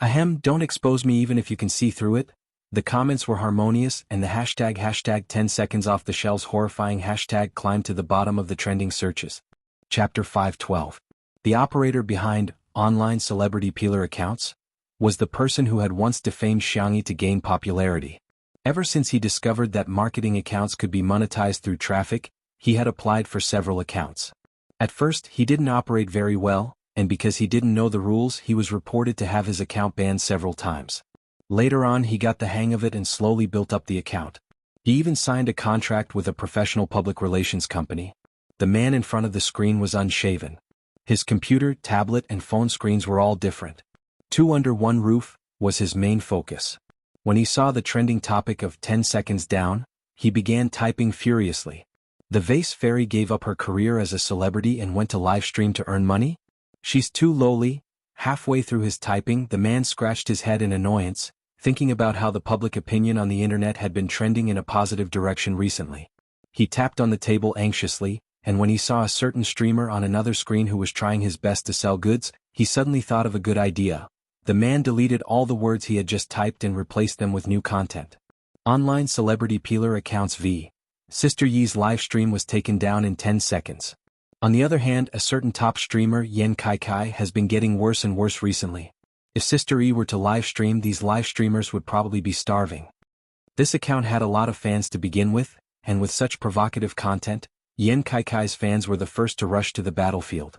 Speaker 1: Ahem, don't expose me even if you can see through it. The comments were harmonious and the hashtag 10 seconds off the shelves horrifying hashtag climbed to the bottom of the trending searches. Chapter 512. The operator behind online celebrity peeler accounts was the person who had once defamed Xianxia to gain popularity. Ever since he discovered that marketing accounts could be monetized through traffic, he had applied for several accounts. At first, he didn't operate very well, and because he didn't know the rules, he was reported to have his account banned several times. Later on, he got the hang of it and slowly built up the account. He even signed a contract with a professional public relations company. The man in front of the screen was unshaven. His computer, tablet, and phone screens were all different. 2 under one roof was his main focus. When he saw the trending topic of 10 seconds down, he began typing furiously. The vase fairy gave up her career as a celebrity and went to live stream to earn money? She's too lowly. Halfway through his typing, the man scratched his head in annoyance, thinking about how the public opinion on the internet had been trending in a positive direction recently. He tapped on the table anxiously, and when he saw a certain streamer on another screen who was trying his best to sell goods, he suddenly thought of a good idea. The man deleted all the words he had just typed and replaced them with new content. Online celebrity peeler accounts v. Sister Yi's live stream was taken down in 10 seconds. On the other hand, a certain top streamer, Yan Kai, has been getting worse and worse recently. If Sister E were to live stream, these live streamers would probably be starving. This account had a lot of fans to begin with, and with such provocative content, Yan Kai's fans were the first to rush to the battlefield.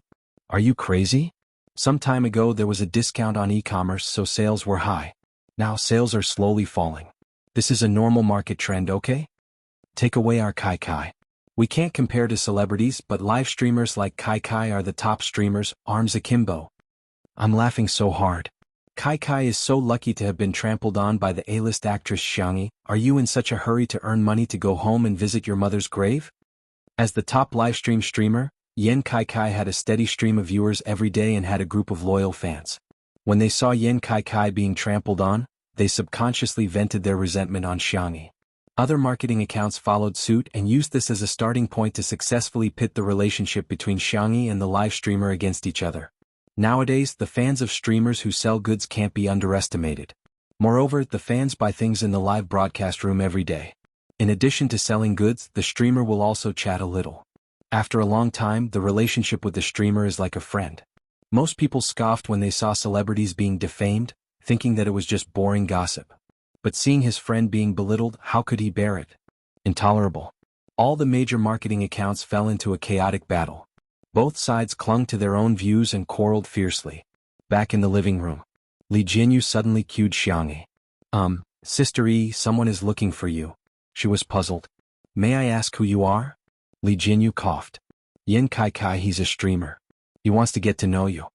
Speaker 1: Are you crazy? Some time ago there was a discount on e-commerce, so sales were high. Now sales are slowly falling. This is a normal market trend, okay? Take away our Kai. We can't compare to celebrities, but live streamers like Kai are the top streamers, arms akimbo. I'm laughing so hard. Kai is so lucky to have been trampled on by the A-list actress Xianxia. Are you in such a hurry to earn money to go home and visit your mother's grave? As the top livestream streamer, Yan Kai had a steady stream of viewers every day and had a group of loyal fans. When they saw Yan Kai being trampled on, they subconsciously vented their resentment on Xianxia. Other marketing accounts followed suit and used this as a starting point to successfully pit the relationship between Xianxia and the live streamer against each other. Nowadays, the fans of streamers who sell goods can't be underestimated. Moreover, the fans buy things in the live broadcast room every day. In addition to selling goods, the streamer will also chat a little. After a long time, the relationship with the streamer is like a friend. Most people scoffed when they saw celebrities being defamed, thinking that it was just boring gossip. But seeing his friend being belittled, how could he bear it? Intolerable. All the major marketing accounts fell into a chaotic battle. Both sides clung to their own views and quarreled fiercely. Back in the living room, Li Jianyu suddenly cued Xianxia. Sister E, someone is looking for you. She was puzzled. May I ask who you are? Li Jianyu coughed. Yan Kai, he's a streamer. He wants to get to know you.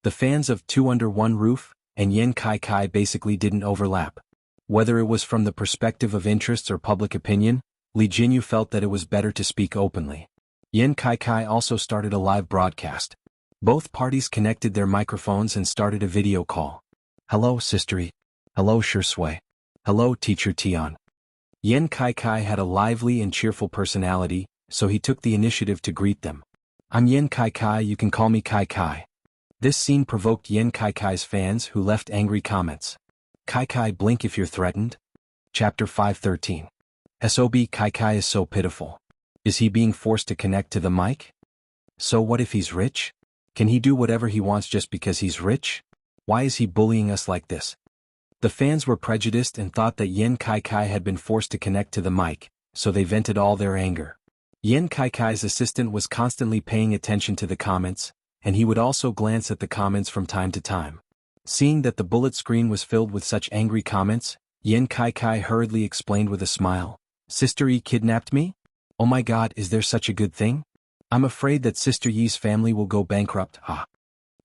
Speaker 1: The fans of Two Under One Roof and Yan Kai basically didn't overlap. Whether it was from the perspective of interests or public opinion, Li Jianyu felt that it was better to speak openly. Yan Kai also started a live broadcast. Both parties connected their microphones and started a video call. Hello, Sister E. Hello, Shui. Hello, Teacher Tian. Yan Kai had a lively and cheerful personality, so he took the initiative to greet them. I'm Yan Kai, you can call me Kai. This scene provoked Yan Kai's fans who left angry comments. Kai, blink if you're threatened. Chapter 513. SOB Kai is so pitiful. Is he being forced to connect to the mic? So what if he's rich? Can he do whatever he wants just because he's rich? Why is he bullying us like this? The fans were prejudiced and thought that Yan Kai had been forced to connect to the mic, so they vented all their anger. Yan Kai's assistant was constantly paying attention to the comments, and he would also glance at the comments from time to time. Seeing that the bullet screen was filled with such angry comments, Yan Kai hurriedly explained with a smile. Sister E kidnapped me? Oh my god, is there such a good thing? I'm afraid that Sister Yi's family will go bankrupt,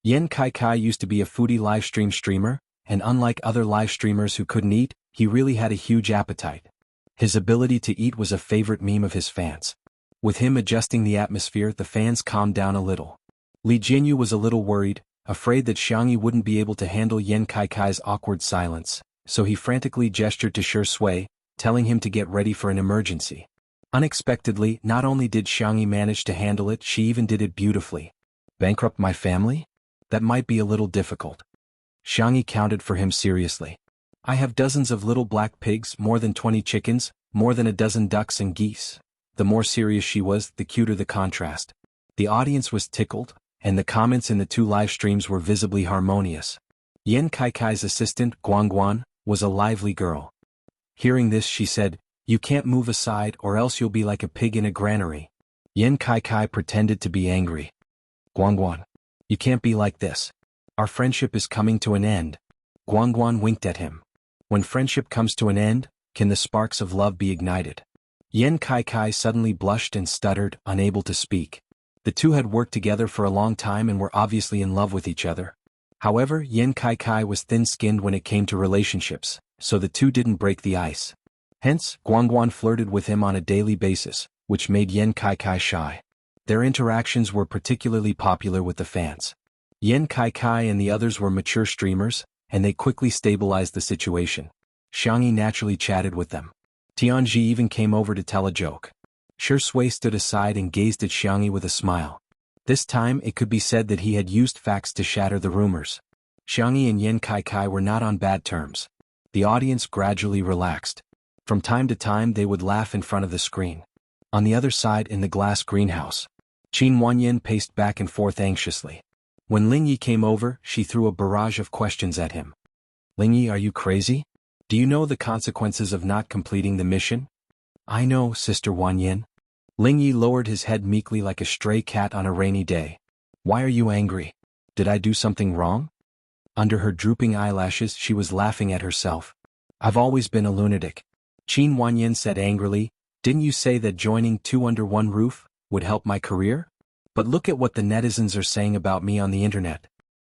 Speaker 1: Yan Kai used to be a foodie livestream streamer, and unlike other live streamers who couldn't eat, he really had a huge appetite. His ability to eat was a favorite meme of his fans. With him adjusting the atmosphere, the fans calmed down a little. Li Jianyu was a little worried, afraid that Xianxia wouldn't be able to handle Yan Kai's awkward silence, so he frantically gestured to Shui, telling him to get ready for an emergency. Unexpectedly, not only did Xianxia manage to handle it, she even did it beautifully. Bankrupt my family? That might be a little difficult. Xianxia counted for him seriously. I have dozens of little black pigs, more than 20 chickens, more than a dozen ducks and geese. The more serious she was, the cuter the contrast. The audience was tickled, and the comments in the two live streams were visibly harmonious. Yan Kai's assistant, Guangguan, was a lively girl. Hearing this, she said, You can't move aside or else you'll be like a pig in a granary. Yan Kai pretended to be angry. Guangguan, you can't be like this. Our friendship is coming to an end. Guangguan winked at him. When friendship comes to an end, can the sparks of love be ignited? Yan Kai suddenly blushed and stuttered, unable to speak. The two had worked together for a long time and were obviously in love with each other. However, Yan Kai was thin-skinned when it came to relationships, so the two didn't break the ice. Hence, Guangguan flirted with him on a daily basis, which made Yan Kai shy. Their interactions were particularly popular with the fans. Yan Kai and the others were mature streamers, and they quickly stabilized the situation. Xianxia naturally chatted with them. Tianji even came over to tell a joke. Shui stood aside and gazed at Xianxia with a smile. This time it could be said that he had used facts to shatter the rumors. Xianxia and Yan Kai were not on bad terms. The audience gradually relaxed. From time to time they would laugh in front of the screen. On the other side in the glass greenhouse, Qin Wanyan paced back and forth anxiously. When Lingyi came over, she threw a barrage of questions at him. Lingyi, are you crazy? Do you know the consequences of not completing the mission? I know, Sister Wanyan. Lingyi lowered his head meekly like a stray cat on a rainy day. Why are you angry? Did I do something wrong? Under her drooping eyelashes she was laughing at herself. I've always been a lunatic. Qin Wanyan said angrily, didn't you say that joining Two Under One Roof would help my career? But look at what the netizens are saying about me on the internet.